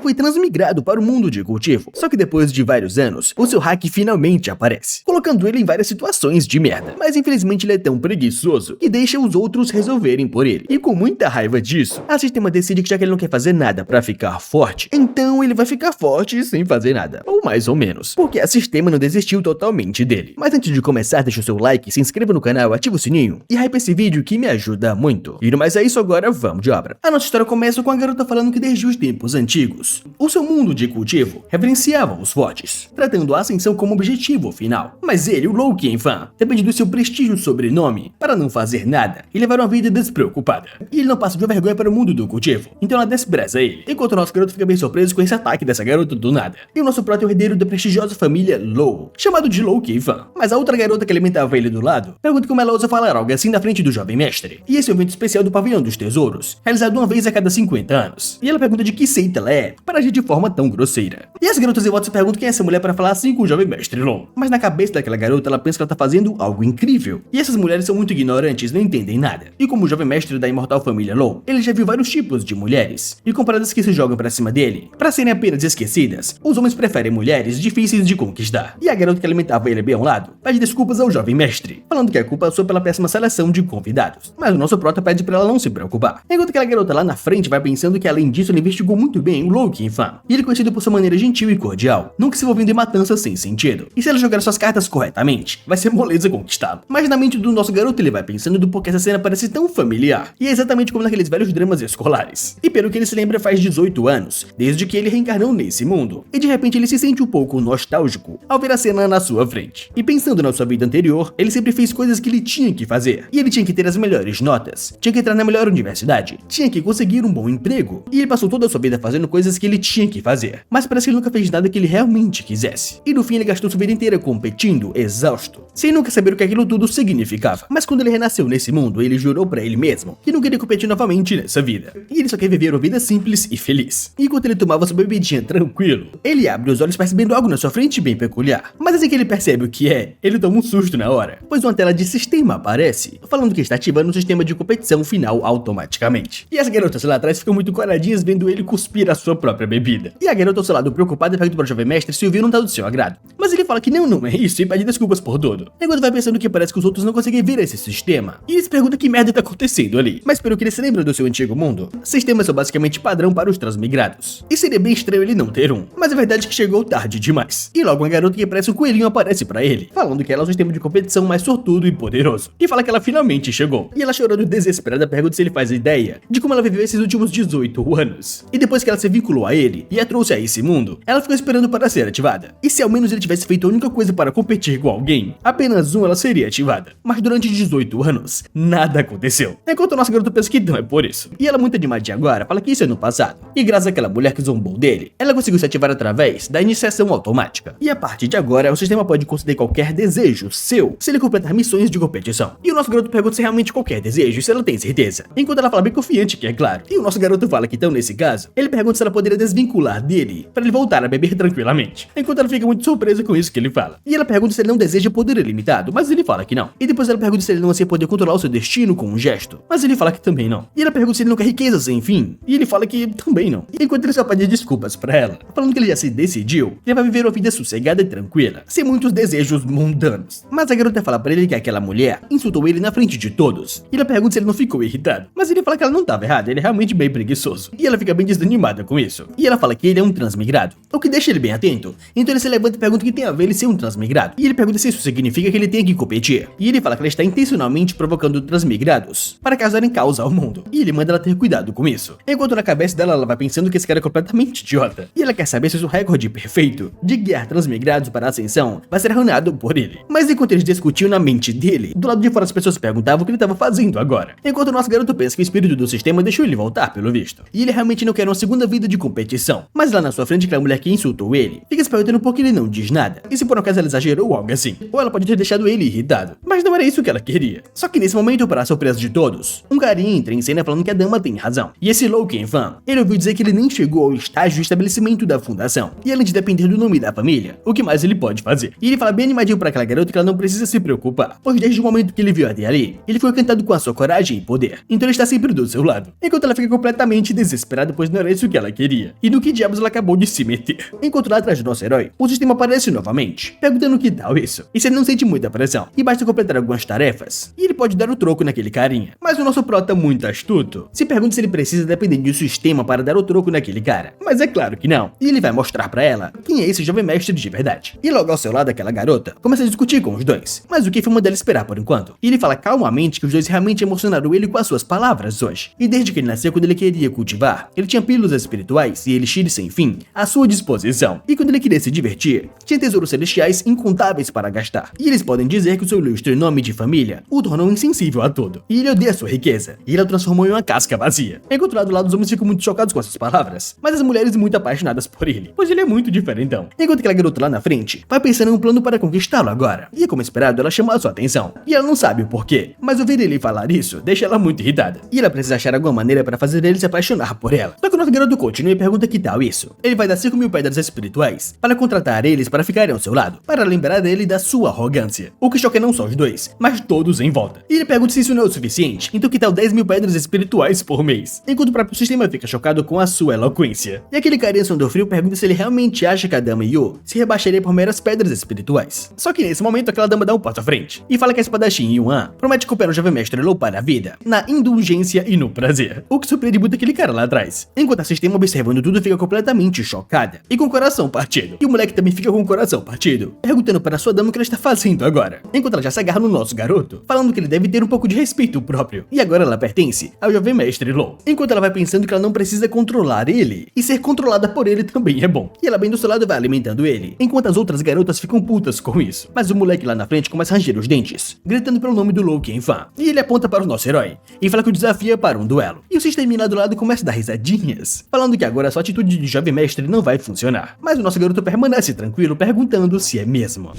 foi transmigrado para o mundo de cultivo. Só que depois de vários anos, o seu hack finalmente aparece, colocando ele em várias situações de merda. Mas infelizmente ele é tão preguiçoso que deixa os outros resolverem por ele. E com muita raiva disso, a Sistema decide que já que ele não quer fazer nada pra ficar forte, então ele vai ficar forte sem fazer nada. Ou mais ou menos, porque a Sistema não desistiu totalmente dele. Mas antes de começar, deixa o seu like, se inscreva no canal, ativa o sininho e hype esse vídeo que me ajuda muito. E no mais é isso, agora vamos de obra. A nossa história começa com a garota falando que desde os tempos antigos, o seu mundo de cultivo reverenciava os fortes, tratando a ascensão como objetivo final. Mas ele, o Louquenfan, depende do seu prestígio sobrenome para não fazer nada e levar uma vida despreocupada. E ele não passa de vergonha para o mundo do cultivo, então ela despreza ele, enquanto o nosso garoto fica bem surpreso com esse ataque dessa garota do nada. E o nosso prota é o herdeiro da prestigiosa família Lou, chamado de Louquenfan. Mas a outra garota que alimentava ele do lado pergunta como ela ousa falar algo assim na frente do jovem mestre. E esse é o evento especial do Pavilhão dos Tesouros, realizado uma vez a cada 50 anos. E ela pergunta de que seita ela é para agir de forma tão grosseira. E as garotas em volta se perguntam quem é essa mulher para falar assim com o jovem mestre Lou. Mas na cabeça daquela garota ela pensa que ela tá fazendo algo incrível. E essas mulheres são muito ignorantes, não entendem nada. E como o jovem mestre da imortal família Lou, ele já viu vários tipos de mulheres. E comparadas que se jogam pra cima dele, pra serem apenas esquecidas, os homens preferem mulheres difíceis de conquistar. E a garota que alimentava ele bem ao lado pede desculpas ao jovem mestre, falando que a culpa sua pela péssima seleção de convidados. Mas o nosso prota pede pra ela não se preocupar. Enquanto aquela garota lá na frente vai pensando que além disso ele investigou muito bem o Louquenfan. E ele é conhecido por sua maneira gentil e cordial, nunca se envolvendo em matanças sem sentido. E se ela jogar suas cartas corretamente, vai ser moleza conquistá-lo. Mas na mente do nosso garoto ele vai pensando do porquê essa cena parece tão familiar. E é exatamente como naqueles velhos dramas escolares. E pelo que ele se lembra faz 18 anos, desde que ele reencarnou nesse mundo. E de repente ele se sente um pouco nostálgico ao ver a cena na sua frente. E pensando na sua vida anterior, ele sempre fez coisas que ele tinha que fazer. E ele tinha que ter as melhores notas, tinha que entrar na melhor universidade, tinha que conseguir um bom emprego. E ele passou toda a sua vida fazendo coisas que ele tinha que fazer. Mas parece que ele nunca fez nada que ele realmente quisesse. E no fim ele gastou sua vida inteira competindo, exausto, sem nunca saber o que aquilo tudo significava. Mas quando ele renasceu nesse mundo, ele jurou pra ele mesmo que não queria competir novamente nessa vida. E ele só quer viver uma vida simples e feliz. E enquanto ele tomava sua bebidinha tranquilo, ele abre os olhos percebendo algo na sua frente bem peculiar. Mas assim que ele percebe o que é, ele toma um susto na hora, pois uma tela de sistema aparece, falando que está ativando o sistema de competição final automaticamente. E as garotas lá atrás ficam muito coradinhas vendo ele cuspir a sua própria bebida. E a garota ao seu lado preocupada pergunta para o jovem mestre se o vinho não tá do seu agrado. Mas ele fala que não é isso e pede desculpas por tudo. Enquanto vai pensando que parece que os outros não conseguem ver esse sistema. E ele se pergunta que merda tá acontecendo ali. Mas pelo que ele se lembra do seu antigo mundo, sistemas são basicamente padrão para os transmigrados. E seria bem estranho ele não ter um. Mas a verdade é que chegou tarde demais. E logo uma garota que parece um coelhinho aparece pra ele, falando que ela é o sistema de competição mais sortudo e poderoso. E fala que ela finalmente chegou. E ela chorando desesperada pergunta se ele faz ideia de como ela viveu esses últimos 18 anos. E depois que ela se vinculou a ele e a trouxe a esse mundo, ela ficou esperando para ser ativada. E se ao menos ele tivesse feito a única coisa para competir com alguém, apenas ela seria ativada. Mas durante 18 anos, nada aconteceu. Enquanto o nosso garoto pensa que não é por isso. E ela, muito animada de agora, fala que isso é no passado. E graças àquela mulher que zombou dele, ela conseguiu se ativar através da iniciação automática. E a partir de agora, o sistema pode conceder qualquer desejo seu, se ele completar missões de competição. E o nosso garoto pergunta se realmente qualquer desejo, se ela tem certeza. Enquanto ela fala bem confiante que é claro. E o nosso garoto fala que então, nesse caso, ele pergunta se ela poderia desvincular dele, para ele voltar a beber tranquilamente. Enquanto ela fica muito surpresa com isso que ele fala. E ela pergunta se ele não deseja poder ilimitado, mas ele fala que não. E depois ela pergunta se ele não anseia poder controlar o seu destino com um gesto, mas ele fala que também não. E ela pergunta se ele não quer riqueza sem fim, e ele fala que também não. E enquanto ele só pede desculpas pra ela, falando que ele já se decidiu, ele vai viver uma vida sossegada e tranquila, sem muitos desejos mundanos. Mas a garota fala pra ele que aquela mulher insultou ele na frente de todos. E ela pergunta se ele não ficou irritado, mas ele fala que ela não tava errada, ele é realmente bem preguiçoso. E ela fica bem desanimada com isso. E ela fala que ele é um transmigrado, o que deixa ele bem atento. Então ele se levanta e pergunta o que tem a ver ele ser um transmigrado. E ele pergunta se isso significa que ele tem que competir. E ele fala que ela está intencionalmente provocando transmigrados para causarem causa ao mundo. E ele manda ela ter cuidado com isso. Enquanto na cabeça dela ela vai pensando que esse cara é completamente idiota. E ela quer saber se o recorde perfeito de guiar transmigrados para a ascensão vai ser arruinado por ele. Mas enquanto eles discutiam na mente dele, do lado de fora as pessoas perguntavam o que ele estava fazendo agora. Enquanto o nosso garoto pensa que o espírito do sistema deixou ele voltar, pelo visto. E ele realmente não quer uma segunda vida de competição. Mas lá na sua frente, aquela mulher que insultou ele fica se perguntando por que ele não diz nada. E se por acaso ela exagerou ou algo assim. Ou ela pode ter deixado ele irritado. Mas não era isso que ela queria. Só que nesse momento, para a surpresa de todos, um carinha entra em cena falando que a dama tem razão. E esse Louquenfan, ele ouviu dizer que ele nem chegou ao estágio de estabelecimento da fundação. E além de depender do nome da família, o que mais ele pode fazer? E ele fala bem animadinho para aquela garota que ela não precisa se preocupar, pois desde o momento que ele viu até ali, ele foi encantado com a sua coragem e poder. Então ele está sempre do seu lado. Enquanto ela fica completamente desesperada, pois não era isso que ela queria. seria e no que diabos ela acabou de se meter. Enquanto lá atrás do nosso herói, o sistema aparece novamente, perguntando que tal isso, e se ele não sente muita pressão, e basta completar algumas tarefas, e ele pode dar o troco naquele carinha. Mas o nosso prota, muito astuto, se pergunta se ele precisa depender de um sistema para dar o troco naquele cara. Mas é claro que não, e ele vai mostrar pra ela quem é esse jovem mestre de verdade. E logo ao seu lado aquela garota começa a discutir com os dois, mas o que foi mandar ele esperar por enquanto. E ele fala calmamente que os dois realmente emocionaram ele com as suas palavras hoje. E desde que ele nasceu, quando ele queria cultivar, ele tinha pílulas espirituais e elixires sem fim à sua disposição. E quando ele queria se divertir, tinha tesouros celestiais incontáveis para gastar. E eles podem dizer que o seu ilustre nome de família o tornou insensível a tudo. E ele odeia sua riqueza, e ele a transformou em uma casca vazia. Enquanto lá do lado os homens ficam muito chocados com essas palavras, mas as mulheres muito apaixonadas por ele, pois ele é muito diferentão. Enquanto aquela garota lá na frente vai pensando em um plano para conquistá-lo agora. E como esperado, ela chama a sua atenção. E ela não sabe o porquê, mas ouvir ele falar isso deixa ela muito irritada. E ela precisa achar alguma maneira para fazer ele se apaixonar por ela. Só que o nosso garoto continua e pergunta que tal isso. Ele vai dar 5.000 pedras espirituais para contratar eles para ficarem ao seu lado, para lembrar dele da sua arrogância. O que choca não só os dois, mas todos em volta. E ele pergunta se isso não é o suficiente, então que tal 10.000 pedras espirituais por mês? Enquanto o próprio sistema fica chocado com a sua eloquência. E aquele carinha Sondofrio pergunta se ele realmente acha que a dama Yu se rebaixaria por meras pedras espirituais. Só que nesse momento aquela dama dá um passo à frente e fala que a espadachim Yuan promete cooperar o jovem mestre Lou para a vida, na indulgência e no prazer. O que surpreende muito aquele cara lá atrás. Enquanto a sistema observando tudo fica completamente chocada e com o coração partido. E o moleque também fica com o coração partido, perguntando para sua dama o que ela está fazendo agora. Enquanto ela já se agarra no nosso garoto, falando que ele deve ter um pouco de respeito próprio. E agora ela pertence ao jovem mestre Lou. Enquanto ela vai pensando que ela não precisa controlar ele, e ser controlada por ele também é bom. E ela bem do seu lado vai alimentando ele, enquanto as outras garotas ficam putas com isso. Mas o moleque lá na frente começa a ranger os dentes, gritando pelo nome do Lou Qianfan. E ele aponta para o nosso herói e fala que o desafio é para um duelo. E o sistema lá do lado começa a dar risadinhas, falando que agora a sua atitude de jovem mestre não vai funcionar. Mas o nosso garoto permanece tranquilo, perguntando se é mesmo.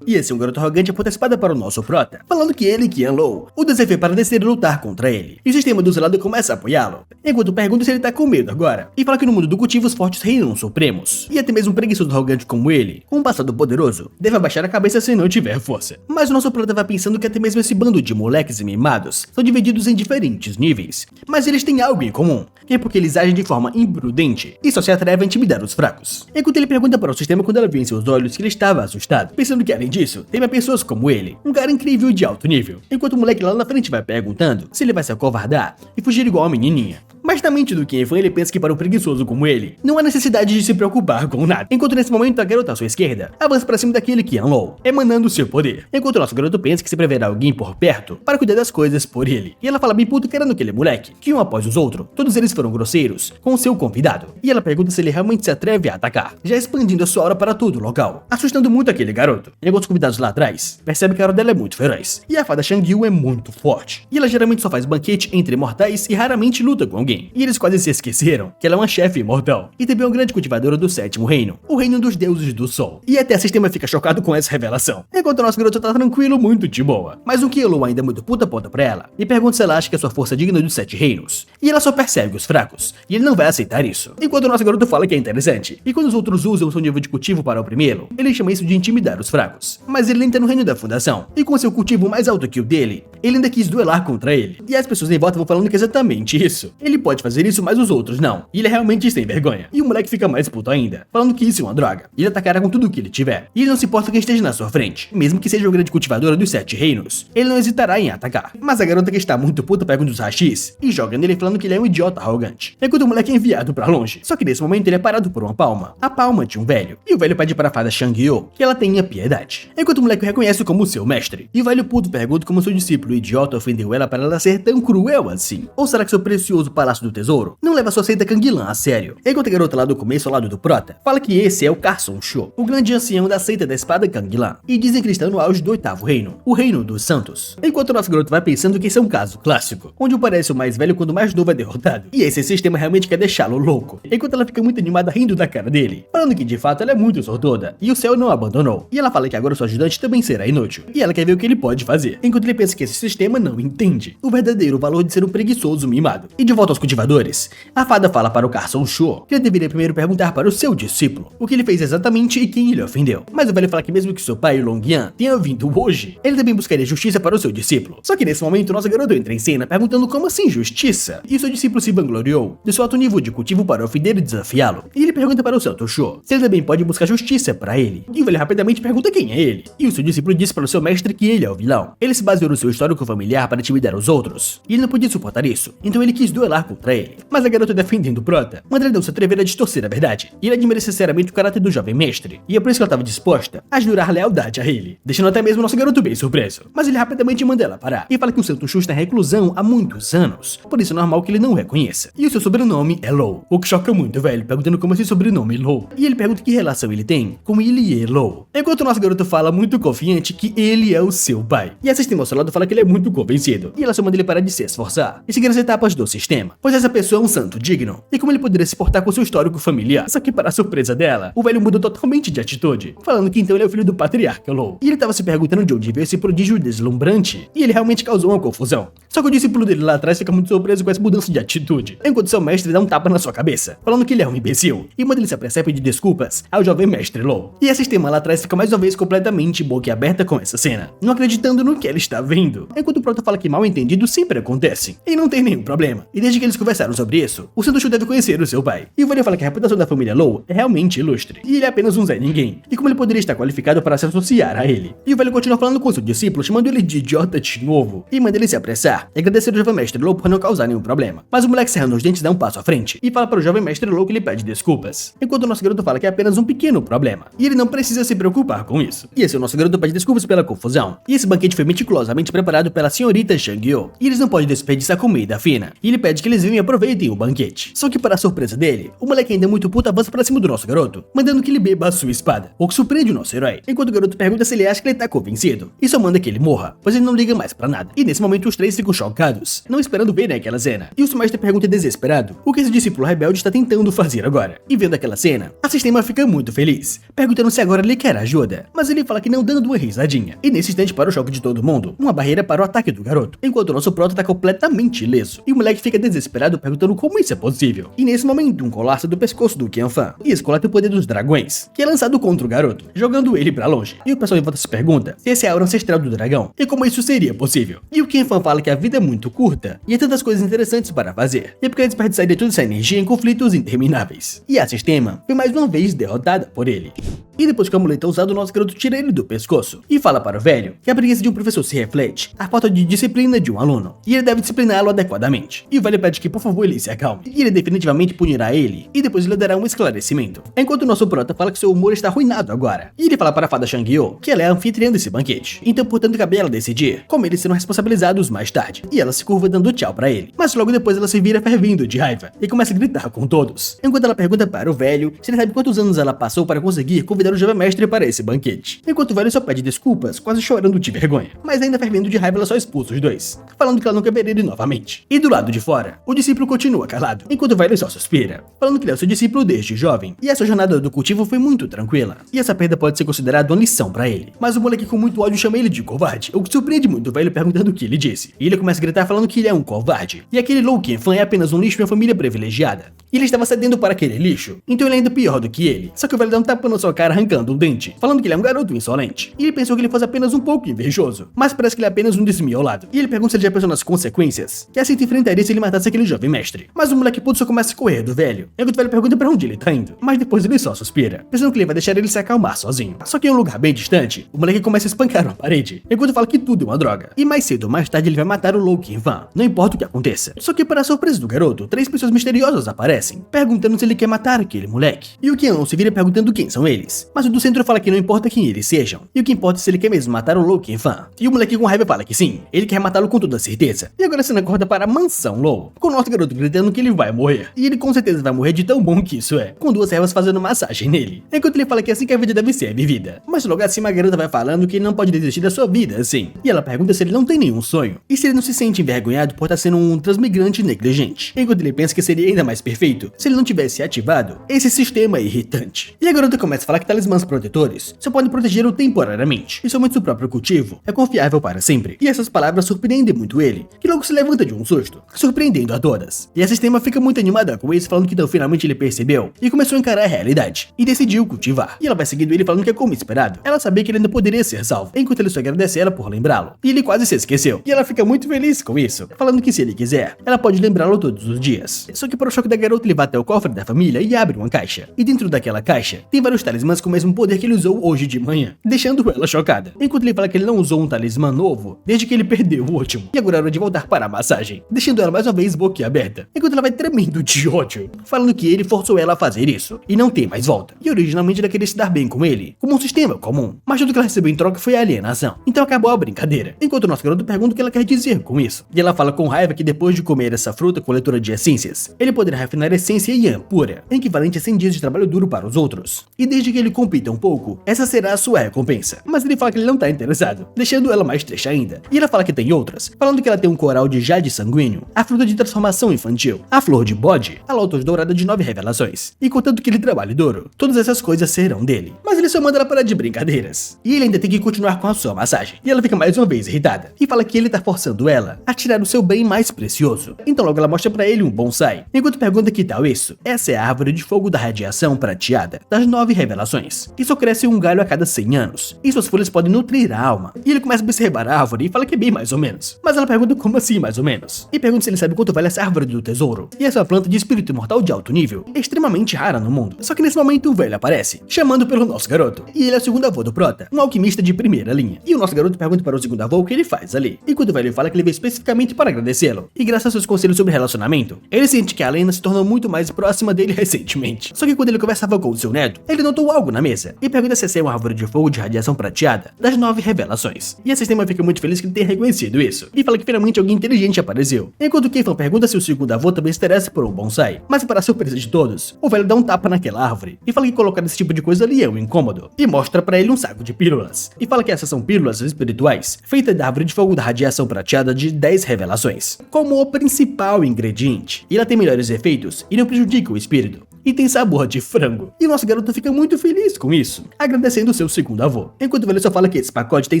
E esse um garoto arrogante aponta a espada para o nosso prota, falando que ele, Qian Lou, o desafia para descer e lutar contra ele. E o sistema do seu lado começa a apoiá-lo, enquanto pergunta se ele tá com medo agora, e fala que no mundo do cultivo os fortes reinam supremos, e até mesmo um preguiçoso arrogante como ele, com um passado poderoso, deve abaixar a cabeça se não tiver força. Mas o nosso prota vai pensando que até mesmo esse bando de moleques e mimados são divididos em diferentes níveis, mas eles têm algo em comum, que é porque eles agem de forma imprudente e só se atrevem a intimidar os fracos. Enquanto ele pergunta para o sistema quando ela viu em seus olhos que ele estava assustado, pensando que além disso, teme a pessoas como ele, um cara incrível e de alto nível. Enquanto o moleque lá na frente vai perguntando se ele vai se acovardar e fugir igual a menininha. Mas na mente do Qianfan ele pensa que para um preguiçoso como ele, não há necessidade de se preocupar com nada. Enquanto nesse momento a garota à sua esquerda avança para cima daquele Qian Lou, emanando seu poder. Enquanto o nosso garoto pensa que se preverá alguém por perto para cuidar das coisas por ele. E ela fala bem puto querendo aquele moleque, que um após os outros, todos eles foram grosseiros com o seu convidado. E ela pergunta se ele realmente se atreve a atacar, já expandindo a sua aura para todo o local, assustando muito aquele garoto. Enquanto os convidados lá atrás percebem que a aura dela é muito feroz. E a fada Shang-Yu é muito forte. E ela geralmente só faz banquete entre mortais e raramente luta com alguém. E eles quase se esqueceram que ela é uma chefe imortal e também uma grande cultivadora do sétimo reino, o reino dos deuses do sol. E até o sistema fica chocado com essa revelação, enquanto o nosso garoto tá tranquilo, muito de boa. Mas o Qian Lou ainda é muito puta aponta pra ela e pergunta se ela acha que a sua força é digna dos 7 reinos. E ela só persegue os fracos, e ele não vai aceitar isso. Enquanto o nosso garoto fala que é interessante, e quando os outros usam seu nível de cultivo para oprimê-lo, ele chama isso de intimidar os fracos. Mas ele entra no reino da fundação, e com seu cultivo mais alto que o dele, ele ainda quis duelar contra ele. E as pessoas em volta vão falando que é exatamente isso. Ele pode fazer isso, mas os outros não. E ele é realmente sem vergonha. E o moleque fica mais puto ainda, falando que isso é uma droga. E ele atacará com tudo o que ele tiver. E ele não se importa quem esteja na sua frente. Mesmo que seja o grande cultivador dos 7 reinos, ele não hesitará em atacar. Mas a garota que está muito puta pega um dos hashis e joga nele falando que ele é um idiota arrogante. Enquanto o moleque é enviado pra longe. Só que nesse momento ele é parado por uma palma. A palma de um velho. E o velho pede para a fada Shang-Yu que ela tenha piedade. Enquanto o moleque o reconhece como seu mestre. E o velho puto pergunta como seu discípulo idiota ofendeu ela para ela ser tão cruel assim. Ou será que seu precioso palácio do tesouro não leva sua seita Kanglan a sério? Enquanto a garota lá do começo, ao lado do prota, fala que esse é o Carson Sho, o grande ancião da seita da espada Kanglan. E dizem que ele está no auge do 8º reino, o reino dos santos. Enquanto o nosso garoto vai pensando que esse é um caso clássico, onde o parece o mais velho quando o mais novo é derrotado. E esse sistema realmente quer deixá-lo louco. Enquanto ela fica muito animada rindo da cara dele, falando que de fato ela é muito sortuda, e o céu não a abandonou. E ela fala que agora o seu ajudante também será inútil, e ela quer ver o que ele pode fazer. Enquanto ele pensa que esse sistema não entende o verdadeiro valor de ser um preguiçoso mimado. E de volta aos cultivadores, a fada fala para o Carson Sho que ele deveria primeiro perguntar para o seu discípulo o que ele fez exatamente e quem ele ofendeu. Mas o velho fala que mesmo que seu pai, Longyan, tenha vindo hoje, ele também buscaria justiça para o seu discípulo. Só que nesse momento, nosso garoto entra em cena perguntando como assim justiça? E o seu discípulo se vangloriou do seu alto nível de cultivo para ofender e desafiá-lo. E ele pergunta para o Santo Show se ele também pode buscar justiça para ele. E o velho rapidamente pergunta quem é ele. E o seu discípulo diz para o seu mestre que ele é o vilão. Ele se baseou no seu histórico familiar para intimidar os outros. E ele não podia suportar isso, então ele quis duelar contra ele. Mas a garota defendendo o prota, manda ele não se atrever a distorcer a verdade. E ele admira sinceramente o caráter do jovem mestre. E é por isso que ela estava disposta a jurar lealdade a ele, deixando até mesmo o nosso garoto bem surpreso. Mas ele rapidamente manda ela parar e fala que o Santo Show está em reclusão há muitos anos, por isso é normal que ele não o reconheça. E o seu sobrenome é Law, o que choca muito o velho, perguntando como esse sobrenome Law. E ele pergunta que relação ele tem com Ilie Law. Enquanto o nosso garoto fala muito confiante que ele é o seu pai. E a sistema ao seu lado fala que ele é muito convencido. E ela só manda ele parar de se esforçar e seguir as etapas do sistema, pois essa pessoa é um santo digno. E como ele poderia se portar com seu histórico familiar? Só que para a surpresa dela, o velho muda totalmente de atitude, falando que então ele é o filho do patriarca Law. E ele estava se perguntando de onde veio esse prodígio deslumbrante. E ele realmente causou uma confusão. Só que o discípulo dele lá atrás fica muito surpreso com essa mudança de atitude, enquanto seu mestre dá um tapa na sua cabeça, falando que ele é um imbecil, e manda ele se apressar e pedir desculpas ao jovem mestre Law. E a sistema lá atrás fica mais uma vez completamente boquiaberta com essa cena, não acreditando no que ela está vendo, enquanto o Proto fala que mal entendido sempre acontece, e não tem nenhum problema. E desde que eles conversaram sobre isso, o Santo Show deve conhecer o seu pai. E o velho fala que a reputação da família Law é realmente ilustre, e ele é apenas um Zé Ninguém, e como ele poderia estar qualificado para se associar a ele. E o velho continua falando com seu discípulo, chamando ele de idiota de novo, e manda ele se apressar e agradecer ao jovem mestre Law por não causar nenhum problema. Mas o moleque serrando os dentes dá um passo à frente e fala para o jovem mestre Law que ele pede desculpas, enquanto o nosso garoto fala que é apenas um pequeno problema, e ele não precisa se preocupar com isso. E esse é o nosso garoto pede desculpas pela confusão. E esse banquete foi meticulosamente preparado pela senhorita Shang-Yo, e eles não podem desperdiçar comida fina, e ele pede que eles venham e aproveitem o banquete. Só que para a surpresa dele, o moleque ainda muito puto avança para cima do nosso garoto, mandando que ele beba a sua espada, o que surpreende o nosso herói, enquanto o garoto pergunta se ele acha que ele tá convencido, e só manda que ele morra, pois ele não liga mais pra nada. E nesse momento os três ficam chocados, não esperando ver aquela cena. E o seu mestre pergunta desesperado o que esse discípulo rebelde está tentando fazer agora. E vendo aquela cena, a sistema fica muito feliz, perguntando se agora ele quer ajuda, mas ele fala que não, dando uma risadinha. E nesse instante, para o choque de todo mundo, uma barreira para o ataque do garoto, enquanto o nosso proto tá completamente ileso, e o moleque fica desesperado perguntando como isso é possível. E nesse momento, um colar do pescoço do Qianfan e escolhe o poder dos dragões, que é lançado contra o garoto, jogando ele pra longe. E o pessoal em volta se pergunta se esse é a aura ancestral do dragão e como isso seria possível. E o Qianfan fala que a vida é muito curta e há tantas coisas interessantes para fazer, e porque ele desperdiçaria toda essa energia em conflitos intermináveis. E a sistema foi mais uma vez derrotada por ele. E depois que o amuleto é usado, o nosso garoto tira ele do pescoço e fala para o velho que a preguiça de um professor se reflete a falta de disciplina de um aluno, e ele deve discipliná-lo adequadamente. E o velho pede que por favor ele se acalme, e ele definitivamente punirá ele, e depois lhe dará um esclarecimento. Enquanto o nosso prota fala que seu humor está arruinado agora, e ele fala para a fada Shang-Yo que ela é a anfitriã desse banquete, então portanto cabe a ela decidir como eles serão responsabilizados mais tarde. E ela se curva dando tchau para ele, mas logo depois ela se vira fervendo de raiva e começa a gritar com todos, enquanto ela pergunta para o velho se ele sabe quantos anos ela passou para conseguir convidar o jovem mestre para esse banquete, enquanto o velho só pede desculpas, quase chorando de vergonha, mas ainda fervendo de raiva ela só expulsa os dois, falando que ela nunca veria ele novamente. E do lado de fora, o discípulo continua calado, enquanto o velho só suspira, falando que ele é o seu discípulo desde jovem, e essa jornada do cultivo foi muito tranquila, e essa perda pode ser considerada uma lição para ele. Mas o moleque com muito ódio chama ele de covarde, o que surpreende muito o velho perguntando o que ele disse, e ele começa a gritar falando que ele é um covarde, e aquele Law Qianfan é apenas um lixo de uma família privilegiada, e ele estava cedendo para aquele lixo, então ele é ainda pior do que ele. Só que o velho dá um tapa na sua cara arrancando um dente, falando que ele é um garoto insolente, e ele pensou que ele fosse apenas um pouco invejoso, mas parece que ele é apenas um desmiolado, e ele pergunta se ele já pensou nas consequências que a Cinta enfrentaria se ele matasse aquele jovem mestre. Mas o moleque puto só começa a correr do velho, enquanto o velho pergunta para onde ele tá indo, mas depois ele só suspira, pensando que ele vai deixar ele se acalmar sozinho. Só que em um lugar bem distante, o moleque começa a espancar uma parede, enquanto fala que tudo é uma droga, e mais cedo ou mais tarde ele vai matar o Law Qianfan, não importa o que aconteça. Só que para a surpresa do garoto, 3 pessoas misteriosas aparecem, perguntando se ele quer matar aquele moleque, e o Qian se vira perguntando quem são eles, mas o do centro fala que não importa quem eles sejam, e o que importa é se ele quer mesmo matar o Law Qianfan. E o moleque com raiva fala que sim, ele quer matá-lo com toda certeza. E agora a cena corta para a mansão Law, com o nosso garoto gritando que ele vai morrer, e ele com certeza vai morrer de tão bom que isso é, com 2 servas fazendo massagem nele, enquanto ele fala que é assim que a vida deve ser vivida. Mas logo acima a garota vai falando que ele não pode desistir da sua vida assim, e ela pergunta se ele não tem nenhum sonho, e se ele não se sente envergonhado por estar sendo um transmigrante negligente, enquanto ele pensa que seria ainda mais perfeito se ele não tivesse ativado esse sistema irritante. E a garota começa a falar que talismãs protetores só podem protegê-lo temporariamente, e somente seu próprio cultivo é confiável para sempre. E essas palavras surpreendem muito ele, que logo se levanta de um susto, surpreendendo a todas. E a Sistema fica muito animada com isso, falando que então finalmente ele percebeu e começou a encarar a realidade, e decidiu cultivar. E ela vai seguindo ele falando que é como esperado. Ela sabia que ele ainda poderia ser salvo, enquanto ele só agradece ela por lembrá-lo. E ele quase se esqueceu, e ela fica muito feliz com isso, falando que se ele quiser, ela pode lembrá-lo todos os dias. Só que para o choque da garota, ele vai até o cofre da família e abre uma caixa. E dentro daquela caixa, tem vários talismãs com o mesmo poder que ele usou hoje de manhã, deixando ela chocada. Enquanto ele fala que ele não usou um talismã novo desde que ele perdeu o último. E agora é hora de voltar para a massagem, deixando ela mais uma vez boquiaberta, enquanto ela vai tremendo de ódio, falando que ele forçou ela a fazer isso, e não tem mais volta. E originalmente ela queria se dar bem com ele, como um sistema comum, mas tudo que ela recebeu em troca foi a alienação. Então acabou a brincadeira, enquanto o nosso garoto pergunta o que ela quer dizer com isso. E ela fala com raiva que depois de comer essa fruta coletora de essências, ele poderá refinar a essência Yan pura, equivalente a 100 dias de trabalho duro para os outros. E desde que ele compita um pouco, essa será a sua recompensa. Mas ele fala que ele não tá interessado, deixando ela mais triste ainda. E ela fala que tem outras, falando que ela tem um coral de jade sanguíneo, a fruta de transformação infantil, a flor de bode, a lotus dourada de 9 revelações. E contanto que ele trabalhe duro, todas essas coisas serão dele. Mas ele só manda ela parar de brincadeiras. E ele ainda tem que continuar com a sua massagem. E ela fica mais uma vez irritada, e fala que ele tá forçando ela a tirar o seu bem mais precioso. Então logo ela mostra pra ele um bonsai, enquanto pergunta que tal isso. Essa é a árvore de fogo da radiação prateada, das 9 revelações, que só cresce um galho a cada 100 anos, e suas folhas podem nutrir a alma. E ele começa a observar a árvore e fala que é bem mais ou menos. Mas ela pergunta como assim mais ou menos, e pergunta se ele sabe quanto vale essa árvore do tesouro. E essa planta de espírito imortal de alto nível é extremamente rara no mundo. Só que nesse momento o velho aparece, chamando pelo nosso garoto, e ele é o segundo avô do Prota, um alquimista de primeira linha. E o nosso garoto pergunta para o segundo avô o que ele faz ali, enquanto o velho fala que ele veio especificamente para agradecê-lo, e graças aos seus conselhos sobre relacionamento, ele sente que a Lena se tornou muito mais próxima dele recentemente. Só que quando ele conversava com o seu neto, ele notou algo na mesa, e pergunta se essa é uma árvore de fogo de radiação prateada, das 9 revelações. E a Sistema fica muito feliz que ele tenha reconhecido isso, e fala que finalmente alguém inteligente apareceu, enquanto Kefan pergunta se o segundo avô também se interessa por um bonsai. Mas para a surpresa de todos, o velho dá um tapa naquela árvore, e fala que colocar esse tipo de coisa ali é um incômodo, e mostra pra ele um saco de pílulas, e fala que essas são pílulas espirituais, feitas da árvore de fogo da radiação prateada de 10 revelações, como o principal ingrediente, e ela tem melhores efeitos e não prejudica o espírito, e tem sabor de frango. E o nosso garoto fica muito feliz com isso, agradecendo o seu segundo avô, enquanto o velho só fala que esse pacote tem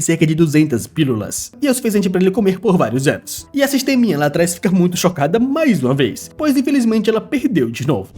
cerca de 200 pílulas, e é o suficiente para ele comer por vários anos. E a Sisteminha lá atrás fica muito chocada mais uma vez, pois infelizmente ela perdeu de novo.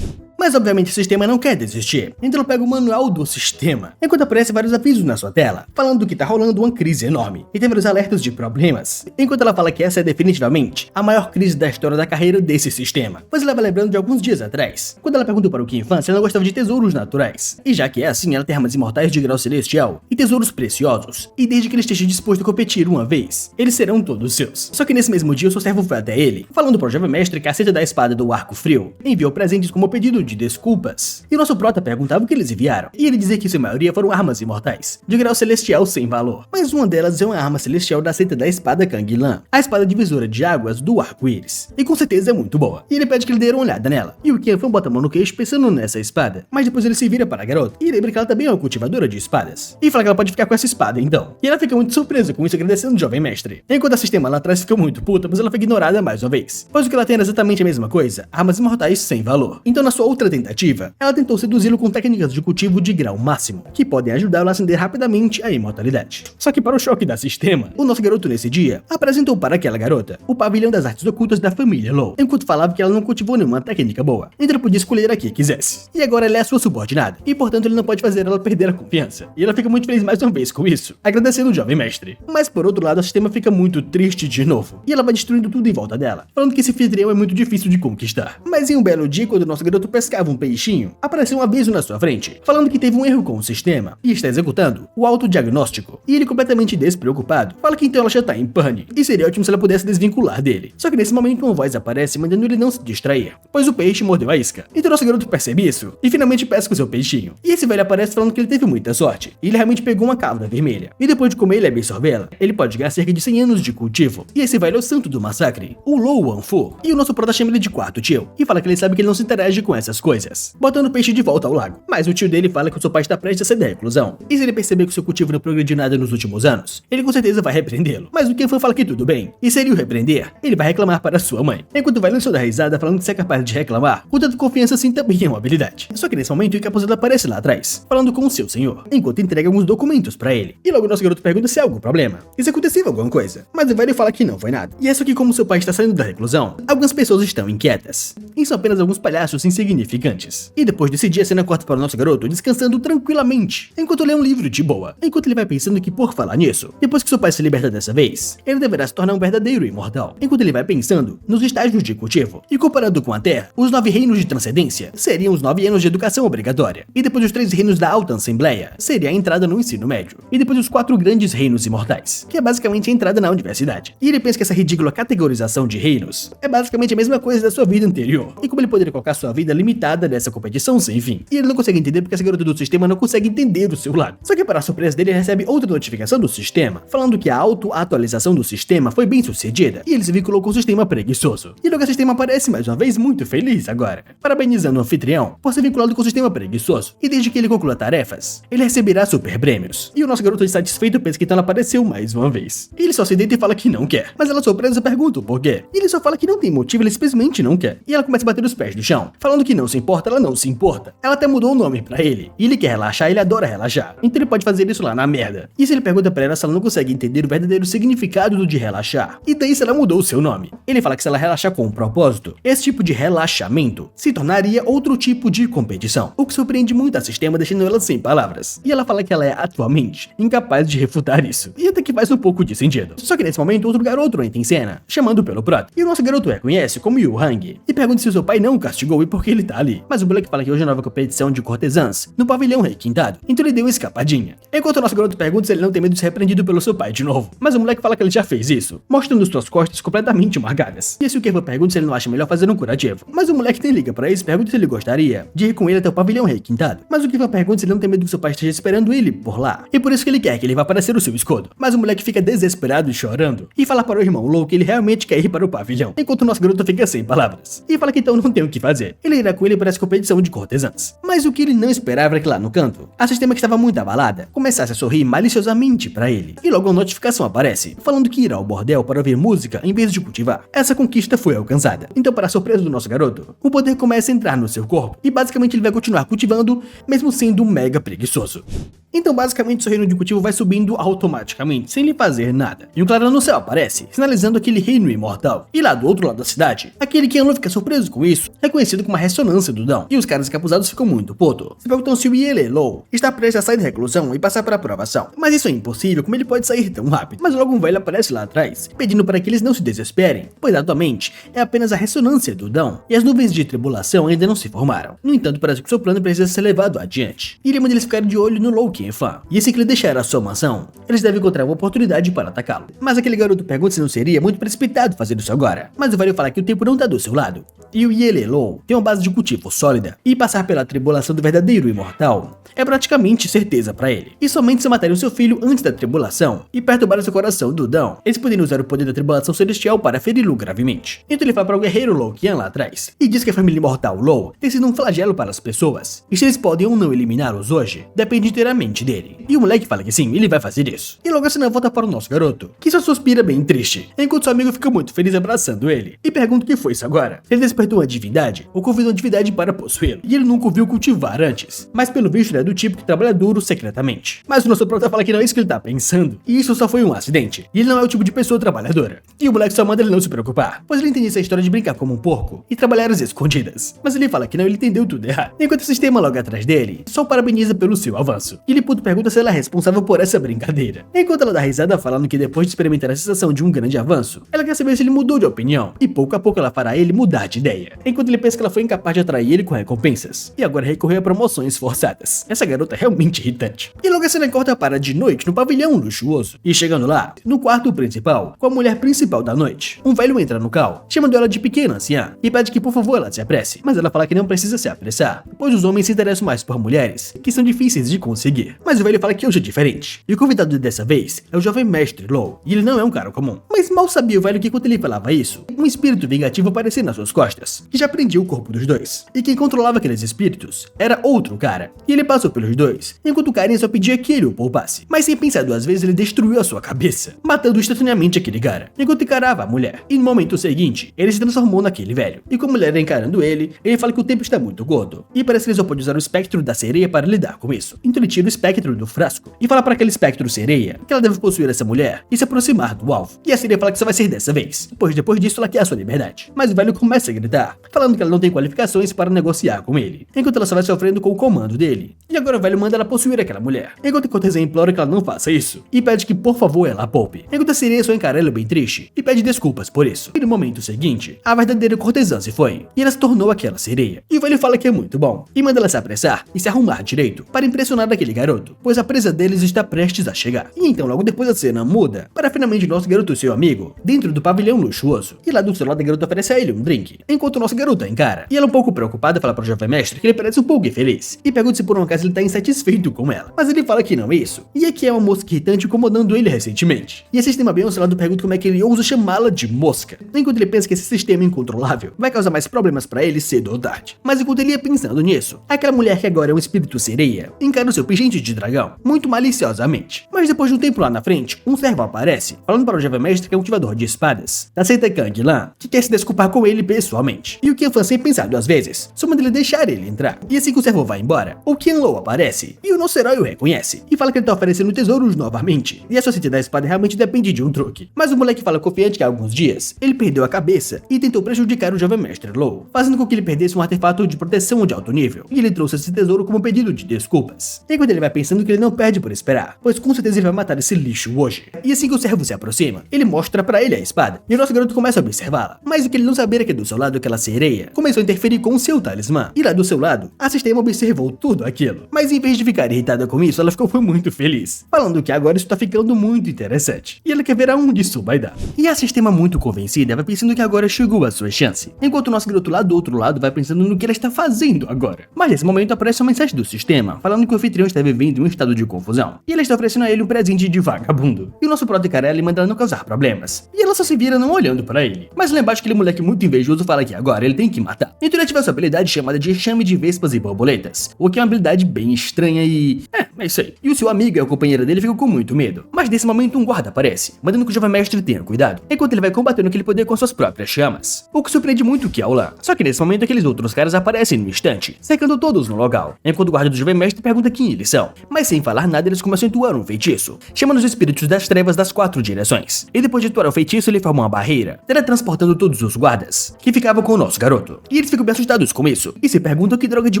Mas obviamente o sistema não quer desistir, então ela pega o manual do sistema, enquanto aparecem vários avisos na sua tela, falando que tá rolando uma crise enorme, e tem vários alertas de problemas, enquanto ela fala que essa é definitivamente a maior crise da história da carreira desse sistema. Pois ela vai lembrando de alguns dias atrás, quando ela perguntou para o Kefan se ela não gostava de tesouros naturais, e já que é assim, ela tem armas imortais de grau celestial, e tesouros preciosos, e desde que ele esteja disposto a competir uma vez, eles serão todos seus. Só que nesse mesmo dia o seu servo foi até ele, falando pro jovem mestre que a seta da espada do arco frio enviou presentes como pedido de desculpas. E o nosso prota perguntava o que eles enviaram, e ele dizia que em sua maioria foram armas imortais, de grau celestial sem valor. Mas uma delas é uma arma celestial da seita da espada Kanglan, a espada divisora de águas do arco-íris, e com certeza é muito boa. E ele pede que ele dê uma olhada nela, e o Kefan bota a mão no queixo pensando nessa espada, mas depois ele se vira para a garota, e lembra que ela também é uma cultivadora de espadas, e fala que ela pode ficar com essa espada então. E ela fica muito surpresa com isso, agradecendo o jovem mestre, enquanto a sistema lá atrás fica muito puta, mas ela foi ignorada mais uma vez, pois o que ela tem era exatamente a mesma coisa, armas imortais sem valor. Então na sua outra tentativa, ela tentou seduzi-lo com técnicas de cultivo de grau máximo, que podem ajudá-lo a acender rapidamente a imortalidade. Só que para o choque da sistema, o nosso garoto nesse dia apresentou para aquela garota o pavilhão das artes ocultas da família Low, enquanto falava que ela não cultivou nenhuma técnica boa, então ele podia escolher a que quisesse. E agora ela é a sua subordinada, e portanto ele não pode fazer ela perder a confiança. E ela fica muito feliz mais uma vez com isso, agradecendo o jovem mestre. Mas por outro lado, a sistema fica muito triste de novo, e ela vai destruindo tudo em volta dela, falando que esse anfitrião é muito difícil de conquistar. Mas em um belo dia, quando o nosso garoto pescava um peixinho, apareceu um aviso na sua frente, falando que teve um erro com o sistema, e está executando o autodiagnóstico. E ele, completamente despreocupado, fala que então ela já tá em pane, e seria ótimo se ela pudesse desvincular dele. Só que nesse momento uma voz aparece mandando ele não se distrair, pois o peixe mordeu a isca. Então nosso garoto percebe isso, e finalmente pesca o seu peixinho. E esse velho aparece falando que ele teve muita sorte, e ele realmente pegou uma cauda vermelha, e depois de comer ele absorvê-la, ele pode ganhar cerca de 100 anos de cultivo. E esse velho é o santo do massacre, o Lo Wanfu. E o nosso prota chama ele de quarto tio, e fala que ele sabe que ele não se interage com essas as coisas, botando o peixe de volta ao lago. Mas o tio dele fala que o seu pai está prestes a sair da reclusão, e se ele perceber que o seu cultivo não progrediu nada nos últimos anos, ele com certeza vai repreendê-lo. Mas o Kefan fala que tudo bem, e se ele o repreender, ele vai reclamar para sua mãe. Enquanto o Valencio dá risada falando que se é capaz de reclamar, com tanta confiança assim também é uma habilidade. Só que nesse momento o encapuzado aparece lá atrás, falando com o seu senhor, enquanto entrega alguns documentos para ele. E logo nosso garoto pergunta se há algum problema, e se aconteceu alguma coisa. Mas o velho fala que não foi nada. E é só que como seu pai está saindo da reclusão, algumas pessoas estão inquietas. E são apenas alguns palhaços insignificantes. E depois desse dia a cena corta para o nosso garoto descansando tranquilamente, enquanto lê um livro de boa. Enquanto ele vai pensando que por falar nisso, depois que seu pai se liberta dessa vez, ele deverá se tornar um verdadeiro imortal. Enquanto ele vai pensando nos estágios de cultivo. E comparando com a Terra, os 9 reinos de transcendência seriam os 9 anos de educação obrigatória. E depois os 3 reinos da alta assembleia, seria a entrada no ensino médio. E depois os 4 grandes reinos imortais, que é basicamente a entrada na universidade. E ele pensa que essa ridícula categorização de reinos é basicamente a mesma coisa da sua vida anterior. E como ele poderia colocar sua vida limitada nessa competição sem fim. E ele não consegue entender porque essa garota do sistema não consegue entender o seu lado. Só que para a surpresa dele, ele recebe outra notificação do sistema, falando que a auto-atualização do sistema foi bem sucedida, e ele se vinculou com o sistema preguiçoso. E logo o sistema aparece mais uma vez muito feliz agora, parabenizando o anfitrião por ser vinculado com o sistema preguiçoso, e desde que ele conclua tarefas, ele receberá super prêmios. E o nosso garoto insatisfeito pensa que então ela apareceu mais uma vez. E ele só se deita e fala que não quer, mas ela surpresa pergunta o porquê. E ele só fala que não tem motivo, ele simplesmente não quer. E ela começa a bater os pés no chão, falando que não se importa, ela não se importa. Ela até mudou o nome pra ele, e ele quer relaxar, ele adora relaxar. Então ele pode fazer isso lá na merda. E se ele pergunta pra ela se ela não consegue entender o verdadeiro significado do de relaxar, e daí se ela mudou o seu nome. Ele fala que se ela relaxar com um propósito, esse tipo de relaxamento se tornaria outro tipo de competição, o que surpreende muito a sistema, deixando ela sem palavras. E ela fala que ela é atualmente incapaz de refutar isso, e até que faz um pouco de sentido. Só que nesse momento outro garoto entra em cena, chamando pelo prato, e o nosso garoto reconhece como Yu Hang, e pergunta se o seu pai não o castigou e por que ele tá ali. Mas o moleque fala que hoje é a nova competição de cortesãs, no pavilhão requintado, então ele deu uma escapadinha. Enquanto o nosso garoto pergunta se ele não tem medo de ser repreendido pelo seu pai de novo, mas o moleque fala que ele já fez isso, mostrando suas costas completamente marcadas. E esse o Kefan pergunta se ele não acha melhor fazer um curativo, mas o moleque nem liga pra isso e pergunta se ele gostaria de ir com ele até o pavilhão requintado. Mas o Kefan pergunta se ele não tem medo que seu pai esteja esperando ele por lá, e por isso que ele quer que ele vá parecer o seu escudo. Mas o moleque fica desesperado e chorando, e fala para o irmão Lou que ele realmente quer ir para o pavilhão, enquanto o nosso garoto fica sem palavras, e fala que então não tem o que fazer. Ele irá com ele para essa competição de cortesãs. Mas o que ele não esperava é que lá no canto, a sistema que estava muito abalada começasse a sorrir maliciosamente para ele, e logo uma notificação aparece, falando que irá ao bordel para ouvir música em vez de cultivar. Essa conquista foi alcançada. Então, para a surpresa do nosso garoto, o poder começa a entrar no seu corpo, e basicamente ele vai continuar cultivando, mesmo sendo um mega preguiçoso. Então basicamente seu reino de cultivo vai subindo automaticamente, sem lhe fazer nada. E um clarão no céu aparece, sinalizando aquele reino imortal. E lá do outro lado da cidade, aquele que não fica surpreso com isso, é conhecido como a ressonância do Dão. E os caras encapuzados ficam muito putos. Se perguntam se o Yelelou está prestes a sair da reclusão e passar para a aprovação. Mas isso é impossível, como ele pode sair tão rápido. Mas logo um velho aparece lá atrás, pedindo para que eles não se desesperem, pois atualmente é apenas a ressonância do Dão, e as nuvens de tribulação ainda não se formaram. No entanto, parece que seu plano precisa ser levado adiante. E ele manda eles ficarem de olho no Lou Kefan. E assim que ele deixar a sua mansão, eles devem encontrar uma oportunidade para atacá-lo. Mas aquele garoto pergunta se não seria muito precipitado fazer isso agora. Mas o velho fala que o tempo não está do seu lado. E o Yelelou tem uma base de cultivo sólida, e passar pela tribulação do verdadeiro imortal é praticamente certeza para ele. E somente se matarem o seu filho antes da tribulação e perturbar seu coração do Dão, eles poderiam usar o poder da tribulação celestial para feri-lo gravemente. Então ele fala para o guerreiro Lou Qian lá atrás, e diz que a família imortal Lou tem sido um flagelo para as pessoas, e se eles podem ou não eliminá-los hoje, depende inteiramente dele. E o moleque fala que sim, ele vai fazer isso. E logo a cena volta para o nosso garoto, que só suspira bem triste, enquanto seu amigo fica muito feliz abraçando ele, e pergunta o que foi isso agora. Ele despertou uma divindade, ou convidou uma divindade para possuí-lo, e ele nunca o viu cultivar antes, mas pelo visto ele é do tipo que trabalha duro secretamente. Mas o nosso prota fala que não é isso que ele tá pensando, e isso só foi um acidente, e ele não é o tipo de pessoa trabalhadora. E o moleque só manda ele não se preocupar, pois ele entende essa história de brincar como um porco e trabalhar às escondidas. Mas ele fala que não, ele entendeu tudo errado. Enquanto o sistema logo atrás dele só o parabeniza pelo seu avanço. E ele puto pergunta se ela é responsável por essa brincadeira. Enquanto ela dá risada falando que depois de experimentar a sensação de um grande avanço, ela quer saber se ele mudou de opinião, e pouco a pouco ela fará ele mudar de ideia. Enquanto ele pensa que ela foi incapaz de atrair ele com recompensas, e agora recorrer a promoções forçadas. essa garota é realmente irritante. E logo a cena corta para de noite no pavilhão luxuoso. E chegando lá, no quarto principal, com a mulher principal da noite, um velho entra no cal, chamando ela de pequena anciã, e pede que por favor ela se apresse. Mas ela fala que não precisa se apressar, pois os homens se interessam mais por mulheres, que são difíceis de conseguir. Mas o velho fala que hoje é diferente. E o convidado dessa vez é o jovem mestre Law, e ele não é um cara comum. Mas mal sabia o velho que enquanto ele falava isso, um espírito vingativo aparecia nas suas costas, que já prendia o corpo dos dois. E quem controlava aqueles espíritos era outro cara. E ele passou pelos dois, enquanto o carinha só pedia que ele o poupasse. Mas sem pensar duas vezes, ele destruiu a sua cabeça, matando instantaneamente aquele cara, enquanto encarava a mulher. E no momento seguinte, ele se transformou naquele velho. E com a mulher encarando ele fala que o tempo está muito gordo. E parece que ele só pode usar o espectro da sereia para lidar com isso. Então ele tira o espectro do frasco e fala para aquele espectro sereia que ela deve possuir essa mulher e se aproximar do alvo. E a sereia fala que só vai ser dessa vez, pois depois disso ela quer a sua liberdade. Mas o velho começa a gritar, falando que ela não tem qualificações para negociar com ele, enquanto ela só vai sofrendo com o comando dele. E agora o velho manda ela possuir aquela mulher, enquanto a cortesã implora que ela não faça isso, e pede que por favor ela a poupe, enquanto a sereia só encara ela bem triste, e pede desculpas por isso. E no momento seguinte, a verdadeira cortesã se foi, e ela se tornou aquela sereia. E o velho fala que é muito bom, e manda ela se apressar e se arrumar direito, para impressionar aquele garoto, pois a presa deles está prestes a chegar. E então logo depois a cena muda, para finalmente nosso garoto e seu amigo, dentro do pavilhão luxuoso, e lá do seu lado a garota oferece a ele um drink, enquanto o nosso garoto a encara. E ela um pouco preocupada fala para o jovem mestre que ele parece um pouco infeliz, e pergunta se por um acaso ele está insatisfeito com ela. Mas ele fala que não é isso, e aqui é uma mosca irritante incomodando ele recentemente. E esse sistema bem ao seu lado pergunta como é que ele ousa chamá-la de mosca, enquanto ele pensa que esse sistema incontrolável vai causar mais problemas para ele cedo ou tarde. Mas enquanto ele ia pensando nisso, aquela mulher que agora é um espírito sereia encara o seu pingente de dragão, muito maliciosamente. Mas depois de um tempo lá na frente, um servo aparece, falando para o jovem mestre que é um cultivador de espadas, da seita Kang Lan, que quer se desculpar com ele pessoalmente. E o Qian Fan, sem pensar duas vezes, só manda ele deixar ele entrar. E assim que o servo vai embora, o Qian Lo aparece, e o nosso herói o reconhece, e fala que ele tá oferecendo tesouros novamente, e a sua seita da espada realmente depende de um truque. Mas o moleque fala confiante que há alguns dias, ele perdeu a cabeça e tentou prejudicar o jovem mestre Law, fazendo com que ele perdesse um artefato de proteção de alto nível, e ele trouxe esse tesouro como pedido de desculpas. Enquanto ele vai pensando que ele não perde por esperar, pois com certeza ele vai matar esse lixo hoje. E assim que o servo se aproxima, ele mostra pra ele a espada, e o nosso garoto começa a observá-la, mas o que ele não sabia é que do seu lado aquela sereia começou a interferir com o seu talismã, e lá do seu lado, a sistema observou tudo aquilo. Mas em vez de ficar irritada com isso, ela ficou muito feliz, falando que agora isso tá ficando muito interessante, e ela quer ver aonde isso vai dar. E a sistema muito convencida vai pensando que agora chegou a sua chance, enquanto o nosso garoto lá do outro lado vai pensando no que ela está fazendo agora. Mas nesse momento aparece uma mensagem do sistema, falando que o anfitrião está vivendo em um estado de confusão, e ela está oferecendo a ele um presente de vagabundo. E o nosso prota encara ela e manda ela não causar problemas, e ela só se vira não olhando pra ele. Mas lá embaixo aquele moleque muito invejoso fala que agora ele tem que matar. Então ele ativa sua habilidade chamada de enxame de vespas e borboletas, o que é uma habilidade bem estranha e... é isso aí. E o seu amigo e a companheira dele ficam com muito medo. Mas nesse momento um guarda aparece, mandando que o jovem mestre tenha cuidado, enquanto ele vai combatendo aquele poder com suas próprias chamas. O que surpreende muito o Qiao-Lan. Só que nesse momento aqueles outros caras aparecem no instante, cercando todos no local, enquanto o guarda do jovem mestre pergunta quem eles são. Mas sem falar nada eles começam a entoar um feitiço, chamando os espíritos das trevas das 4 direções. E depois de atuar o feitiço ele forma uma barreira, teletransportando todos os guardas, que ficavam com o nosso garoto. E eles ficam bem assustados com isso, e se perguntam que droga de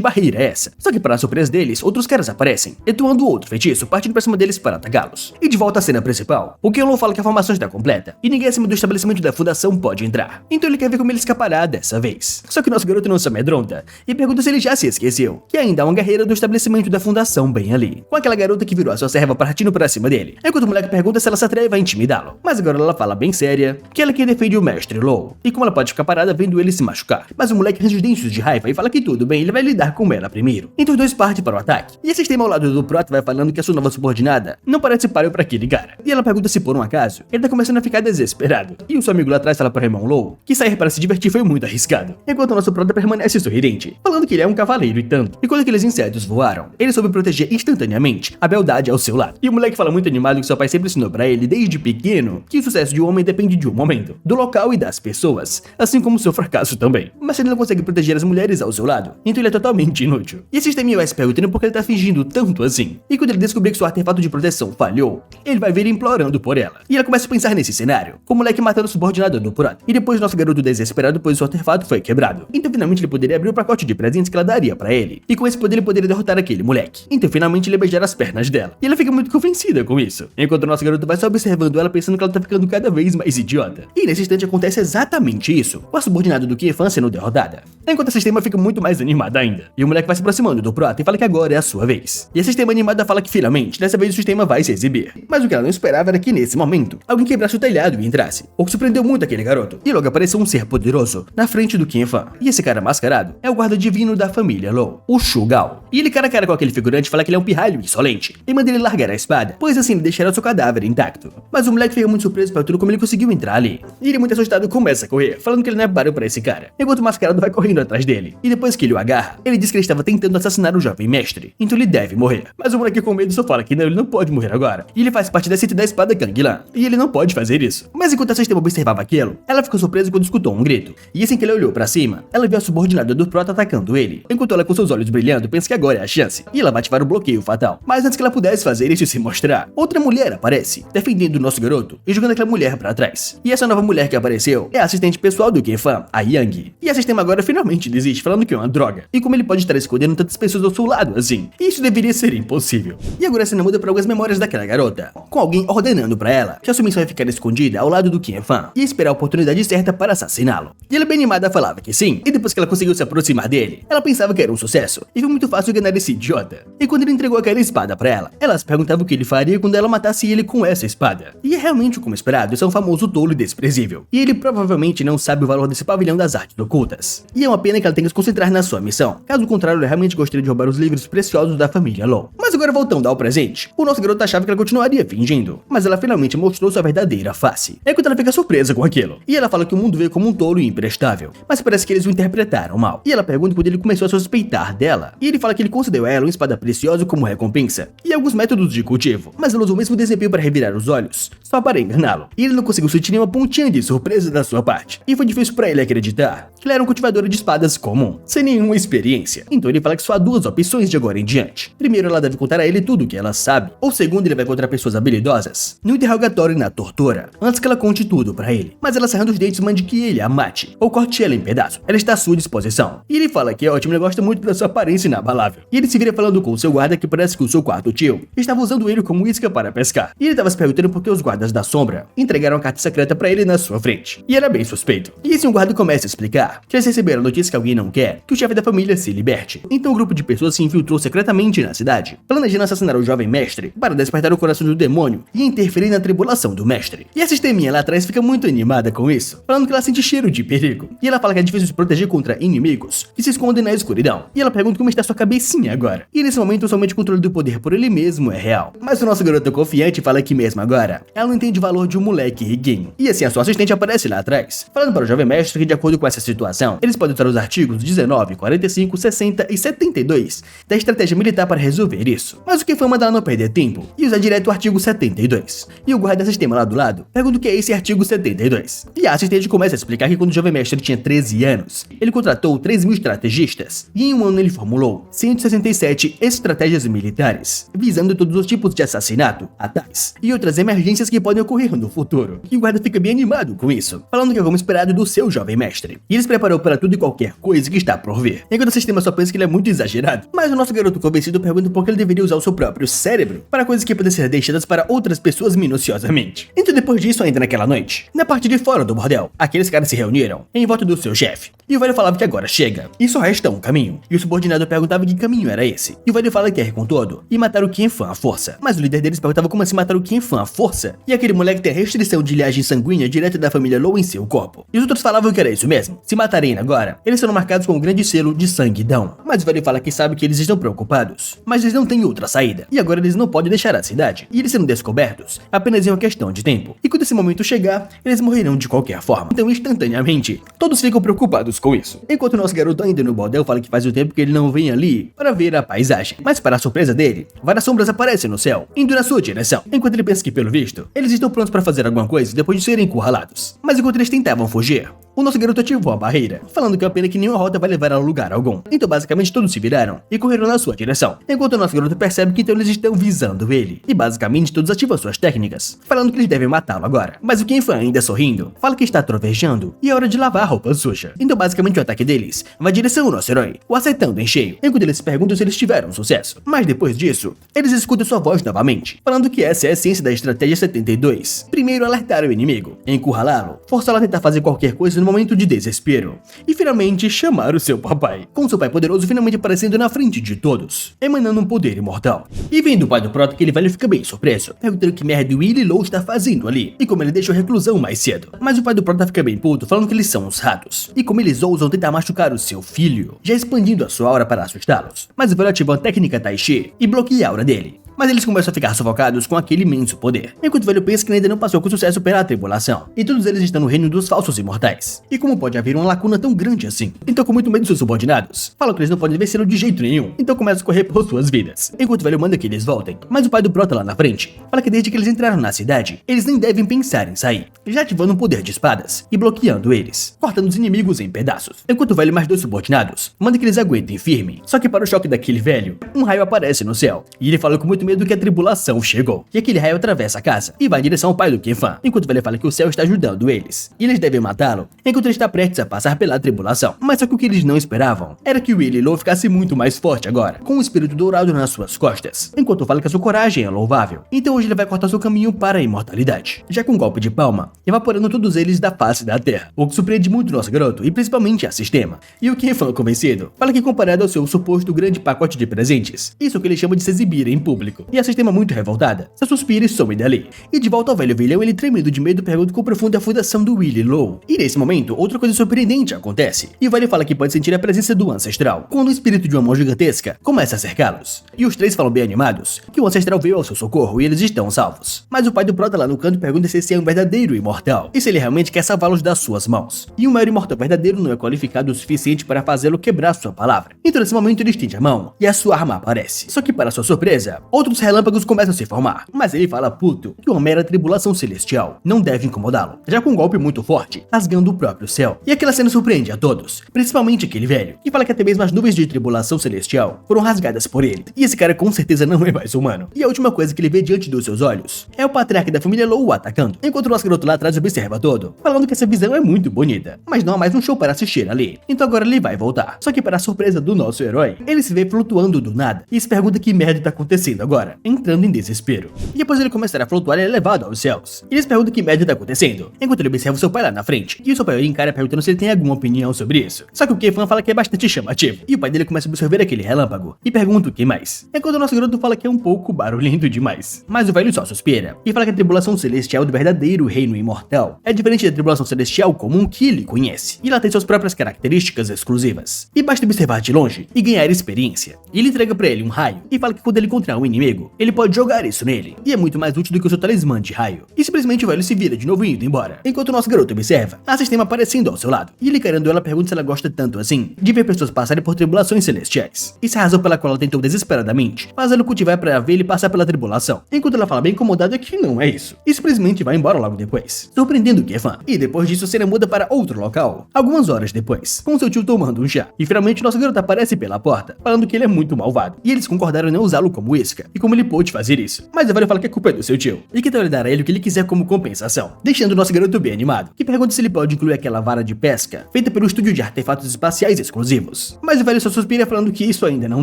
barreira é essa. Só que para a surpresa deles, outros caras aparecem, atuando outro feitiço, partindo pra cima deles para atacá-los. E de volta à cena principal, o Qiao-Lan fala que a formação está completa, e ninguém acima do estabelecimento da fundação pode entrar. Então ele quer ver como ele escapará dessa vez. Só que nosso garoto não se amedronta, e pergunta se ele já se esqueceu, que ainda há uma guerreira do estabelecimento da fundação bem ali, com aquela garota que virou a sua serva partindo pra cima dele, enquanto o moleque pergunta se ela se atreve a intimidá-lo. Mas agora ela fala bem séria, que ela é quem defende o mestre Law, e como ela pode ficar parada vendo ele se machucar. Mas o moleque range os dentes de raiva e fala que tudo bem, ele vai lidar com ela primeiro. Então os dois partem para o ataque, e esse sistema ao lado do Prota vai falando que a sua nova subordinada não parece páreo pra aquele cara. E ela pergunta se por um acaso, ele tá começando a ficar desesperado. E o seu amigo lá atrás fala para o irmão Law que sair para se divertir foi muito arriscado, enquanto o nosso Prota permanece sorridente, falando que ele é um cavaleiro e tanto. E quando aqueles insetos voaram, ele soube proteger instantaneamente a beldade ao seu lado. E o moleque fala muito animado que seu pai sempre ensinou pra ele desde pequeno que o sucesso de um homem depende de um momento, do local e das pessoas, assim como seu fracasso também. Mas se ele não consegue proteger as mulheres ao seu lado, então ele é totalmente inútil. E esse sisteminha vai se perguntando porque ele tá fingindo tanto assim. E quando ele descobrir que seu artefato de proteção falhou, ele vai vir implorando por ela. E ela começa a pensar nesse cenário, com o moleque matando o subordinado do Prota. E depois nosso garoto desesperado pois o artefato foi quebrado. Então finalmente ele poderia abrir o pacote de presentes que ela daria pra ele. E com esse poder ele poderia derrotar aquele moleque. Então finalmente ele ia beijar as pernas dela. E ela fica muito convencida com isso, enquanto o nosso garoto vai só observando ela pensando que ela tá ficando cada vez mais idiota. E nesse instante acontece exatamente isso, com a subordinada do Qian Fan sendo derrotada. Enquanto a sistema fica muito mais animada ainda. E o moleque vai se aproximando do Prota e fala fala que agora é a sua vez. E a sistema animada fala que finalmente, dessa vez o sistema vai se exibir. Mas o que ela não esperava era que nesse momento, alguém quebrasse o telhado e entrasse. O que surpreendeu muito aquele garoto. E logo apareceu um ser poderoso na frente do Qianfan. E esse cara mascarado é o guarda divino da família Lou, o Shu Gao. E ele cara a cara com aquele figurante fala que ele é um pirralho insolente e manda ele largar a espada, pois assim ele deixará seu cadáver intacto. Mas o moleque fica muito surpreso pelo tudo como ele conseguiu entrar ali. E ele muito assustado começa a correr, falando que ele não é páreo pra esse cara. Enquanto o mascarado vai correndo atrás dele. E depois que ele o agarra, ele diz que ele estava tentando assassinar o jovem mestre, então ele deve morrer. Mas o moleque com medo só fala que não, ele não pode morrer agora. E ele faz parte da seita da espada Ganglan, e ele não pode fazer isso. Mas enquanto a sistema observava aquilo, ela ficou surpresa quando escutou um grito. E assim que ela olhou pra cima, ela viu a subordinada do Prota atacando ele. Enquanto ela com seus olhos brilhando pensa que agora é a chance, e ela vai ativar o bloqueio fatal. Mas antes que ela pudesse fazer isso e se mostrar, outra mulher aparece, defendendo o nosso garoto e jogando aquela mulher pra trás. E essa nova mulher que apareceu é a assistente pessoal do Qianfan, a Yang. E a sistema agora finalmente desiste, falando que é uma droga. E como ele pode estar escondendo tantas pessoas ao seu lado assim? Isso deveria ser impossível. E agora a cena muda para algumas memórias daquela garota, com alguém ordenando pra ela que a sua missão é ficar escondida ao lado do Qianfan e esperar a oportunidade certa para assassiná-lo. E ela bem animada falava que sim, e depois que ela conseguiu se aproximar dele, ela pensava que era um sucesso, e foi muito fácil enganar esse idiota. E quando ele entregou aquela espada pra ela se perguntava o que ele faria quando ela matasse ele com essa espada. E é realmente como esperado, isso é um famoso tolo e desprezível. E ele provavelmente não sabe o valor desse pavilhão das artes ocultas. E é uma pena que ela tenha que se concentrar na sua missão. Caso contrário, ela realmente gostaria de roubar os livros preciosos da família Lou. Mas agora voltando ao presente, o nosso garoto achava que ela continuaria fingindo, mas ela finalmente mostrou sua verdadeira face. É quando ela fica surpresa com aquilo. E ela fala que o mundo veio como um tolo e imprestável, mas parece que eles o interpretaram mal. E ela pergunta quando ele começou a suspeitar dela. E ele fala que ele concedeu a ela uma espada preciosa como recompensa e alguns métodos de cultivo, mas ela usou o mesmo desempenho para revirar os olhos, só para enganá-lo. E ele não conseguiu sentir nenhuma pontinha de surpresa da sua parte. E foi difícil para ele acreditar que ela era um cultivador de espadas comum, sem nenhuma experiência. Então ele fala que só há duas opções de agora em diante. Primeiro, ela deve contar a ele tudo o que ela sabe. Ou segundo, ele vai encontrar pessoas habilidosas no interrogatório e na tortura, antes que ela conte tudo pra ele. Mas ela sarrando os dentes mande que ele a mate, ou corte ela em pedaços. Ela está à sua disposição. E ele fala que é ótimo, ele gosta muito da sua aparência inabalável. E ele se vira falando com o seu guarda que parece que o seu quarto tio estava usando ele como isca para pescar. E ele estava se perguntando por que os guardas da sombra entregaram a carta secreta pra ele na sua frente. E era bem suspeito. E assim o guarda começa a explicar que eles receberam a notícia que alguém não quer que o chefe da família se liberte. Então um grupo de pessoas se infiltrou secretamente na cidade, planejando assassinar o jovem mestre para despertar o coração do demônio e interferir na tribulação do mestre. E a sisteminha lá atrás fica muito animada com isso, falando que ela sente cheiro de perigo. E ela fala que é difícil se proteger contra inimigos que se escondem na escuridão. E ela pergunta como está sua cabecinha agora. E nesse momento somente o controle do poder por ele mesmo é real. Mas o nosso garoto confiante fala que mesmo agora, ela não entende o valor de um moleque riguinho. E assim a sua assistente aparece lá atrás, falando para o jovem mestre que de acordo com essa situação, eles podem usar os artigos 19, 45, 60 e 72 da estratégia militar para resolver isso. Mas o que foi mandar ela não perder tempo e usar direto o artigo 72. E o guarda sistema lá do lado pergunta o que é esse artigo 72. E a assistente começa a explicar que quando o jovem mestre tinha 13 anos, ele contratou 3.000 estrategistas e em um ano ele formulou 167 estratégias militares, visando todos os tipos de assassinato, ataques e outras emergências que podem ocorrer no futuro. E o guarda fica bem animado com isso, falando que é como esperado do seu jovem mestre. E ele se preparou para tudo e qualquer coisa que está por vir. Enquanto o sistema só pensa que ele é muito exagerado, mas o nosso garoto convencido pergunta por que ele deveria usar o seu próprio cérebro para coisas que podem ser deixadas para outras pessoas minuciosamente. Então depois disso, ainda naquela noite, na parte de fora do bordel, aqueles caras se reuniram em volta do seu chefe. E o velho falava que agora chega, e só resta um caminho. E o subordinado perguntava que caminho era esse. E o velho fala que é ir com todo e matar o Qianfan à força. Mas o líder deles perguntava como assim matar o Qianfan à força. E aquele moleque tem a restrição de linhagem sanguínea direta da família Lou em seu corpo. E os outros falavam que era isso mesmo. Se matarem agora, eles serão marcados com um grande selo de sanguidão. Mas o velho fala que sabe que eles estão preocupados, mas eles não têm outra saída. E agora eles não podem deixar a cidade. E eles serão descobertos apenas em uma questão de tempo. E quando esse momento chegar, eles morrerão de qualquer forma. Então instantaneamente, todos ficam preocupados com isso. Enquanto o nosso garoto ainda no bordel fala que faz o tempo que ele não vem ali para ver a paisagem. Mas para a surpresa dele, várias sombras aparecem no céu, indo na sua direção. Enquanto ele pensa que pelo visto, eles estão prontos para fazer alguma coisa depois de serem encurralados. Mas enquanto eles tentavam fugir, o nosso garoto ativou a barreira, falando que é uma pena que nenhuma rota vai levar a lugar algum. Então basicamente todos se viraram e correram na sua direção. Enquanto o nosso garoto percebe que então eles estão visando ele. E basicamente todos ativam suas técnicas, falando que eles devem matá-lo agora. Mas o Qianfan, ainda sorrindo, fala que está trovejando e é hora de lavar a roupa suja. Então basicamente o ataque deles vai em direção ao nosso herói, o acertando em cheio, enquanto eles se perguntam se eles tiveram sucesso. Mas depois disso, eles escutam sua voz novamente, falando que essa é a essência da estratégia 72. Primeiro alertar o inimigo, encurralá-lo, forçá-lo a tentar fazer qualquer coisa no momento de desespero e finalmente chamar o seu papai, com seu pai poderoso finalmente aparecendo na frente de todos, emanando um poder imortal. E vendo o pai do Prota, aquele velho fica bem surpreso, perguntando que merda o Willy Low está fazendo ali e como ele deixou a reclusão mais cedo. Mas o pai do Prota fica bem puto, falando que eles são os ratos e como eles ousam tentar machucar o seu filho, já expandindo a sua aura para assustá-los. Mas o velho ativa a técnica Tai Chi e bloqueia a aura dele. Mas eles começam a ficar sufocados com aquele imenso poder, enquanto o velho pensa que ainda não passou com sucesso pela tribulação, e todos eles estão no reino dos falsos imortais. E como pode haver uma lacuna tão grande assim? Então, com muito medo dos seus subordinados, falam que eles não podem vencê-lo de jeito nenhum, então começam a correr por suas vidas, enquanto o velho manda que eles voltem. Mas o pai do Prota lá na frente fala que desde que eles entraram na cidade, eles nem devem pensar em sair, já ativando um poder de espadas e bloqueando eles, cortando os inimigos em pedaços, enquanto o velho e mais dois subordinados manda que eles aguentem firme. Só que para o choque daquele velho, um raio aparece no céu, e ele fala com muito medo que a tribulação chegou, e aquele raio atravessa a casa e vai em direção ao pai do Kefan, enquanto o velho fala que o céu está ajudando eles, e eles devem matá-lo enquanto ele está prestes a passar pela tribulação. Mas só que o que eles não esperavam era que o Willy Low ficasse muito mais forte agora, com um espírito dourado nas suas costas, enquanto fala que a sua coragem é louvável. Então hoje ele vai cortar seu caminho para a imortalidade, já com um golpe de palma, evaporando todos eles da face da terra, o que surpreende muito o nosso garoto e principalmente a Sistema. E o Kefan, convencido, fala que comparado ao seu suposto grande pacote de presentes, isso é o que ele chama de se exibir em público, e a Sistema muito revoltada, só suspira e some dali. E de volta ao velho vilão, ele tremendo de medo pergunta com profunda fundação do Willy Low. E nesse momento, outra coisa surpreendente acontece. E o velho fala que pode sentir a presença do ancestral, quando o espírito de uma mão gigantesca começa a cercá-los. E os três falam bem animados que o ancestral veio ao seu socorro e eles estão salvos. Mas o pai do Prota lá no canto pergunta se esse é um verdadeiro imortal, e se ele realmente quer salvá-los das suas mãos. E o maior imortal verdadeiro não é qualificado o suficiente para fazê-lo quebrar sua palavra. Então nesse momento ele estende a mão, e a sua arma aparece. Só que para sua surpresa, outros relâmpagos começam a se formar, mas ele fala puto que uma mera tribulação celestial não deve incomodá-lo, já com um golpe muito forte, rasgando o próprio céu. E aquela cena surpreende a todos, principalmente aquele velho, que fala que até mesmo as nuvens de tribulação celestial foram rasgadas por ele, e esse cara com certeza não é mais humano. E a última coisa que ele vê diante dos seus olhos é o patriarca da família Low o atacando, enquanto o nosso garoto lá atrás observa todo, falando que essa visão é muito bonita, mas não há mais um show para assistir ali, então agora ele vai voltar. Só que para a surpresa do nosso herói, ele se vê flutuando do nada, e se pergunta que merda tá acontecendo agora, entrando em desespero. E após ele começar a flutuar, ele é levado aos céus. E ele se pergunta que merda tá acontecendo, enquanto ele observa o seu pai lá na frente, e o seu pai encara perguntando se ele tem alguma opinião sobre isso. Só que o Kefan fala que é bastante chamativo, e o pai dele começa a absorver aquele relâmpago, e pergunta o que mais, enquanto o nosso garoto fala que é um pouco barulhento demais. Mas o velho só suspira, e fala que a tribulação celestial do verdadeiro reino imortal é diferente da tribulação celestial comum que ele conhece, e ela tem suas próprias características exclusivas, e basta observar de longe e ganhar experiência. E ele entrega pra ele um raio, e fala que quando ele encontrar um inimigo, ele pode jogar isso nele, e é muito mais útil do que o seu talismã de raio. E simplesmente o velho se vira de novo indo embora, enquanto o nosso garoto observa a Sistema aparecendo ao seu lado, e ele querendo ela pergunta se ela gosta tanto assim de ver pessoas passarem por tribulações celestiais. Isso é a razão pela qual ela tentou desesperadamente fazê-lo cultivar para ver ele passar pela tribulação, enquanto ela fala bem incomodada que não é isso, e simplesmente vai embora logo depois, surpreendendo o Kefan. E depois disso a cena muda para outro local, algumas horas depois, com seu tio tomando um chá, e finalmente nosso garoto aparece pela porta, falando que ele é muito malvado, e eles concordaram em não usá-lo como isca, e como ele pôde fazer isso. Mas o velho fala que a culpa é do seu tio, e que então ele dará a ele o que ele quiser como compensação, deixando o nosso garoto bem animado, que pergunta se ele pode incluir aquela vara de pesca, feita pelo estúdio de artefatos espaciais exclusivos. Mas o velho só suspira falando que isso ainda não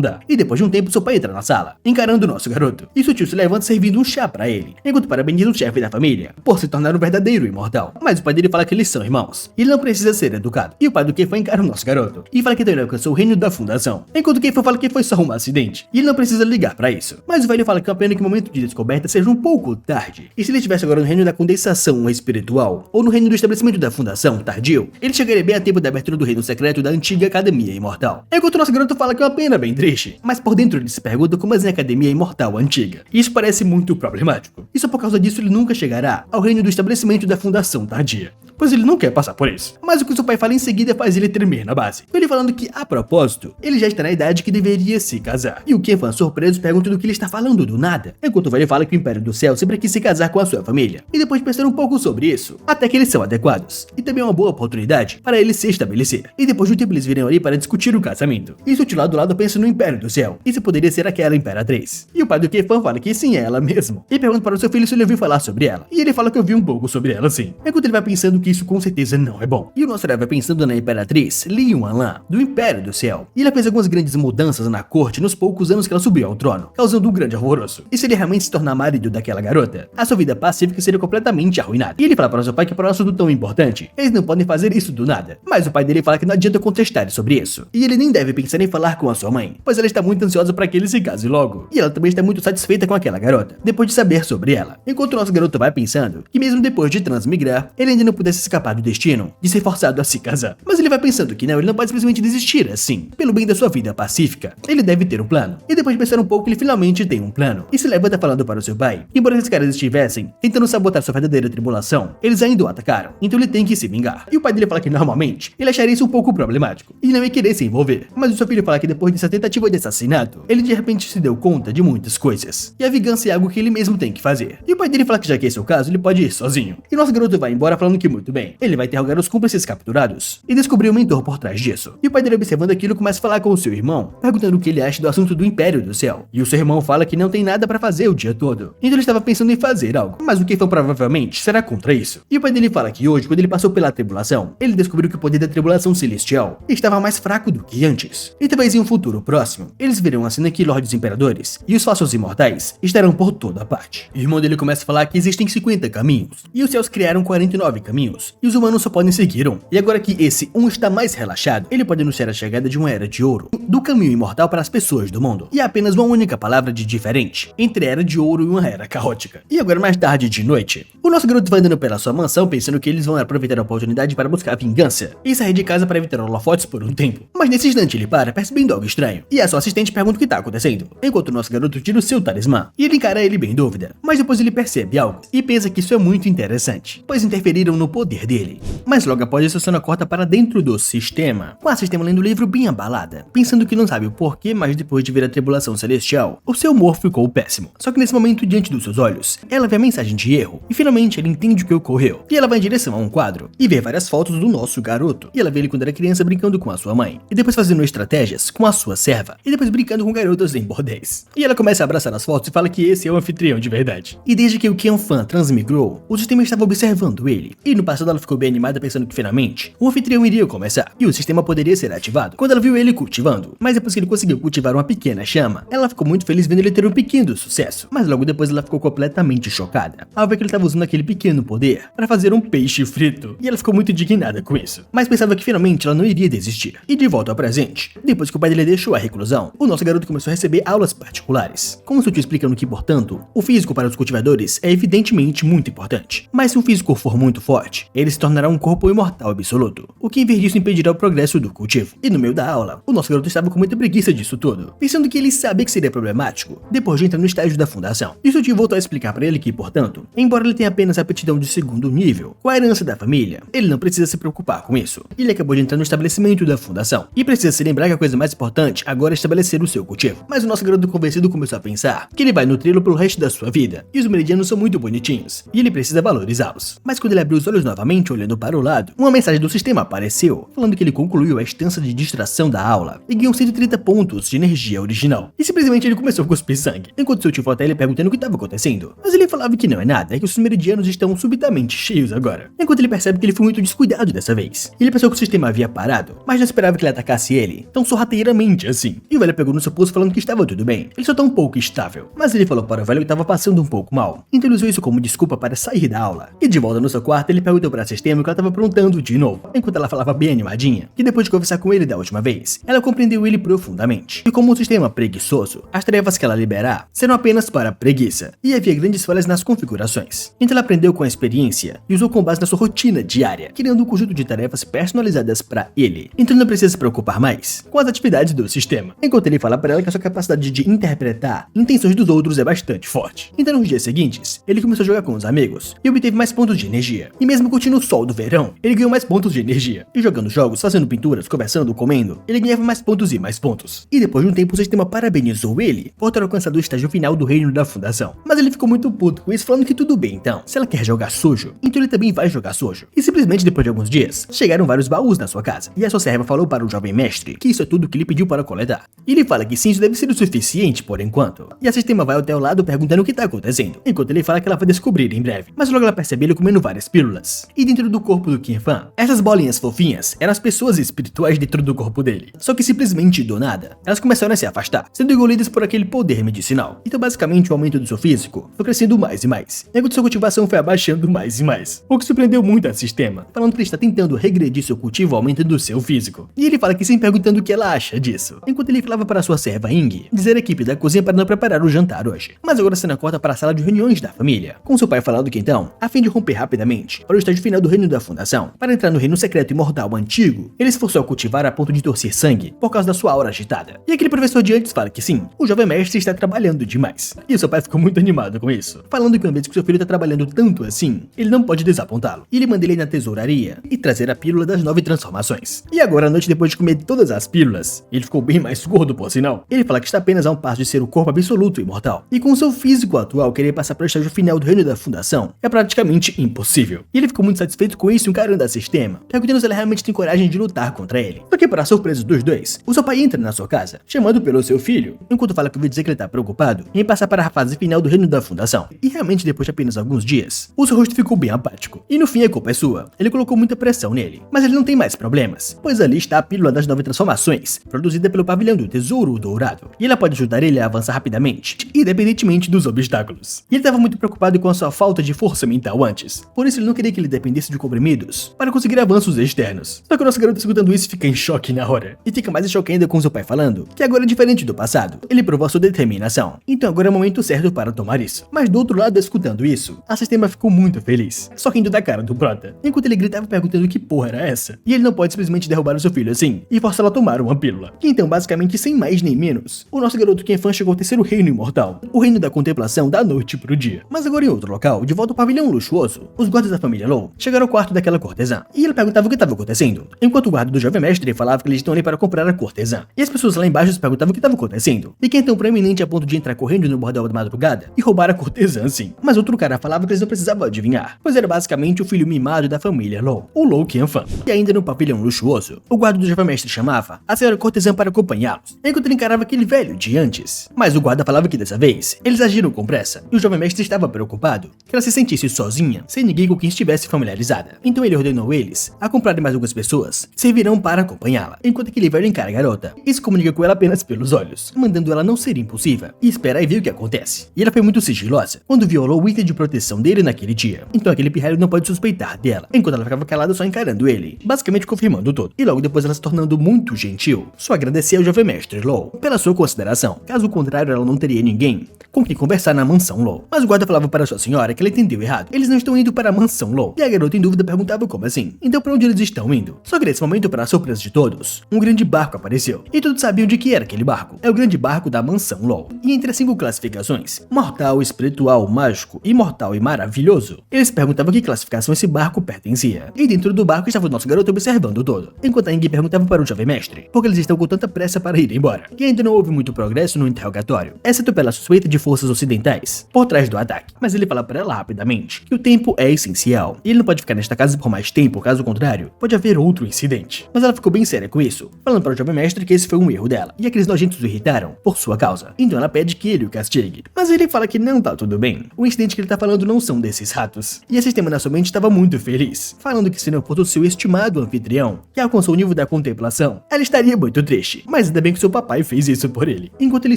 dá, e depois de um tempo seu pai entra na sala, encarando o nosso garoto, e seu tio se levanta servindo um chá pra ele, enquanto parabeniza o chefe da família, por se tornar um verdadeiro imortal. Mas o pai dele fala que eles são irmãos, e ele não precisa ser educado, e o pai do Kefan encara o nosso garoto, e fala que então ele alcançou o reino da fundação, enquanto o Kefan fala que foi só um acidente, e ele não precisa ligar pra isso. Mas o velho fala que é uma pena que o momento de descoberta seja um pouco tarde, e se ele estivesse agora no reino da condensação espiritual, ou no reino do estabelecimento da fundação tardio, ele chegaria bem a tempo da abertura do reino secreto da antiga Academia Imortal. Enquanto o nosso garoto fala que é uma pena bem triste, mas por dentro ele se pergunta como assim a Academia Imortal antiga, e isso parece muito problemático. E só por causa disso ele nunca chegará ao reino do estabelecimento da fundação tardia, pois ele não quer passar por isso. Mas o que seu pai fala em seguida faz ele tremer na base, ele falando que, a propósito, ele já está na idade que deveria se casar. E o Kefan, surpreso, pergunta do que ele está falando do nada, enquanto o velho fala que o Império do Céu sempre quis se casar com a sua família. E depois de pensar um pouco sobre isso, até que eles são adequados, e também é uma boa oportunidade para ele se estabelecer. E depois de um tempo eles virem ali para discutir o casamento. E o tio lá do lado pensa no Império do Céu, e se poderia ser aquela Imperatriz. E o pai do Kefan fala que sim, é ela mesmo, e pergunta para o seu filho se ele ouviu falar sobre ela. E ele fala que ouviu um pouco sobre ela sim, enquanto ele vai pensando que isso com certeza não é bom. E o nosso herói vai pensando na Imperatriz Li Yuanlan, do Império do Céu. E ela fez algumas grandes mudanças na corte nos poucos anos que ela subiu ao trono, causando um grande alvoroço. E se ele realmente se tornar marido daquela garota, a sua vida pacífica seria completamente arruinada. E ele fala para o seu pai que para um assunto tão importante, eles não podem fazer isso do nada. Mas o pai dele fala que não adianta contestar sobre isso. E ele nem deve pensar em falar com a sua mãe, pois ela está muito ansiosa para que ele se case logo. E ela também está muito satisfeita com aquela garota, depois de saber sobre ela. Enquanto o nosso garoto vai pensando que mesmo depois de transmigrar, ele ainda não pudesse escapar do destino de ser forçado a se casar. Mas ele vai pensando que não, ele não pode simplesmente desistir assim. Pelo bem da sua vida pacífica, ele deve ter um plano. E depois de pensar um pouco, ele finalmente tem um plano. E se levanta falando para o seu pai que, embora esses caras estivessem tentando sabotar sua verdadeira tribulação, eles ainda o atacaram. Então ele tem que se vingar. E o pai dele fala que normalmente ele acharia isso um pouco problemático e não ia querer se envolver. Mas o seu filho fala que depois dessa tentativa de assassinato, ele de repente se deu conta de muitas coisas. E a vingança é algo que ele mesmo tem que fazer. E o pai dele fala que já que esse é o caso, ele pode ir sozinho. E nosso garoto vai embora falando que muito bem. Ele vai interrogar os cúmplices capturados e descobrir o mentor por trás disso. E o pai dele, observando aquilo, começa a falar com o seu irmão, perguntando o que ele acha do assunto do Império do Céu. E o seu irmão fala que não tem nada para fazer o dia todo. Então ele estava pensando em fazer algo, mas o Kefan provavelmente será contra isso. E o pai dele fala que hoje, quando ele passou pela tribulação, ele descobriu que o poder da tribulação celestial estava mais fraco do que antes. E talvez em um futuro próximo, eles verão a cena que Lordes Imperadores e os falsos imortais estarão por toda parte. E o irmão dele começa a falar que existem 50 caminhos, e os céus criaram 49 caminhos, e os humanos só podem seguir um. E agora que esse um está mais relaxado, ele pode anunciar a chegada de uma era de ouro, do caminho imortal para as pessoas do mundo. E há apenas uma única palavra de diferente entre a era de ouro e uma era caótica. E agora, mais tarde de noite, o nosso garoto vai andando pela sua mansão pensando que eles vão aproveitar a oportunidade para buscar vingança e sair de casa para evitar holofotes por um tempo. Mas nesse instante ele para, percebendo algo estranho, e a sua assistente pergunta o que está acontecendo, enquanto o nosso garoto tira o seu talismã, e ele encara ele bem em dúvida. Mas depois ele percebe algo, e pensa que isso é muito interessante, pois interferiram no poder dele. Mas logo após isso, a Sona corta para dentro do sistema, com a sistema lendo o livro bem abalada, pensando que não sabe o porquê, mas depois de ver a tribulação celestial, o seu humor ficou péssimo. Só que nesse momento, diante dos seus olhos, ela vê a mensagem de erro, e finalmente ela entende o que ocorreu. E ela vai em direção a um quadro, e vê várias fotos do nosso garoto, e ela vê ele quando era criança brincando com a sua mãe, e depois fazendo estratégias com a sua serva, e depois brincando com garotas em bordéis. E ela começa a abraçar as fotos e fala que esse é o anfitrião de verdade. E desde que o Qianfan transmigrou, o sistema estava observando ele, e no passado ela ficou bem animada pensando que finalmente o anfitrião iria começar, e o sistema poderia ser ativado quando ela viu ele cultivando. Mas depois que ele conseguiu cultivar uma pequena chama, ela ficou muito feliz vendo ele ter um pequeno sucesso, mas logo depois ela ficou completamente chocada ao ver que ele estava usando aquele pequeno poder para fazer um peixe frito, e ela ficou muito indignada com isso, mas pensava que finalmente ela não iria desistir. E de volta ao presente, depois que o pai dele deixou a reclusão, o nosso garoto começou a receber aulas particulares, com o Sutil explicando que, portanto, o físico para os cultivadores é evidentemente muito importante, mas se o físico for muito forte, ele se tornará um corpo imortal absoluto, o que em vez disso impedirá o progresso do cultivo. E no meio da aula, o nosso garoto estava com muita preguiça disso tudo, pensando que ele sabia que seria problemático depois de entrar no estágio da fundação. E o Sutil voltou a explicar para ele que, portanto, embora ele tenha apenas aptidão de segundo nível, com a herança da família, ele não precisa se preocupar com isso. Ele acabou de entrar no estabelecimento da fundação, e precisa se lembrar que a coisa mais importante agora é estabelecer o seu cultivo. Mas o nosso garoto convencido começou a pensar que ele vai nutri-lo pelo resto da sua vida, e os meridianos são muito bonitinhos, e ele precisa valorizá-los. Mas quando ele abriu os olhos novamente, olhando para o lado, uma mensagem do sistema apareceu, falando que ele concluiu a instância de distração da aula, e ganhou 130 pontos de energia original. E simplesmente ele começou a cuspir sangue, enquanto seu tio foi até ele perguntando o que estava acontecendo. Mas ele falava que não é nada, é que os meridianos estão subitamente cheios agora. Enquanto ele percebe que ele foi muito descuidado dessa vez. Ele pensou que o sistema havia parado, mas não esperava que ele atacasse ele tão sorrateiramente assim. E o velho pegou no seu pulso falando que estava tudo bem, ele só tá um pouco estável. Mas ele falou para o velho que estava passando um pouco mal, então ele usou isso como desculpa para sair da aula. E de volta no seu quarto, ele perguntou para a sistema o que ela estava aprontando de novo, enquanto ela falava bem animadinha, que depois de conversar com ele da última vez, ela compreendeu ele profundamente. E como um sistema preguiçoso, as tarefas que ela liberar serão apenas para preguiça, e havia grandes falhas nas configurações. Então ela aprendeu com a experiência e usou com base na sua rotina diária, criando um conjunto de tarefas personalizadas para ele. Então não precisa se preocupar mais com as atividades do sistema, enquanto ele fala para ela que a sua capacidade de interpretar intenções dos outros é bastante forte. Então nos dias seguintes, ele começou a jogar com os amigos e obteve mais pontos de energia. E mesmo curtindo o sol do verão, ele ganhou mais pontos de energia. E jogando jogos, fazendo pinturas, conversando, comendo, ele ganhava mais pontos e mais pontos. E depois de um tempo o sistema parabenizou ele por ter alcançado o estágio final do reino da fundação. Mas ele ficou muito puto com isso, falando que tudo bem então, se ela quer jogar sujo, então ele também vai jogar sujo. E simplesmente depois de alguns dias, chegaram vários baús na sua casa. E a sua serva falou para o jovem mestre que isso é tudo que ele pediu para coletar. E ele fala que sim, isso deve ser o suficiente por enquanto. E a sistema vai até o lado perguntando o que tá acontecendo, enquanto ele fala que ela vai descobrir em breve. Mas logo ela percebe ele comendo várias pílulas. bolinhas. E dentro do corpo do Qianfan, essas bolinhas fofinhas eram as pessoas espirituais dentro do corpo dele. Só que simplesmente do nada, elas começaram a se afastar, sendo engolidas por aquele poder medicinal. Então basicamente o aumento do seu físico foi crescendo mais e mais, enquanto sua cultivação foi abaixando mais e mais. O que surpreendeu muito a Sistema, falando que ele está tentando regredir seu cultivo aumentando seu físico. E ele fala que sim, perguntando o que ela acha disso. Enquanto ele falava para sua serva Ying dizer a equipe da cozinha para não preparar o jantar hoje. Mas agora a cena corta para a sala de reuniões da família, com seu pai falando que então, a fim de romper rapidamente para o estágio final do reino da fundação, para entrar no reino secreto imortal antigo, ele se forçou a cultivar a ponto de torcer sangue por causa da sua aura agitada. E aquele professor de antes fala que sim, o jovem mestre está trabalhando demais. E seu pai ficou muito animado com isso, falando que uma vez que seu filho está trabalhando tanto assim, ele não pode desapontá-lo. E ele manda ele ir na tesouraria e trazer a pílula das 9 transformações. E agora à noite, depois de comer todas as pílulas, ele ficou bem mais gordo por sinal. Ele fala que está apenas a um passo de ser o corpo absoluto e imortal. E com seu físico atual, querer passar para o estágio final do reino da fundação é praticamente impossível. E ele ficou muito satisfeito com isso, encarando a Sistema, perguntando se ela realmente tem coragem de lutar contra ele. Só que para surpresa dos dois, o seu pai entra na sua casa, chamando pelo seu filho, enquanto fala que ouviu dizer que ele está preocupado em passar para a fase final do reino da fundação. E realmente depois de apenas alguns dias, o seu rosto ficou bem apático. E no fim a culpa é sua. Ele colocou muita pressão nele, mas ele não tem mais problemas, pois ali está a pílula das 9 transformações, produzida pelo pavilhão do Tesouro Dourado. E ela pode ajudar ele a avançar rapidamente, independentemente dos obstáculos. E ele estava muito preocupado com a sua falta de força mental antes, por isso ele não queria que ele dependesse de comprimidos para conseguir avanços externos. Só que o nosso garoto escutando isso fica em choque na hora, e fica mais em choque ainda com seu pai falando que agora é diferente do passado. Ele provou a sua determinação, então agora é o momento certo para tomar isso. Mas do outro lado, escutando isso, a Sistema ficou muito feliz, só rindo da cara do Prota, enquanto ele gritava perguntando que porra era essa. E ele não pode simplesmente derrubar o seu filho assim e forçá-lo a tomar uma pílula. E então, basicamente, sem mais nem menos, o nosso garoto Qianfan chegou ao terceiro reino imortal, o reino da contemplação da noite pro dia. Mas agora em outro local, de volta ao pavilhão luxuoso, os guardas da família Lou chegaram ao quarto daquela cortesã, e ele perguntava o que estava acontecendo, enquanto o guarda do jovem mestre falava que eles estão ali para comprar a cortesã. E as pessoas lá embaixo se perguntavam o que estava acontecendo, e quem é tão proeminente a ponto de entrar correndo no bordel da madrugada e roubar a cortesã assim. Mas outro cara falava que eles não precisavam adivinhar, pois era basicamente o filho mimado da família Lou, o Lou Qianfan. E ainda no pavilhão luxuoso, o guarda do jovem mestre chamava a senhora cortesã para acompanhá-los, enquanto ele encarava aquele velho de antes. Mas o guarda falava que dessa vez, eles agiram com pressa, e o jovem mestre estava preocupado que ela se sentisse sozinha, sem ninguém com quem estivesse familiarizada. Então ele ordenou eles a comprarem mais algumas pessoas que servirão para acompanhá-la, enquanto aquele velho encara a garota e se comunica com ela apenas pelos olhos, mandando ela não ser impulsiva e esperar e ver o que acontece. E ela foi muito sigilosa quando violou o item de proteção dele naquele dia, então aquele pirralho não pode suspeitar dela, enquanto ela ficava calada só encarando ele, basicamente confirmando tudo. E logo depois ela se tornando muito gentil, só agradecia ao jovem mestre Lou pela sua consideração, caso contrário ela não teria ninguém com quem conversar na mansão Lou. Mas o guarda falava para sua senhora que ela entendeu errado, eles não estão indo para a mansão Lou, e a garota em dúvida perguntava como assim, então para onde eles estão indo? Só que nesse momento, para a surpresa de todos, um grande barco apareceu, e todos sabiam de que era aquele barco. É o grande barco da mansão Lou. E entre as 5 classificações, mortal, espiritual, mágico, imortal e maravilhoso, eles perguntavam que classificação esse barco pertencia. E dentro do barco estava o nosso garoto observando todo, enquanto a Ying perguntava para o jovem mestre porque eles estão com tanta pressa para ir embora. E ainda não houve muito progresso no interrogatório, exceto pela suspeita de forças ocidentais por trás do ataque. Mas ele fala para ela rapidamente que o tempo é essencial, e ele não pode ficar nesta casa por mais tempo, caso contrário, pode haver outro incidente. Mas ela ficou bem séria com isso, falando para o jovem mestre que esse foi um erro dela, e aqueles nojentos o irritaram por sua causa. Então ela pede que ele o castigue. Mas ele fala que não tá tudo bem. O incidente que ele tá falando não são desses ratos. E a Sistema na sua mente estava muito feliz, falando que se não fosse o seu estimado anfitrião, que alcançou o nível da contemplação, ela estaria muito triste. Mas ainda bem que seu papai fez isso por ele. Enquanto ele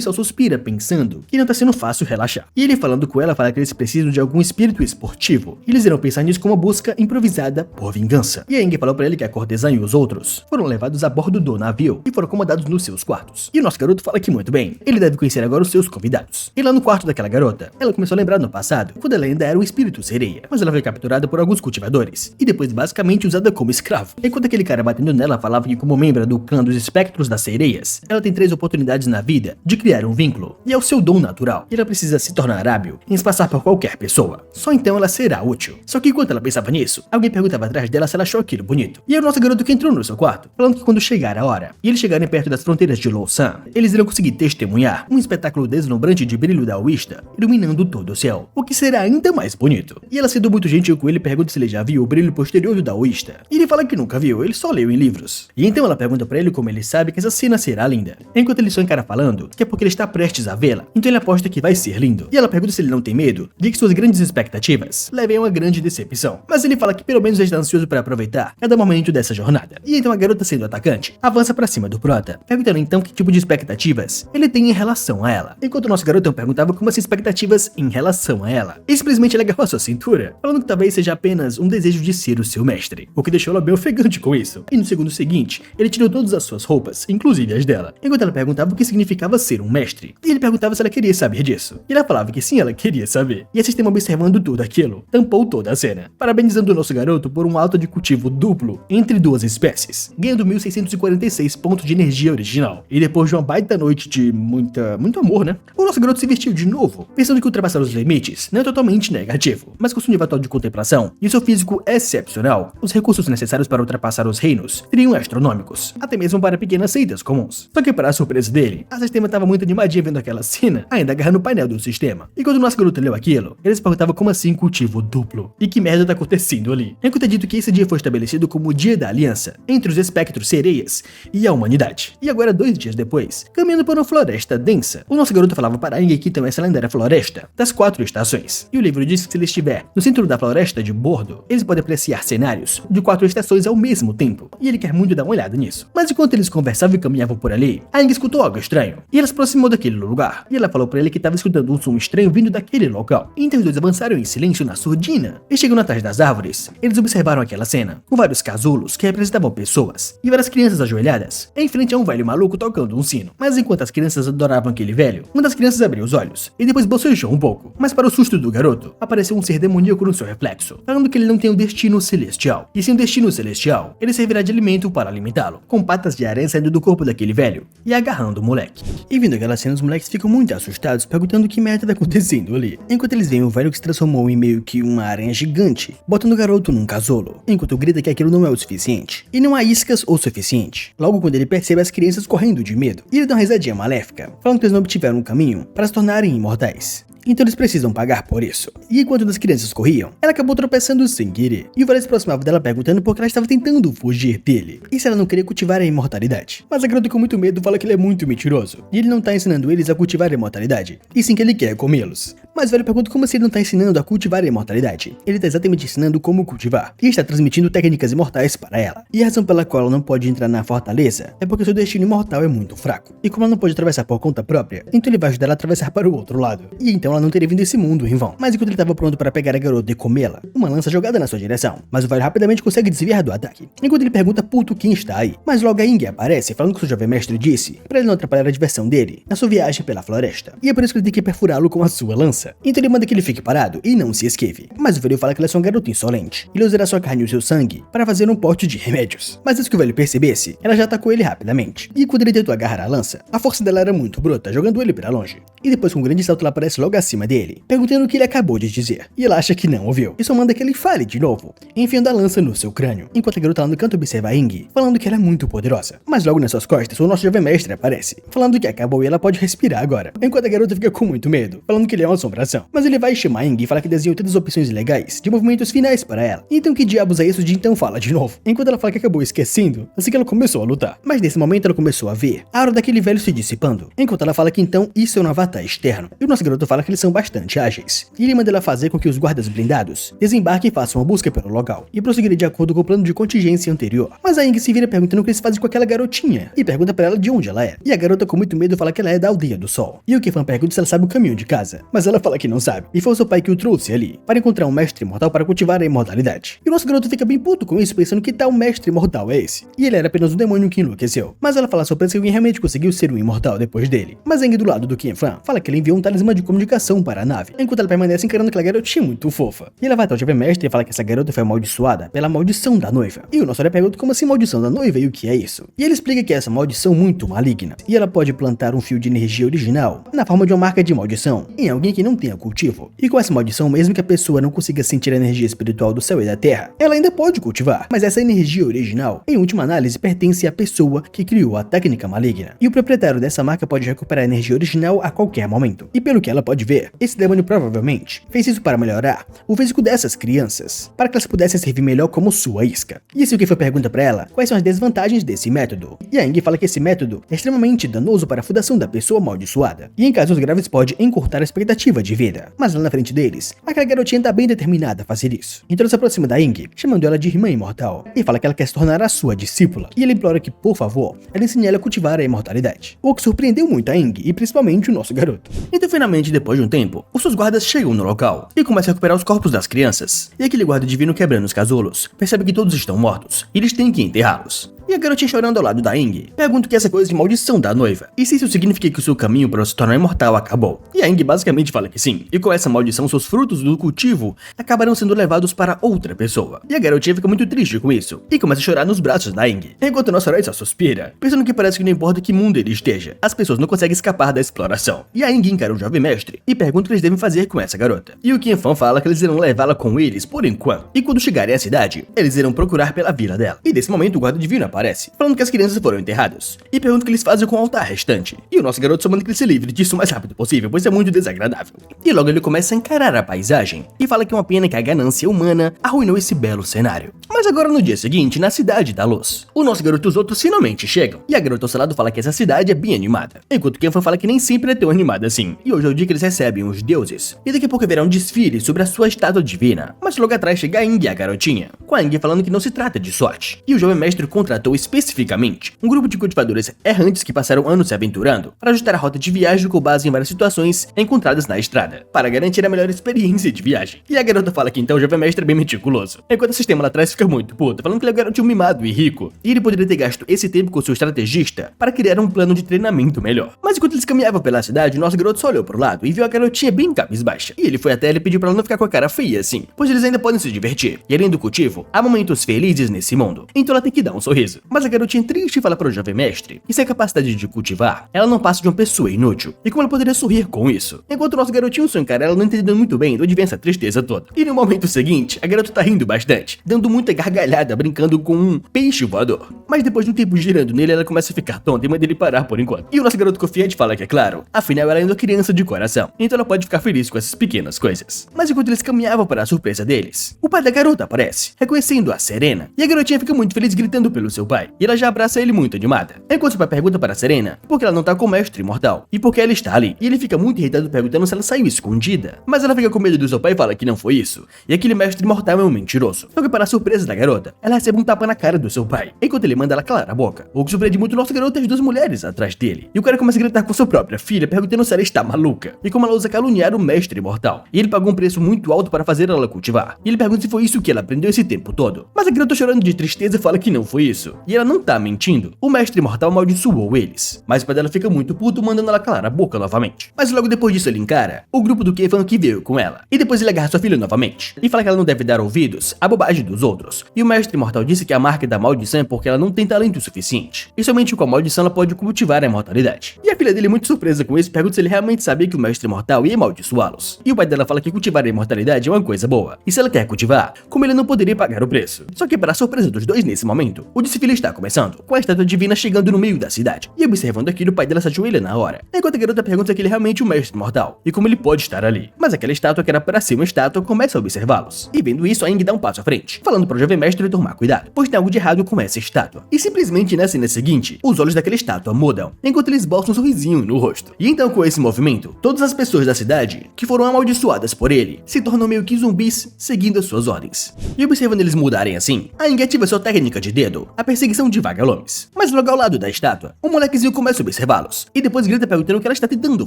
só suspira pensando que não tá sendo fácil relaxar. E ele falando com ela fala que eles precisam de algum espírito esportivo. E eles irão pensar nisso como uma busca improvisada por vingança. E a Ying falou para ele que a cortesã e os outros foram levados a bordo do navio e foram acomodados nos seus quartos. E o nosso garoto fala que muito bem, ele deve conhecer agora os seus convidados. E lá no quarto daquela garota, ela começou a lembrar no passado, quando ela ainda era um espírito sereia, mas ela foi capturada por alguns cultivadores e depois basicamente usada como escravo. Enquanto aquele cara batendo nela falava que como membro do clã dos espectros das sereias, ela tem 3 oportunidades na vida de criar um vínculo, e é o seu dom natural, e ela precisa se tornar hábil em se passar por qualquer pessoa. Só então ela será útil. Só que enquanto ela pensava nisso, alguém perguntava atrás dela se ela achou aquilo bonito. E é o nosso garoto que entrou no seu quarto, falando que quando chegar a hora, e eles chegarem perto das fronteiras de Lousan, eles irão conseguir testemunhar um espetáculo deslumbrante de brilho daoísta, iluminando todo o céu, o que será ainda mais bonito. E ela sendo muito gentil com ele, pergunta se ele já viu o brilho posterior do daoísta. E ele fala que nunca viu, ele só leu em livros. E então ela pergunta pra ele como ele sabe que essa cena será linda. Enquanto ele só encara falando que é porque ele está prestes a vê-la, então ele aposta que vai ser lindo. E ela pergunta se ele não tem medo de que suas grandes expectativas levem a uma grande decepção. situação, mas ele fala que pelo menos está ansioso para aproveitar cada momento dessa jornada. E então a garota, sendo atacante, avança para cima do prota, perguntando então que tipo de expectativas ele tem em relação a ela. Enquanto o nosso garotão perguntava como assim expectativas em relação a ela, ele simplesmente agarrou a sua cintura, falando que talvez seja apenas um desejo de ser o seu mestre, o que deixou ela bem ofegante com isso. E no segundo seguinte, ele tirou todas as suas roupas, inclusive as dela, enquanto ela perguntava o que significava ser um mestre. E ele perguntava se ela queria saber disso. E ela falava que sim, ela queria saber. E a sistema, observando tudo aquilo, tampou toda a cena, parabenizando o nosso garoto por um alto de cultivo duplo entre duas espécies, ganhando 1646 pontos de energia original. E depois de uma baita noite de muito amor, né? O nosso garoto se vestiu de novo, pensando que ultrapassar os limites não é totalmente negativo, mas com seu nível atual de contemplação e seu físico excepcional, os recursos necessários para ultrapassar os reinos seriam astronômicos, até mesmo para pequenas seitas comuns. Só que, para a surpresa dele, a sistema estava muito animadinha vendo aquela cena, ainda agarrando o painel do sistema. E quando o nosso garoto leu aquilo, ele se perguntava como assim cultivo duplo? E que merda tá acontecendo ali? Enquanto é dito que esse dia foi estabelecido como o dia da aliança entre os espectros sereias e a humanidade. E agora, 2 dias depois, caminhando por uma floresta densa, o nosso garoto falava para Aang que tem essa lendária floresta das 4 estações. E o livro diz que se ele estiver no centro da floresta de bordo, eles podem apreciar cenários de 4 estações ao mesmo tempo. E ele quer muito dar uma olhada nisso. Mas enquanto eles conversavam e caminhavam por ali, Aang escutou algo estranho. E ela se aproximou daquele lugar. E ela falou para ele que estava escutando um som estranho vindo daquele local. E então os dois avançaram em silêncio na surdina. E chegando atrás das árvores, eles observaram aquela cena, com vários casulos que representavam pessoas, e várias crianças ajoelhadas, em frente a um velho maluco tocando um sino. Mas enquanto as crianças adoravam aquele velho, uma das crianças abriu os olhos, e depois bocejou um pouco. Mas para o susto do garoto, apareceu um ser demoníaco no seu reflexo, falando que ele não tem um destino celestial. E sem um destino celestial, ele servirá de alimento para alimentá-lo, com patas de aranha saindo do corpo daquele velho, e agarrando o moleque. E vindo aquela cena, os moleques ficam muito assustados, perguntando o que merda tá acontecendo ali. Enquanto eles veem o velho que se transformou em meio que uma aranha gigante, botando o garoto num casulo, enquanto grita que aquilo não é o suficiente, e não há iscas o suficiente. Logo quando ele percebe as crianças correndo de medo, e ele dá uma risadinha maléfica, falando que eles não obtiveram um caminho para se tornarem imortais. Então eles precisam pagar por isso. E enquanto as crianças corriam, ela acabou tropeçando sem querer. E o velho se aproximava dela perguntando por que ela estava tentando fugir dele. E se ela não queria cultivar a imortalidade. Mas a garota com muito medo fala que ele é muito mentiroso. E ele não tá ensinando eles a cultivar a imortalidade. E sim que ele quer comê-los. Mas o velho pergunta como se ele não tá ensinando a cultivar a imortalidade. Ele tá exatamente ensinando como cultivar. E está transmitindo técnicas imortais para ela. E a razão pela qual ela não pode entrar na fortaleza é porque seu destino imortal é muito fraco. E como ela não pode atravessar por conta própria, então ele vai ajudar ela a atravessar para o outro lado. E então ela não teria vindo esse mundo em vão. Mas enquanto ele estava pronto para pegar a garota e comê-la, uma lança jogada na sua direção. Mas o velho rapidamente consegue desviar do ataque. Enquanto ele pergunta puto quem está aí. Mas logo a Aang aparece falando que o seu jovem mestre disse para ele não atrapalhar a diversão dele na sua viagem pela floresta. E é por isso que ele tem que perfurá-lo com a sua lança. Então ele manda que ele fique parado e não se esquive. Mas o velho fala que ele é só um garoto insolente. Ele usará sua carne e o seu sangue para fazer um pote de remédios. Mas antes que o velho percebesse, ela já atacou ele rapidamente. E quando ele tentou agarrar a lança, a força dela era muito bruta, jogando ele para longe. E depois com um grande salto ela aparece logo acima dele, perguntando o que ele acabou de dizer. E ela acha que não ouviu. E só manda que ele fale de novo, enfiando a lança no seu crânio. Enquanto a garota lá no canto observa a Aang, falando que ela é muito poderosa. Mas logo nas suas costas, o nosso jovem mestre aparece, falando que acabou e ela pode respirar agora. Enquanto a garota fica com muito medo, falando que ele é uma assombração. Mas ele vai chamar a Aang e fala que desenhou todas as opções legais de movimentos finais para ela. Então que diabos é isso de então fala de novo? Enquanto ela fala que acabou esquecendo, assim que ela começou a lutar. Mas nesse momento ela começou a ver a aura daquele velho se dissipando. Enquanto ela fala que então isso é um avatar externo. E o nosso garoto fala que eles são bastante ágeis. E ele manda ela fazer com que os guardas blindados desembarquem e façam uma busca pelo local. E prosseguirem de acordo com o plano de contingência anterior. Mas a Aang se vira perguntando o que eles fazem com aquela garotinha. E pergunta pra ela de onde ela é. E a garota com muito medo fala que ela é da Aldeia do Sol. E o Kefan pergunta se ela sabe o caminho de casa. Mas ela fala que não sabe. E foi o seu pai que o trouxe ali para encontrar um mestre imortal para cultivar a imortalidade. E o nosso garoto fica bem puto com isso, pensando que tal mestre imortal é esse. E ele era apenas um demônio que enlouqueceu. Mas ela fala surpresa que alguém realmente conseguiu ser um imortal depois dele. Mas Aang do lado do Kefan fala que ele enviou um talismã de comunicação para a nave, enquanto ela permanece encarando aquela garotinha muito fofa. E ela vai até o jovem mestre e fala que essa garota foi amaldiçoada pela maldição da noiva. E o nosso olha pergunta como assim maldição da noiva e o que é isso. E ele explica que é essa maldição muito maligna. E ela pode plantar um fio de energia original na forma de uma marca de maldição em alguém que não tenha cultivo. E com essa maldição, mesmo que a pessoa não consiga sentir a energia espiritual do céu e da terra, ela ainda pode cultivar. Mas essa energia original, em última análise, pertence à pessoa que criou a técnica maligna. E o proprietário dessa marca pode recuperar a energia original a qualquer momento. E pelo que ela pode ver, ver, esse demônio provavelmente fez isso para melhorar o físico dessas crianças, para que elas pudessem servir melhor como sua isca. E esse Kefan pergunta pra ela quais são as desvantagens desse método. E a Aang fala que esse método é extremamente danoso para a fundação da pessoa amaldiçoada, e em casos graves pode encurtar a expectativa de vida. Mas lá na frente deles, aquela garotinha tá bem determinada a fazer isso. Então ela se aproxima da Aang, chamando ela de irmã imortal, e fala que ela quer se tornar a sua discípula, e ele implora que, por favor, ela ensine ela a cultivar a imortalidade. O que surpreendeu muito a Aang, e principalmente o nosso garoto. Então finalmente, depois de um tempo, os seus guardas chegam no local, e começam a recuperar os corpos das crianças. E aquele guarda divino quebrando os casulos, percebe que todos estão mortos, e eles têm que enterrá-los. E a garotinha chorando ao lado da Aang pergunta o que é essa coisa de maldição da noiva, e se isso significa que o seu caminho para se tornar imortal acabou. E a Aang basicamente fala que sim, e com essa maldição seus frutos do cultivo acabarão sendo levados para outra pessoa. E a garotinha fica muito triste com isso, e começa a chorar nos braços da Aang, enquanto o nosso herói só suspira, pensando que parece que não importa que mundo ele esteja, as pessoas não conseguem escapar da exploração. E a Aang encara o jovem mestre, e pergunta o que eles devem fazer com essa garota. E o Kefan fala que eles irão levá-la com eles por enquanto, e quando chegarem à cidade, eles irão procurar pela vila dela. E nesse momento o guarda divino aparece, falando que as crianças foram enterradas, e pergunta o que eles fazem com o altar restante. E o nosso garoto só manda que ele se livre disso o mais rápido possível, pois é muito desagradável. E logo ele começa a encarar a paisagem, e fala que é uma pena que a ganância humana arruinou esse belo cenário. Mas agora no dia seguinte, na Cidade da Luz, o nosso garoto e os outros finalmente chegam, e a garota ao seu lado fala que essa cidade é bem animada, enquanto Kefan fala que nem sempre é tão animada assim, e hoje é o dia que eles recebem os deuses, e daqui a pouco haverá um desfile sobre a sua estátua divina. Mas logo atrás chega a Aang e a garotinha, com a Aang falando que não se trata de sorte, e o jovem mestre contratou especificamente um grupo de cultivadores errantes que passaram anos se aventurando para ajustar a rota de viagem com base em várias situações encontradas na estrada, para garantir a melhor experiência de viagem. E a garota fala que então o jovem mestre é bem meticuloso, enquanto o sistema lá atrás fica muito puto, falando que ele é um garotinho mimado e rico, e ele poderia ter gasto esse tempo com seu estrategista para criar um plano de treinamento melhor. Mas enquanto eles caminhavam pela cidade, o nosso garoto só olhou pro lado e viu a garotinha bem cabisbaixa, e ele foi até ela e pediu pra ela não ficar com a cara feia assim, pois eles ainda podem se divertir, e além do cultivo, há momentos felizes nesse mundo, então ela tem que dar um sorriso. Mas a garotinha triste fala pro jovem mestre que sem a capacidade de cultivar, ela não passa de uma pessoa inútil, e como ela poderia sorrir com isso, enquanto o nosso garotinho só encara ela não entendendo muito bem de onde vem essa tristeza toda. E no momento seguinte, a garota tá rindo bastante, dando muita gargalhada brincando com um peixe voador. Mas depois de um tempo girando nele, ela começa a ficar tonta e manda ele parar por enquanto. E o nosso garoto confiante fala que é claro, afinal ela é uma criança de coração, então ela pode ficar feliz com essas pequenas coisas. Mas enquanto eles caminhavam para a surpresa deles, o pai da garota aparece, reconhecendo a Serena, e a garotinha fica muito feliz gritando pelo seu pai, e ela já abraça ele muito animada. Enquanto o pai pergunta para a Serena por que ela não tá com o mestre imortal, e por que ela está ali, e ele fica muito irritado perguntando se ela saiu escondida. Mas ela fica com medo do seu pai e fala que não foi isso, e aquele mestre imortal é um mentiroso. Só que para a surpresa da garota, ela recebe um tapa na cara do seu pai, enquanto ele manda ela calar a boca. O que surpreende muito o nosso garoto é as duas mulheres atrás dele, e o cara começa a gritar com sua própria filha, perguntando se ela está maluca, e como ela usa caluniar o mestre imortal, e ele pagou um preço muito alto para fazer ela cultivar, e ele pergunta se foi isso que ela aprendeu esse tempo todo. Mas a garota chorando de tristeza fala que não foi isso, e ela não tá mentindo, o mestre imortal amaldiçoou eles, mas o pai dela fica muito puto mandando ela calar a boca novamente. Mas logo depois disso ele encara o grupo do Kefan que veio com ela, e depois ele agarra sua filha novamente, e fala que ela não deve dar ouvidos à bobagem dos outros, e o mestre imortal disse que a marca da maldição é porque ela não tem talento suficiente, e somente com a maldição ela pode cultivar a imortalidade. E a filha dele, muito surpresa com isso, pergunta se ele realmente sabia que o mestre imortal ia amaldiçoá-los, e o pai dela fala que cultivar a imortalidade é uma coisa boa, e se ela quer cultivar, como ele não poderia pagar o preço. Só que para a surpresa dos dois nesse momento, o desfile está começando, com a estátua divina chegando no meio da cidade, e observando aquilo, o pai dela se ajoelha na hora, enquanto a garota pergunta se ele é realmente o mestre imortal, e como ele pode estar ali. Mas aquela estátua que era para ser uma estátua começa a observá-los, e vendo isso a Aang dá um passo à frente, falando para o jovem mestre tomar cuidado, pois tem algo de errado com essa estátua. E simplesmente na cena seguinte, os olhos daquela estátua mudam, enquanto eles esboçam um sorrisinho no rosto. E então com esse movimento, todas as pessoas da cidade, que foram amaldiçoadas por ele, se tornam meio que zumbis, seguindo as suas ordens. E observando eles mudarem assim, a Aang ativa sua técnica de dedo, a perseguição de vagalumes. Mas logo ao lado da estátua, um molequezinho começa a observá-los, e depois grita perguntando o que ela está tentando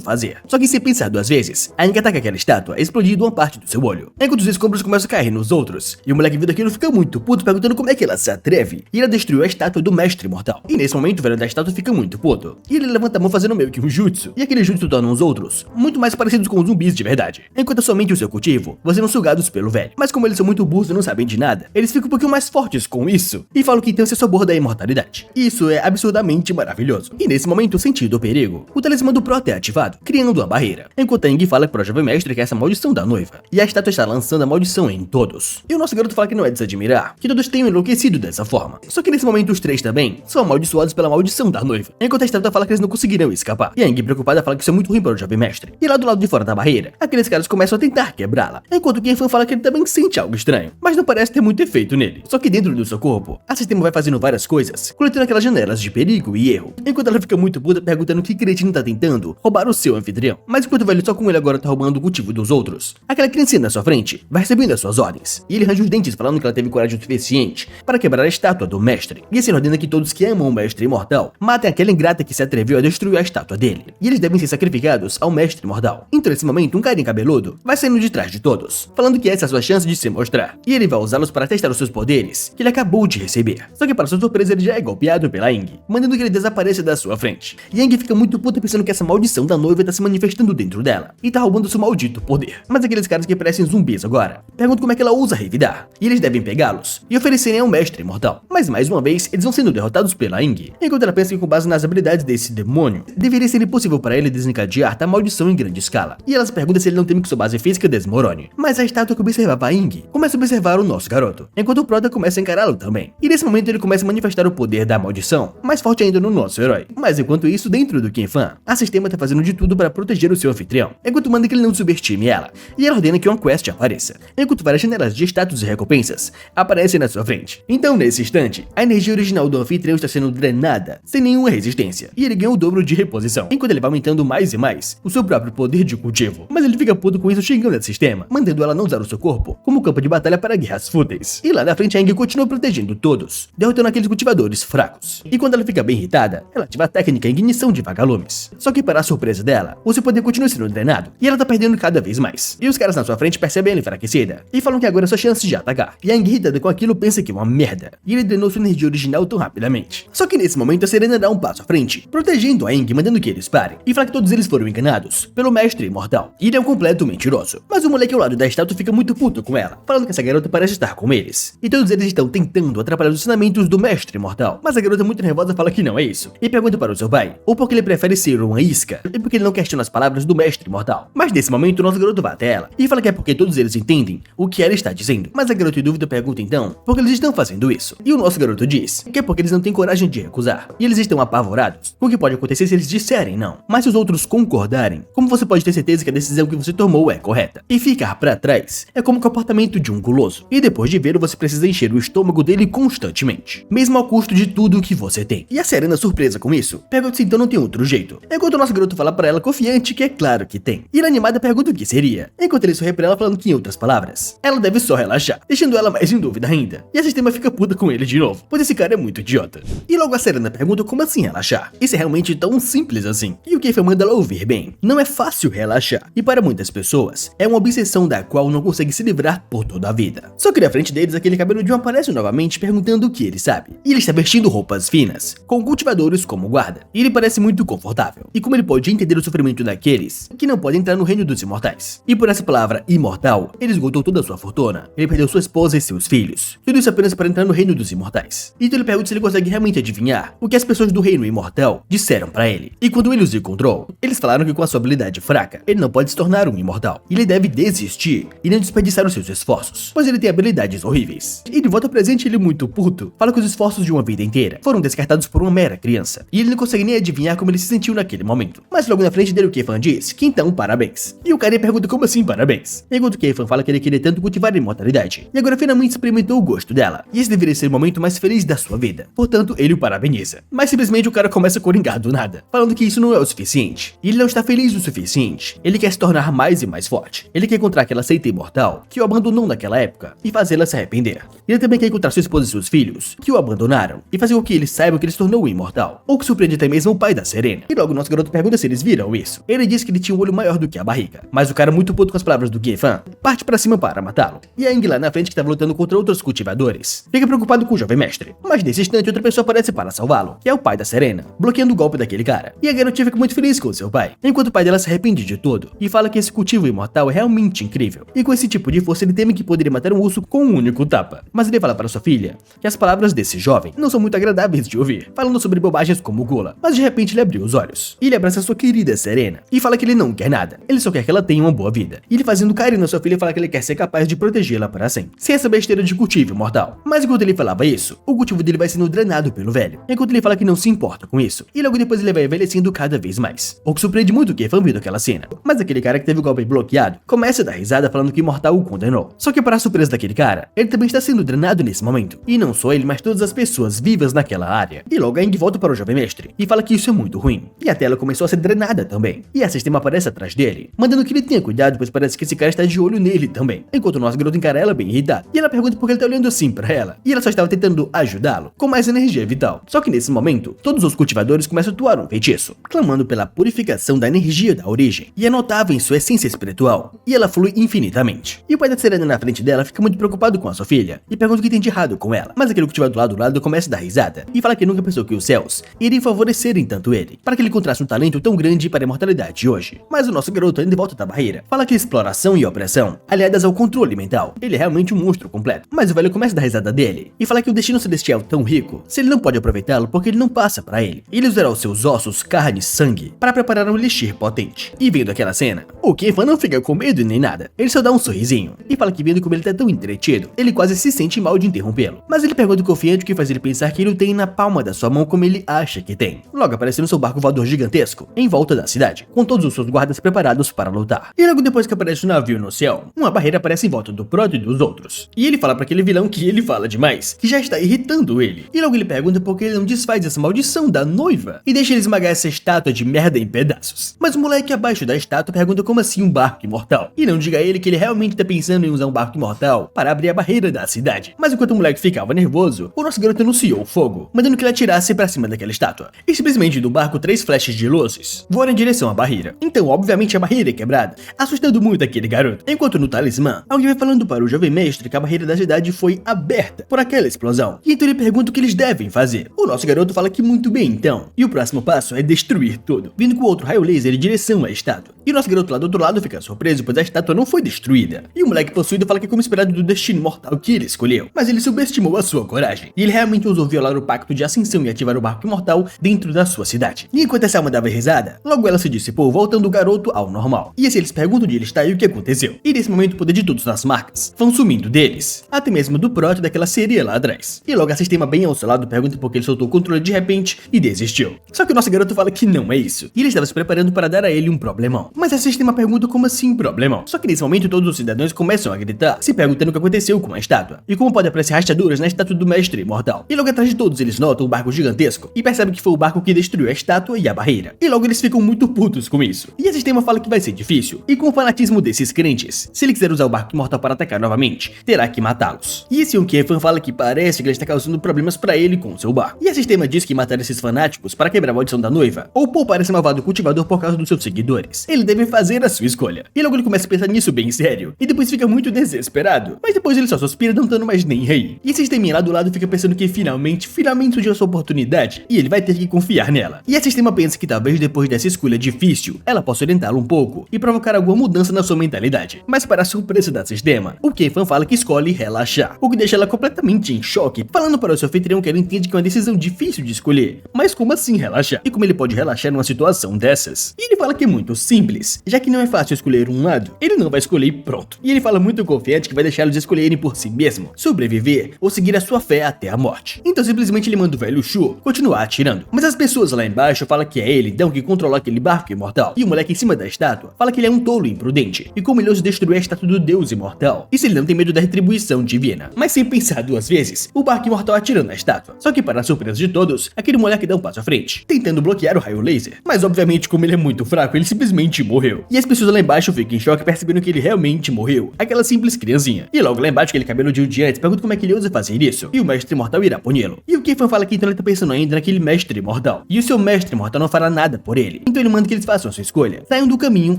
fazer. Só que sem pensar duas vezes, a Aang ataca aquela estátua, explodindo uma parte do seu olho, enquanto os escombros começam a cair nos outros, e o moleque vendo aquilo fica muito puto perguntando como é que ela se atreve, e ela destruiu a estátua do mestre imortal. E nesse momento o velho da estátua fica muito puto, e ele levanta a mão fazendo meio que um jutsu, e aquele jutsu torna os outros muito mais parecidos com zumbis de verdade, enquanto somente o seu cultivo vão sendo sugados pelo velho. Mas como eles são muito burros e não sabem de nada, nada. Eles ficam um pouquinho mais fortes com isso e falam que tem o seu sabor da imortalidade. Isso é absurdamente maravilhoso. E nesse momento, sentindo o perigo, o talismã do Prota é ativado, criando uma barreira. Enquanto Aang fala para o jovem mestre que é essa maldição da noiva, e a estátua está lançando a maldição em todos. E o nosso garoto fala que não é de se admirar que todos tenham enlouquecido dessa forma. Só que nesse momento os três também são amaldiçoados pela maldição da noiva. Enquanto a estátua fala que eles não conseguirão escapar. E Aang, preocupada, fala que isso é muito ruim para o jovem mestre. E lá do lado de fora da barreira, aqueles caras começam a tentar quebrá-la. Enquanto Genfan fala que ele também sente algo estranho, mas não parece ter muito efeito nele. Só que dentro do seu corpo, a Sistema vai fazendo várias coisas, coletando aquelas janelas de perigo e erro. Enquanto ela fica muito puta perguntando que cretino tá tentando roubar o seu anfitrião. Mas enquanto o velho só com ele agora tá roubando o cultivo dos outros, aquela criancinha na sua frente vai recebendo as suas ordens. E ele arranja os dentes falando que ela teve coragem o suficiente para quebrar a estátua do mestre. E assim ele ordena que todos que amam o mestre imortal matem aquela ingrata que se atreveu a destruir a estátua dele. E eles devem ser sacrificados ao mestre imortal. Então nesse momento um carinha cabeludo vai saindo de trás de todos, falando que essa é a sua chance de se mostrar. E ele vai usá-los para testar os seus poderes que ele acabou de receber. Só que para sua surpresa ele já é golpeado pela Aang, mandando que ele desapareça da sua frente. E Aang fica muito puto pensando que essa maldição da noiva tá se manifestando dentro dela e tá roubando seu maldito poder. Mas aqueles caras que parecem zumbis agora perguntam como é que ela usa revidar, e eles devem pegá-los e oferecerem ao mestre imortal. Mas mais uma vez eles vão sendo derrotados pela Aang, enquanto ela pensa que com base nas habilidades desse demônio deveria ser impossível para ele desencadear tal maldição em grande escala. E ela se pergunta se ele não teme que sua base física desmorone. Mas a estátua que observava Aang começa a observar o nosso garoto, enquanto o Prota começa a encará-lo também. E nesse momento ele começa a manifestar o poder da maldição, mais forte ainda no nosso herói. Mas enquanto isso, dentro do Genfan, a Sistema tá fazendo de tudo para proteger o seu anfitrião, enquanto manda que ele não subestime ela. E ela ordena que uma quest apareça, enquanto várias janelas de status e recompensas aparecem na sua frente. Então nesse instante, a energia original do anfitrião está sendo drenada, sem nenhuma resistência, e ele ganha o dobro de reposição, enquanto ele vai aumentando mais e mais o seu próprio poder de cultivo. Mas ele fica puto com isso, xingando a Sistema, mandando ela não usar o seu corpo como campo de batalha para guerras fúteis. E lá na frente, a Aang continua protegendo todos, derrotando aqueles cultivadores fracos. E quando ela fica bem irritada, ela ativa a técnica Ignição de Vagalumes. Só que para a surpresa dela, o seu poder continua sendo drenado, e ela tá perdendo cada vez mais. E os caras na sua frente percebem ela enfraquecida, e falam que agora é sua chance de atacar. E a Aang, irritada com aquilo, pensa que é uma merda, e ele drenou sua energia original tão rapidamente. Só que nesse momento a Serena dá um passo à frente, protegendo a Aang, mandando que eles parem, e fala que todos eles foram enganados pelo mestre imortal. E ele é um completo mentiroso. Mas o moleque ao lado da estátua fica muito puto com ela, falando que essa garota parece estar com eles. E todos eles estão tentando atrapalhar os ensinamentos do mestre imortal. Mas a garota muito nervosa fala que não é isso, e pergunta para o seu pai, ou porque ele prefere ser uma isca, e porque ele não questiona as palavras do mestre imortal. Mas nesse momento o nosso garoto vai até ela, e fala que é porque todos eles entendem o que ela está dizendo. Mas a garota em dúvida pergunta então, por que eles estão fazendo isso? E o nosso garoto diz que é porque eles não têm coragem de recusar, e eles estão apavorados com o que pode acontecer se eles disserem não. Mas se os outros concordarem, como você pode ter certeza que a decisão que você tomou é correta? E ficar pra trás é como o comportamento de um guloso, e depois de vê-lo você precisa encher o estômago dele constantemente, mesmo ao custo de tudo que você tem. E a Serena, surpresa com isso, pergunta se então não tem outro jeito, enquanto o nosso garoto fala pra ela confiante que é claro que tem. E ela animada pergunta o que seria, enquanto ele sorri pra ela falando que em outras palavras, ela deve só relaxar, deixando ela mais em dúvida ainda. E a Sistema fica puta com ele de novo, pois esse cara é muito idiota. E logo a Serena pergunta como assim relaxar? Isso é realmente tão simples assim? E o Genfan manda ela ouvir bem. Não é fácil relaxar, e para muitas pessoas, é uma obsessão da qual não consegue se livrar por toda a vida. Só que na frente deles, aquele cabeludinho aparece novamente perguntando o que ele sabe. E ele está vestindo roupas finas, com cultivadores como guarda. E ele parece muito confortável. E como ele pode entender o sofrimento daqueles que não podem entrar no reino dos imortais. E por essa palavra imortal, ele esgotou toda a sua fortuna. Ele perdeu sua esposa e seus filhos. Tudo isso apenas para entrar no reino dos imortais. Então ele pergunta se ele consegue realmente adivinhar o que as pessoas do reino imortal disseram para ele. E quando ele os encontrou, eles falaram que com a sua habilidade fraca, ele não pode se tornar um imortal. E ele deve desistir e não desperdiçar os seus esforços, pois ele tem habilidades horríveis. E de volta ao presente, ele muito puto, fala que os esforços de uma vida inteira foram descartados por uma mera criança. E ele não consegue nem adivinhar como ele se sentiu naquele momento. Mas logo na frente dele o Genfan diz que então parabéns. E o cara pergunta como assim parabéns? Enquanto o Genfan fala que ele queria tanto cultivar a imortalidade, e agora finalmente experimentou o gosto dela. E esse deveria ser o momento mais feliz da sua vida. Portanto, ele o parabeniza. Mas simplesmente o cara começa a coringar do nada, falando que isso não é o suficiente. E ele não está feliz o suficiente. Ele quer se tornar mais e mais forte. Ele quer encontrar aquela seita imortal que o abandonou naquela época e fazê-la se arrepender. Ele também quer encontrar sua esposa e seus filhos que o abandonaram e fazer com que eles saibam que ele se tornou imortal, ou que surpreende até mesmo o pai da Serena. E logo nosso garoto pergunta se eles viram isso. Ele diz que ele tinha um olho maior do que a barriga, mas o cara, muito puto com as palavras do Genfan, parte pra cima para matá-lo. E a Aang lá na frente, que estava lutando contra outros cultivadores, fica preocupado com o jovem mestre. Mas nesse instante outra pessoa aparece para salvá-lo, que é o pai da Serena, bloqueando o golpe daquele cara. E a garotinha fica muito feliz com seu pai, enquanto o pai dela se arrepende de tudo e fala que esse cultivo imortal é realmente incrível. E com esse tipo de força ele teme que poderia matar um urso com um único tapa. Mas ele fala para sua filha que as palavras desse jovem não são muito agradáveis de ouvir, falando sobre bobagens como gula. Mas de repente ele abriu os olhos e ele abraça sua querida Serena e fala que ele não quer nada, ele só quer que ela tenha uma boa vida. E ele fazendo carinho na sua filha fala que ele quer ser capaz de protegê-la para sempre, sem essa besteira de cultivo mortal. Mas enquanto ele falava isso, o cultivo dele vai sendo drenado pelo velho, enquanto ele fala que não se importa com isso. E logo depois ele vai envelhecendo cada vez mais. O que surpreende muito o Kefan vendo aquela cena. Mas aquele cara que teve o golpe bloqueado começa a dar risada falando que o Mortal o condenou. Só que para a surpresa daquele cara, ele também está sendo drenado nesse momento. E não só ele, mas todas as pessoas vivas naquela área. E logo a Aang volta para o jovem mestre e fala que isso é muito ruim. E a tela começou a ser drenada também. E a sistema aparece atrás dele, mandando que ele tenha cuidado, pois parece que esse cara está de olho nele também. Enquanto o nosso garoto encara ela bem irritada. E ela pergunta por que ele tá olhando assim pra ela. E ela só estava tentando ajudá-lo com mais energia vital. Só que nesse momento, todos os cultivadores começam a atuar um feitiço, clamando pela purificação da energia da origem. E é notável em sua essência espiritual. E ela flui infinitamente. E o pai da Serena na frente dela fica muito preocupado com a sua filha e pergunta o que tem de errado com ela. Mas aquele cultivador lá do lado começa a dar risada e fala que nunca pensou que os céus iriam favorecerem tanto ele, para que ele encontrasse um talento tão grande para a imortalidade hoje. Mas o nosso garoto ainda volta da barreira. Fala que exploração e opressão, aliadas ao controle mental, ele é realmente um monstro completo. Mas o velho começa a dar risada dele e fala que o destino celestial tão rico, se ele não pode aproveitá-lo porque ele não passa para ele. Ele usará os seus ossos, carne e sangue para preparar um elixir potente. E vendo aquela cena, o Kefan não fica com medo nem nada. Ele só dá um sorrisinho e fala que vendo como ele tá tão entretido, ele quase se sente mal de interrompê-lo. Mas ele pergunta confiante o que faz ele pensar que ele o tem na palma da sua mão como ele acha que tem. Logo aparece no seu barco voador gigantesco em volta da cidade, com todos os seus guardas preparados para lutar. E logo depois que aparece o navio no céu, uma barreira aparece em volta do Proto e dos outros. E ele fala para aquele vilão que ele fala demais, que já está irritando ele. E logo ele pergunta por que ele não desfaz essa maldição da noiva e deixa ele esmagar essa estátua de merda em pedaços. Mas o moleque abaixo da estátua pergunta como assim um barco imortal. E não diga a ele que ele realmente tá pensando em usar um barco imortal para abrir a barreira da cidade. Mas enquanto o moleque ficava nervoso, o nosso garoto anunciou o fogo, mandando que ele atirasse para cima daquela estátua. E simplesmente do barco 3 flechas de luzes voam em direção à barreira. Então obviamente a barreira é quebrada, assustando muito aquele garoto. Enquanto no talismã, alguém vai falando para o jovem mestre que a barreira da cidade foi aberta por aquela explosão. E então ele pergunta o que eles devem fazer. O nosso garoto fala que muito bem então. E o próximo passo é destruir tudo, vindo com outro raio laser em direção à estátua. E o nosso garoto lá do outro lado fica surpreso, pois a estátua não foi destruída. E o moleque possuído fala que é como esperado do destino mortal que ele escolheu. Mas ele subestimou a sua coragem. E ele realmente ousou violar o pacto de ascensão e ativar o barco imortal dentro da sua cidade. E enquanto essa alma dava risada, logo ela se dissipou, voltando o garoto ao normal. E assim eles perguntam onde ele está e o que aconteceu. E nesse momento o poder de todos nas marcas vão sumindo deles, até mesmo do Proto e daquela sereia lá atrás. E logo a sistema bem ao seu lado pergunta por que ele soltou o controle de repente e desistiu. Só que o nosso garoto fala que não é isso. E ele estava se preparando para dar a ele um problemão. Mas a sistema pergunta como assim problemão. Só que nesse momento todos os cidadãos começam a gritar, se perguntando o que aconteceu com a estátua. E como pode aparecer rachaduras na estátua do mestre imortal. E logo atrás de todos eles notam um barco gigantesco e percebem que foi o barco que destruiu a estátua e a barreira. E logo eles ficam muito putos com isso. E a sistema fala que vai ser difícil. E com o fanatismo desses crentes, se ele quiser usar o barco imortal para atacar novamente, terá que matá-los. E esse Kefan fala que parece que ele está causando problemas para ele com seu barco. E a sistema diz que matar esses fanáticos para quebrar a maldição da noiva, ou poupar esse malvado cultivador por causa dos seus seguidores. Ele deve fazer a sua escolha. E logo ele começa a pensar nisso bem sério. E depois fica muito desesperado. Mas depois ele só suspira, não dando mais nem rei. E esse sisteminha lá do lado fica pensando que finalmente surgiu a sua oportunidade. E ele vai ter que confiar nela. E a sistema pensa que talvez depois dessa escolha difícil, ela possa orientá-lo um pouco e provocar alguma mudança na sua mentalidade. Mas para a surpresa da sistema, o Kefan fala que escolhe relaxar, o que deixa ela completamente em choque, falando para o seu anfitrião que ela entende que é uma decisão difícil de escolher. Mas como assim relaxar? E como ele pode relaxar numa situação dessas? E ele fala que é muito simples, já que não é fácil escolher um lado, ele não vai escolher e pronto. E ele fala muito confiante que vai deixá-los escolherem por si mesmo, sobreviver ou seguir a sua fé até a morte. Então simplesmente ele manda o velho Shu continuar atirando. Mas as pessoas lá embaixo falam que é ele então que controla aquele barco imortal. E o moleque em cima da estátua fala que ele é um tolo e imprudente, e como ele ousa destruir a estátua do deus imortal. E se ele não tem medo da retribuição divina. Mas sem pensar duas vezes, o barco imortal atirando na estátua. Só que para a surpresa de todos, aquele moleque dá um passo à frente, tentando bloquear o raio laser. Mas obviamente como ele é muito fraco, ele simplesmente morreu. E as pessoas lá embaixo ficam em choque percebendo que ele realmente morreu. Aquela simples criancinha. E logo lá embaixo aquele cabelo de um dia antes pergunta como é que ele ousa fazer isso. E o mestre imortal irá puni-lo. E o Kefan fala que então ele tá pensando ainda naquele mestre imortal. E o seu mestre imortal não fará nada por ele. Então ele manda que eles façam a sua escolha. Saiam do caminho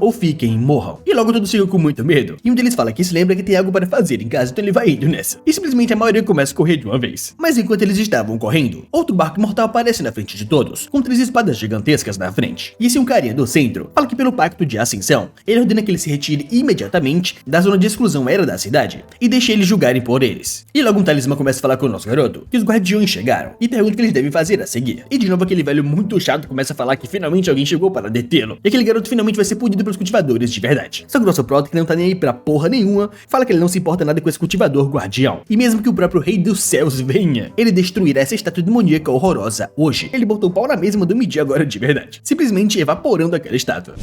ou fiquem e morram. E logo todos ficam com muito medo. E um deles fala que se lembra que tem algo para fazer em casa, então ele vai indo nessa. E simplesmente a maioria começa a correr de uma vez. Mas enquanto eles estavam correndo, outro barco imortal aparece na frente de todos, com 3 espadas gigantescas na frente. E esse um carinha do centro fala que pelo pacto de ascensão, ele ordena que ele se retire imediatamente da zona de exclusão aérea da cidade e deixa eles julgarem por eles. E logo um talismã começa a falar com o nosso garoto que os guardiões chegaram e pergunta o que eles devem fazer a seguir. E de novo aquele velho muito chato começa a falar que finalmente alguém chegou para detê-lo. E aquele garoto finalmente vai ser punido pelos cultivadores de verdade. Só que o nosso prota, que não tá nem aí pra porra nenhuma, fala que ele não se importa nada com esse cultivador guardião. E mesmo que o próprio rei dos céus venha, ele destruirá essa estátua demoníaca horrorosa hoje. Ele botou o pau na mesa e mandou medir agora de verdade, simplesmente evaporando aquela estátua.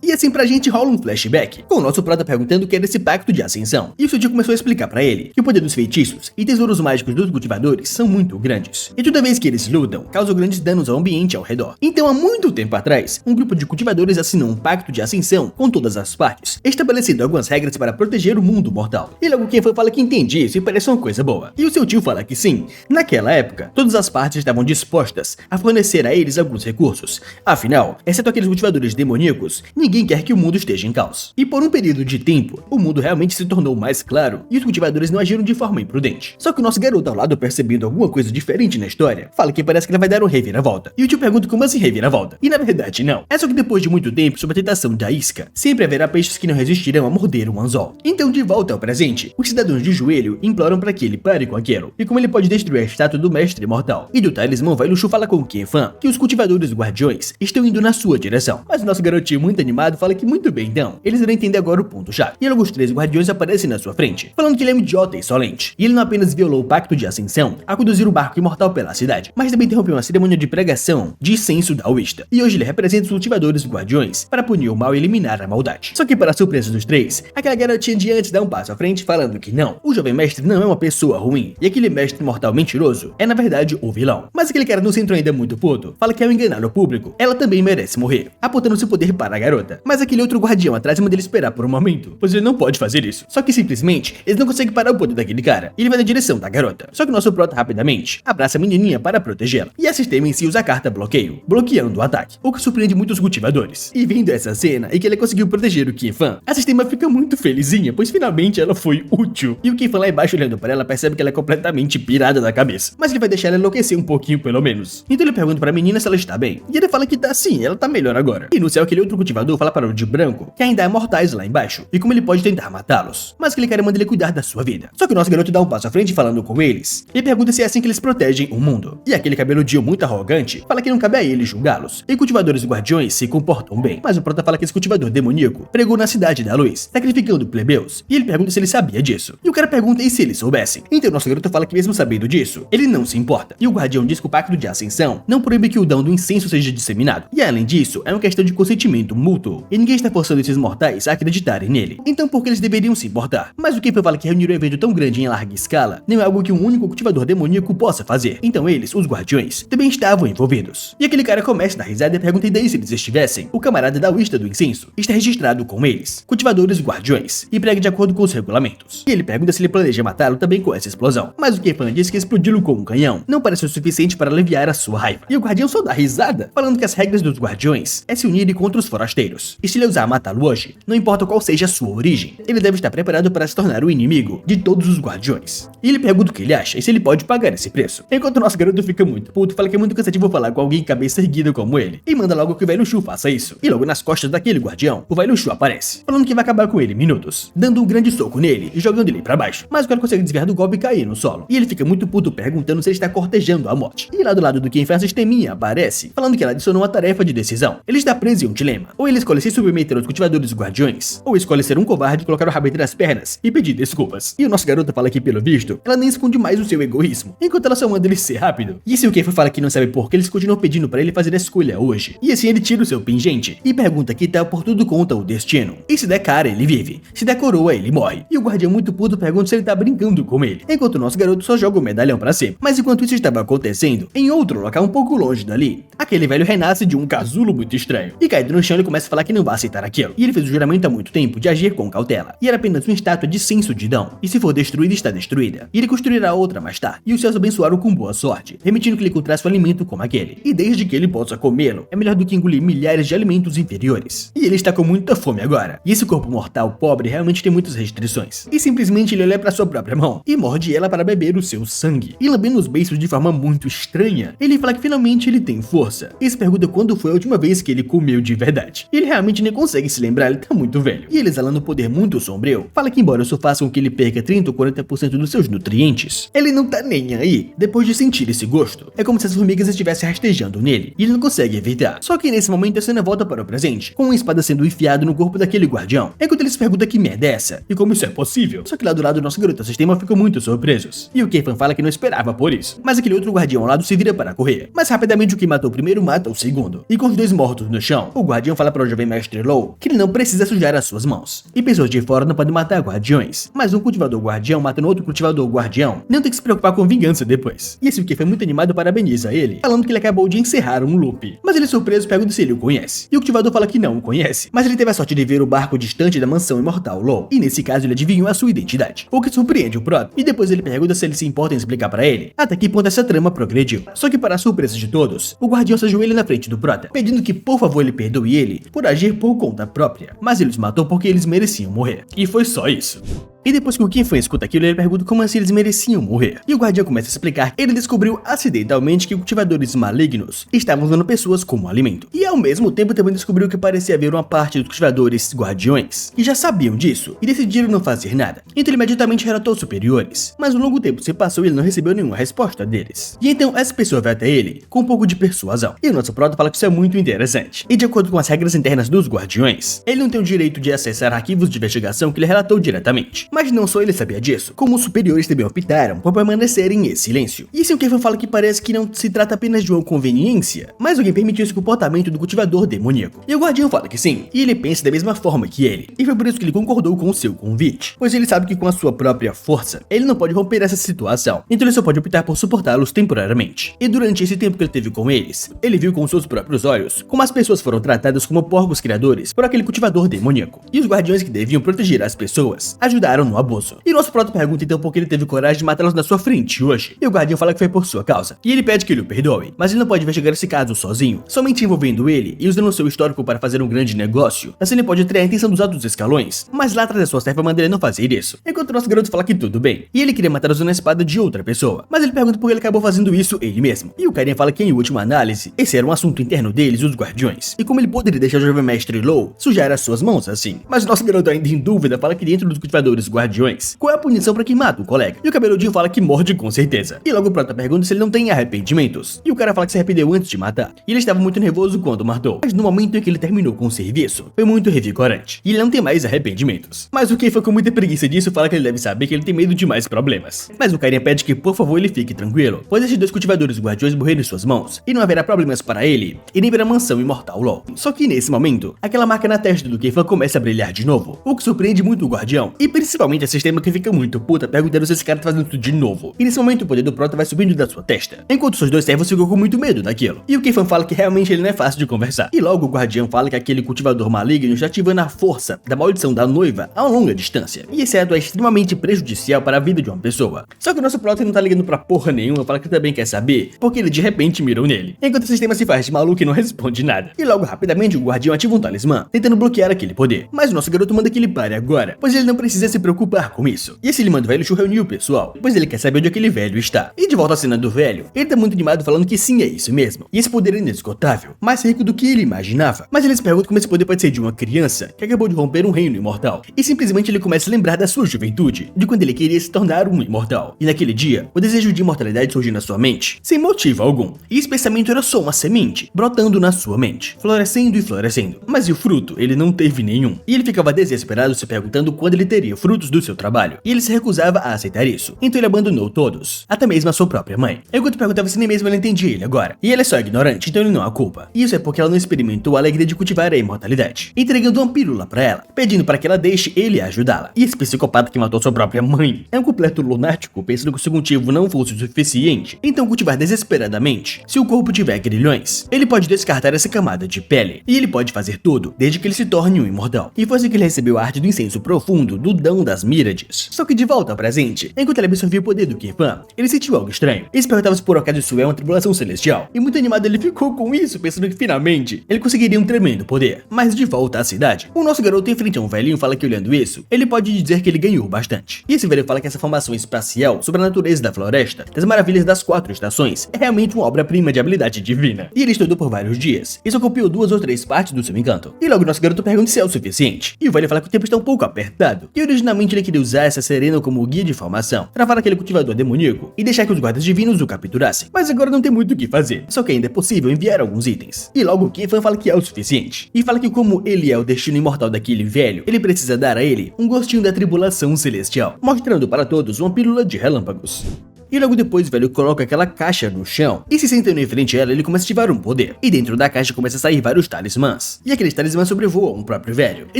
E assim pra gente rola um flashback, com o nosso prota perguntando o que era esse pacto de ascensão. E o seu tio começou a explicar pra ele que o poder dos feitiços e tesouros mágicos dos cultivadores são muito grandes. E toda vez que eles lutam, causam grandes danos ao ambiente ao redor. Então há muito tempo atrás, um grupo de cultivadores assinou um pacto de ascensão com todas as partes, estabelecendo algumas regras para proteger o mundo mortal. E logo quem foi fala que entende isso e parece uma coisa boa. E o seu tio fala que sim, naquela época, todas as partes estavam dispostas a fornecer a eles alguns recursos. Afinal, exceto aqueles cultivadores demoníacos, ninguém quer que o mundo esteja em caos. E por um período de tempo, o mundo realmente se tornou mais claro e os cultivadores não agiram de forma imprudente. Só que o nosso garoto ao lado, percebendo alguma coisa diferente na história, fala que parece que ele vai dar um reviravolta. E o tio pergunta como assim reviravolta? E na verdade não. É só que depois de muito tempo, sob a tentação da isca, sempre haverá peixes que não resistirão a morder um anzol. Então de volta ao presente, os cidadãos de joelho imploram para que ele pare com aquilo. E como ele pode destruir a estátua do mestre mortal. E do talismã vai Luxu fala com o Kefan que os cultivadores guardiões estão indo na sua direção. Mas o nosso garotinho muito animado fala que muito bem então, eles irão entender agora o ponto-chave. E logo os 3 guardiões aparecem na sua frente, falando que ele é um idiota e insolente. E ele não apenas violou o pacto de ascensão a conduzir o barco imortal pela cidade, mas também interrompeu uma cerimônia de pregação de incenso daoísta. E hoje ele representa os cultivadores guardiões para punir o mal e eliminar a maldade. Só que para a surpresa dos 3, aquela garotinha de antes dá um passo à frente falando que não, o jovem mestre não é uma pessoa ruim, e aquele mestre mortal mentiroso é na verdade o vilão. Mas aquele cara no centro ainda é muito puto, fala que ao enganar o público, ela também merece morrer, apontando seu poder para a garota. Mas aquele outro guardião atrás manda ele esperar por um momento, pois ele não pode fazer isso. Só que simplesmente, eles não conseguem parar o poder daquele cara, e ele vai na direção da garota. Só que o nosso prota rapidamente abraça a menininha para protegê-la. E a sistema em si usa a carta bloqueio, bloqueando o ataque, o que surpreende muitos cultivadores. E vendo essa cena e que ele conseguiu proteger o Kefan, a sistema fica muito felizinha, pois finalmente ela foi útil. E o Kefan lá embaixo olhando para ela percebe que ela é completamente pirada da cabeça, mas ele vai deixar ela enlouquecer um pouquinho pelo menos. Então ele pergunta para a menina se ela está bem, e ele fala que tá sim, ela tá melhor agora. E no céu aquele outro cultivador fala para o de branco que ainda há mortais lá embaixo, e como ele pode tentar matá-los, mas aquele cara manda ele cuidar da sua vida. Só que o nosso garoto dá um passo à frente falando com eles, e pergunta se é assim que eles protegem o mundo. E aquele cabeludinho muito arrogante fala que não cabe a ele julgá-los, e cultivadores guardiões se comportam bem. Mas o prota fala que esse cultivador demoníaco pregou na cidade da luz, sacrificando plebeus, e ele pergunta se ele sabia disso. E o cara pergunta e se eles soubessem. Então o nosso garoto fala que mesmo sabendo disso, ele não se importa. E o guardião diz que o pacto de ascensão não proíbe que o dom do incenso seja disseminado. E além disso, é uma questão de consentimento mútuo, e ninguém está forçando esses mortais a acreditarem nele. Então por que eles deveriam se importar? Mas o Kefan fala que reunir um evento tão grande em larga escala não é algo que um único cultivador demoníaco possa fazer. Então eles, os guardiões, também estavam envolvidos. E aquele cara começa a dar risada e pergunta daí se eles estivessem. O camarada daoísta do incenso está registrado com eles, cultivadores guardiões, e prega de acordo com os regulamentos. E ele pergunta se ele planeja matá-lo também com essa explosão. Mas o Kefan diz que explodi-lo com um canhão não parece o suficiente para aliviar a sua raiva. E o guardião só dá risada, falando que as regras dos guardiões é se unirem contra os forasteiros. E se ele ousar matá-lo hoje, não importa qual seja a sua origem, ele deve estar preparado para se tornar o inimigo de todos os guardiões. E ele pergunta o que ele acha e se ele pode pagar esse preço. Enquanto o nosso garoto fica muito puto, fala que é muito cansativo falar com alguém cabeça erguida como ele, e manda logo que o velho Shu faça isso. E logo nas costas daquele guardião, o velho Shu aparece, falando que vai acabar com ele em minutos, dando um grande soco nele e jogando ele pra baixo. Mas o cara consegue desviar do golpe e cair no solo. E ele fica muito puto perguntando se ele está cortejando a morte. E lá do lado do Kefan, a sisteminha aparece, falando que ela adicionou uma tarefa de decisão. Ele está preso em um dilema. Ou ele escolhe se submeter aos cultivadores guardiões, ou escolhe ser um covarde, colocar o rabo entre as pernas e pedir desculpas. E o nosso garoto fala que, pelo visto, ela nem esconde mais o seu egoísmo, enquanto ela só manda ele ser rápido. E se o Kefan fala que não sabe por que eles continuam pedindo pra ele fazer a escolha hoje. E assim ele tira o seu pingente e pergunta que tal por tudo conta o destino. E se der cara, ele vive. Se der coroa, ele morre. E o guardião muito puto pergunta se ele tá brincando com ele, enquanto o nosso garoto só joga o medalhão pra cima. Mas enquanto isso estava acontecendo, em outro local um pouco longe dali, aquele velho renasce de um casulo muito estranho. E caído no chão ele começa a falar que não vai aceitar aquilo. E ele fez o juramento há muito tempo de agir com cautela. E era apenas uma estátua de senso de Dão. E se for destruída, está destruída. E ele construirá outra mais tarde. E os céus abençoaram com boa sorte, permitindo que ele encontrasse um alimento como aquele. E desde que ele possa comê-lo, é melhor do que engolir milhares de alimentos inferiores. E ele está com muita fome agora. E esse corpo mortal pobre realmente tem muitas restrições. E simplesmente ele olha para sua própria mão e morde ela para beber o seu sangue. E lambendo os beiços de forma muito estranha, ele fala que finalmente ele tem força. E se pergunta quando foi a última vez que ele comeu de verdade. E ele realmente nem consegue se lembrar, ele tá muito velho. E ele, exalando um poder muito sombrio, fala que embora isso faça com que ele perca 30 ou 40% dos seus nutrientes, ele não tá nem aí depois de sentir esse gosto. É como se as formigas estivessem rastejando nele, e ele não consegue evitar. Só que nesse momento a cena volta para o presente, com uma espada sendo enfiada no corpo daquele guardião, enquanto ele se pergunta que merda é essa, e como isso é possível. Só que lá do lado do nosso garoto sistema ficam muito surpresos, e o Kefan fala que não esperava por isso. Mas aquele outro guardião ao lado se vira para correr, mas rapidamente o que matou o primeiro mata o segundo, e com os dois mortos no chão, o guardião fala para o jovem mestre Law que ele não precisa sujar as suas mãos, e pessoas de fora não podem matar guardiões, mas um cultivador guardião matando outro cultivador guardião não tem que se preocupar com vingança depois. E esse o Kefan, muito animado, parabeniza ele, falando que ele acabou de encerrar um loop, mas ele surpreso pergunta se ele o conhece, e o cultivador fala que não o conhece, mas ele teve a sorte de ver o barco distante da mansão imortal Law, e nesse caso ele adivinhou a sua identidade, o que surpreende o Prota, e depois ele pergunta se ele se importa em explicar para ele até que ponto essa trama progrediu. Só que para a surpresa de todos, o guardião se ajoelha na frente do Prota, pedindo que por favor ele perdoe ele por agir por conta própria, mas ele os matou porque eles mereciam morrer, e foi só isso. E depois que o Kefan escuta aquilo, ele pergunta como assim eles mereciam morrer. E o guardião começa a explicar que ele descobriu acidentalmente que cultivadores malignos estavam usando pessoas como alimento. E ao mesmo tempo também descobriu que parecia haver uma parte dos cultivadores guardiões que já sabiam disso e decidiram não fazer nada. Então ele imediatamente relatou aos superiores. Mas um longo tempo se passou e ele não recebeu nenhuma resposta deles. E então essa pessoa vai até ele com um pouco de persuasão. E o nosso Prota fala que isso é muito interessante. E de acordo com as regras internas dos guardiões, ele não tem o direito de acessar arquivos de investigação que ele relatou diretamente. Mas não só ele sabia disso, como os superiores também optaram por permanecerem em silêncio. E assim o Kefan fala que parece que não se trata apenas de uma conveniência, mas alguém permitiu esse comportamento do cultivador demoníaco. E o guardião fala que sim, e ele pensa da mesma forma que ele. E foi por isso que ele concordou com o seu convite, pois ele sabe que com a sua própria força, ele não pode romper essa situação, então ele só pode optar por suportá-los temporariamente. E durante esse tempo que ele teve com eles, ele viu com seus próprios olhos como as pessoas foram tratadas como porcos criadores por aquele cultivador demoníaco. E os guardiões que deviam proteger as pessoas ajudaram no abuso. E nosso Prota pergunta então por que ele teve coragem de matá-los na sua frente hoje. E o guardião fala que foi por sua causa. E ele pede que ele o perdoe, mas ele não pode investigar esse caso sozinho, somente envolvendo ele e usando o seu histórico para fazer um grande negócio. Assim ele pode atrair a atenção dos altos escalões, mas lá atrás da sua serva manda ele não fazer isso. Enquanto o nosso garoto fala que tudo bem. E ele queria matar usando a espada de outra pessoa, mas ele pergunta por que ele acabou fazendo isso ele mesmo. E o carinha fala que em última análise, esse era um assunto interno deles, os guardiões. E como ele poderia deixar o jovem mestre Law sujar as suas mãos assim. Mas o nosso garoto, ainda em dúvida, fala que dentro dos cultivadores guardiões, qual é a punição pra quem mata o colega? E o cabeludinho fala que morde com certeza. E logo o Prota pergunta se ele não tem arrependimentos. E o cara fala que se arrependeu antes de matar. E ele estava muito nervoso quando matou. Mas no momento em que ele terminou com o serviço, foi muito revigorante. E ele não tem mais arrependimentos. Mas o Kefan, com muita preguiça disso, fala que ele deve saber que ele tem medo de mais problemas. Mas o carinha pede que por favor ele fique tranquilo, pois esses dois cultivadores guardiões morreram em suas mãos, e não haverá problemas para ele, e nem para a mansão imortal Law. Só que nesse momento, aquela marca na testa do Kefan começa a brilhar de novo, o que surpreende muito o guardião, e principalmente a sistema que fica muito puta perguntando se esse cara tá fazendo tudo de novo. E nesse momento o poder do Prota vai subindo da sua testa, enquanto seus dois servos ficam com muito medo daquilo. E o Kefan fala que realmente ele não é fácil de conversar. E logo o guardião fala que aquele cultivador maligno está ativando a força da maldição da noiva a uma longa distância. E esse ato é extremamente prejudicial para a vida de uma pessoa. Só que o nosso Prota não tá ligando pra porra nenhuma, fala que também quer saber, porque ele de repente mirou nele. Enquanto o sistema se faz de maluco e não responde nada. E logo rapidamente o guardião ativa um talismã, tentando bloquear aquele poder. Mas o nosso garoto manda que ele pare agora, pois ele não precisa se preocupar com isso. E esse limando velho reuniu o pessoal, pois ele quer saber onde aquele velho está. E de volta à cena do velho, ele tá muito animado falando que sim, é isso mesmo. E esse poder é inesgotável, mais rico do que ele imaginava. Mas eles perguntam como esse poder pode ser de uma criança que acabou de romper um reino imortal. E simplesmente ele começa a lembrar da sua juventude, de quando ele queria se tornar um imortal. E naquele dia, o desejo de imortalidade surgiu na sua mente, sem motivo algum. E esse pensamento era só uma semente, brotando na sua mente, florescendo e florescendo. Mas e o fruto? Ele não teve nenhum. E ele ficava desesperado se perguntando quando ele teria frutos do seu trabalho. E ele se recusava a aceitar isso. Então ele abandonou todos, até mesmo a sua própria mãe. Enquanto perguntava se nem mesmo ela entendia ele agora. E ele é só ignorante, então ele não a culpa. E isso é porque ela não experimentou a alegria de cultivar a imortalidade, entregando uma pílula pra ela, pedindo para que ela deixe ele ajudá-la. E esse psicopata que matou sua própria mãe é um completo lunático, pensando que o seu motivo não fosse o suficiente. Então cultivar desesperadamente, se o corpo tiver grilhões, ele pode descartar essa camada de pele. E ele pode fazer tudo, desde que ele se torne um imortal. E foi assim que ele recebeu a arte do incenso profundo do dão tripulação das Mírades. Só que de volta ao presente, enquanto ele absorvia o poder do Kefan, ele sentiu algo estranho. Ele se perguntava se por acaso isso é uma tripulação celestial. E muito animado ele ficou com isso, pensando que finalmente ele conseguiria um tremendo poder. Mas de volta à cidade, o nosso garoto em frente a um velhinho fala que olhando isso, ele pode dizer que ele ganhou bastante. E esse velho fala que essa formação espacial sobre a natureza da floresta, das maravilhas das 4 estações, é realmente uma obra-prima de habilidade divina. E ele estudou por vários dias, e só copiou 2 ou 3 partes do seu encanto. E logo nosso garoto pergunta se é o suficiente. E o velho fala que o tempo está um pouco apertado. E originalmente ele queria usar essa serena como guia de formação, travar aquele cultivador demoníaco e deixar que os guardas divinos o capturassem. Mas agora não tem muito o que fazer, só que ainda é possível enviar alguns itens. E logo o Kefan fala que é o suficiente. E fala que como ele é o destino imortal daquele velho, ele precisa dar a ele um gostinho da tribulação celestial, mostrando para todos uma pílula de relâmpagos. E logo depois o velho coloca aquela caixa no chão e se sentando em frente a ela ele começa a ativar um poder. E dentro da caixa começa a sair vários talismãs. E aqueles talismãs sobrevoam o próprio velho. E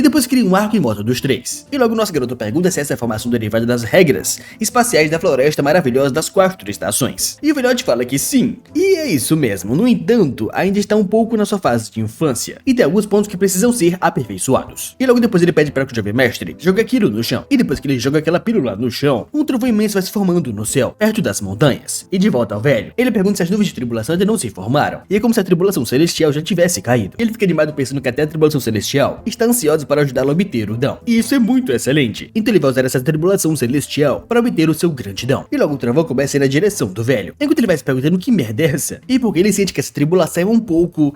depois cria um arco em volta dos 3. E logo nosso garoto pergunta se essa é a formação derivada das regras espaciais da floresta maravilhosa das 4 estações. E o velhote fala que sim. E é isso mesmo. No entanto, ainda está um pouco na sua fase de infância. E tem alguns pontos que precisam ser aperfeiçoados. E logo depois ele pede para que o jovem mestre jogue aquilo no chão. E depois que ele joga aquela pílula no chão, um trovão imenso vai se formando no céu, perto das montanhas. E de volta ao velho, ele pergunta se as nuvens de tribulação ainda não se formaram. E é como se a tribulação celestial já tivesse caído. Ele fica animado pensando que até a tribulação celestial está ansiosa para ajudá-lo a obter o dom. E isso é muito excelente. Então ele vai usar essa tribulação celestial para obter o seu grande dom. E logo o trovão começa a ir na direção do velho, enquanto ele vai se perguntando que merda é essa. E porque ele sente que essa tribulação é um pouco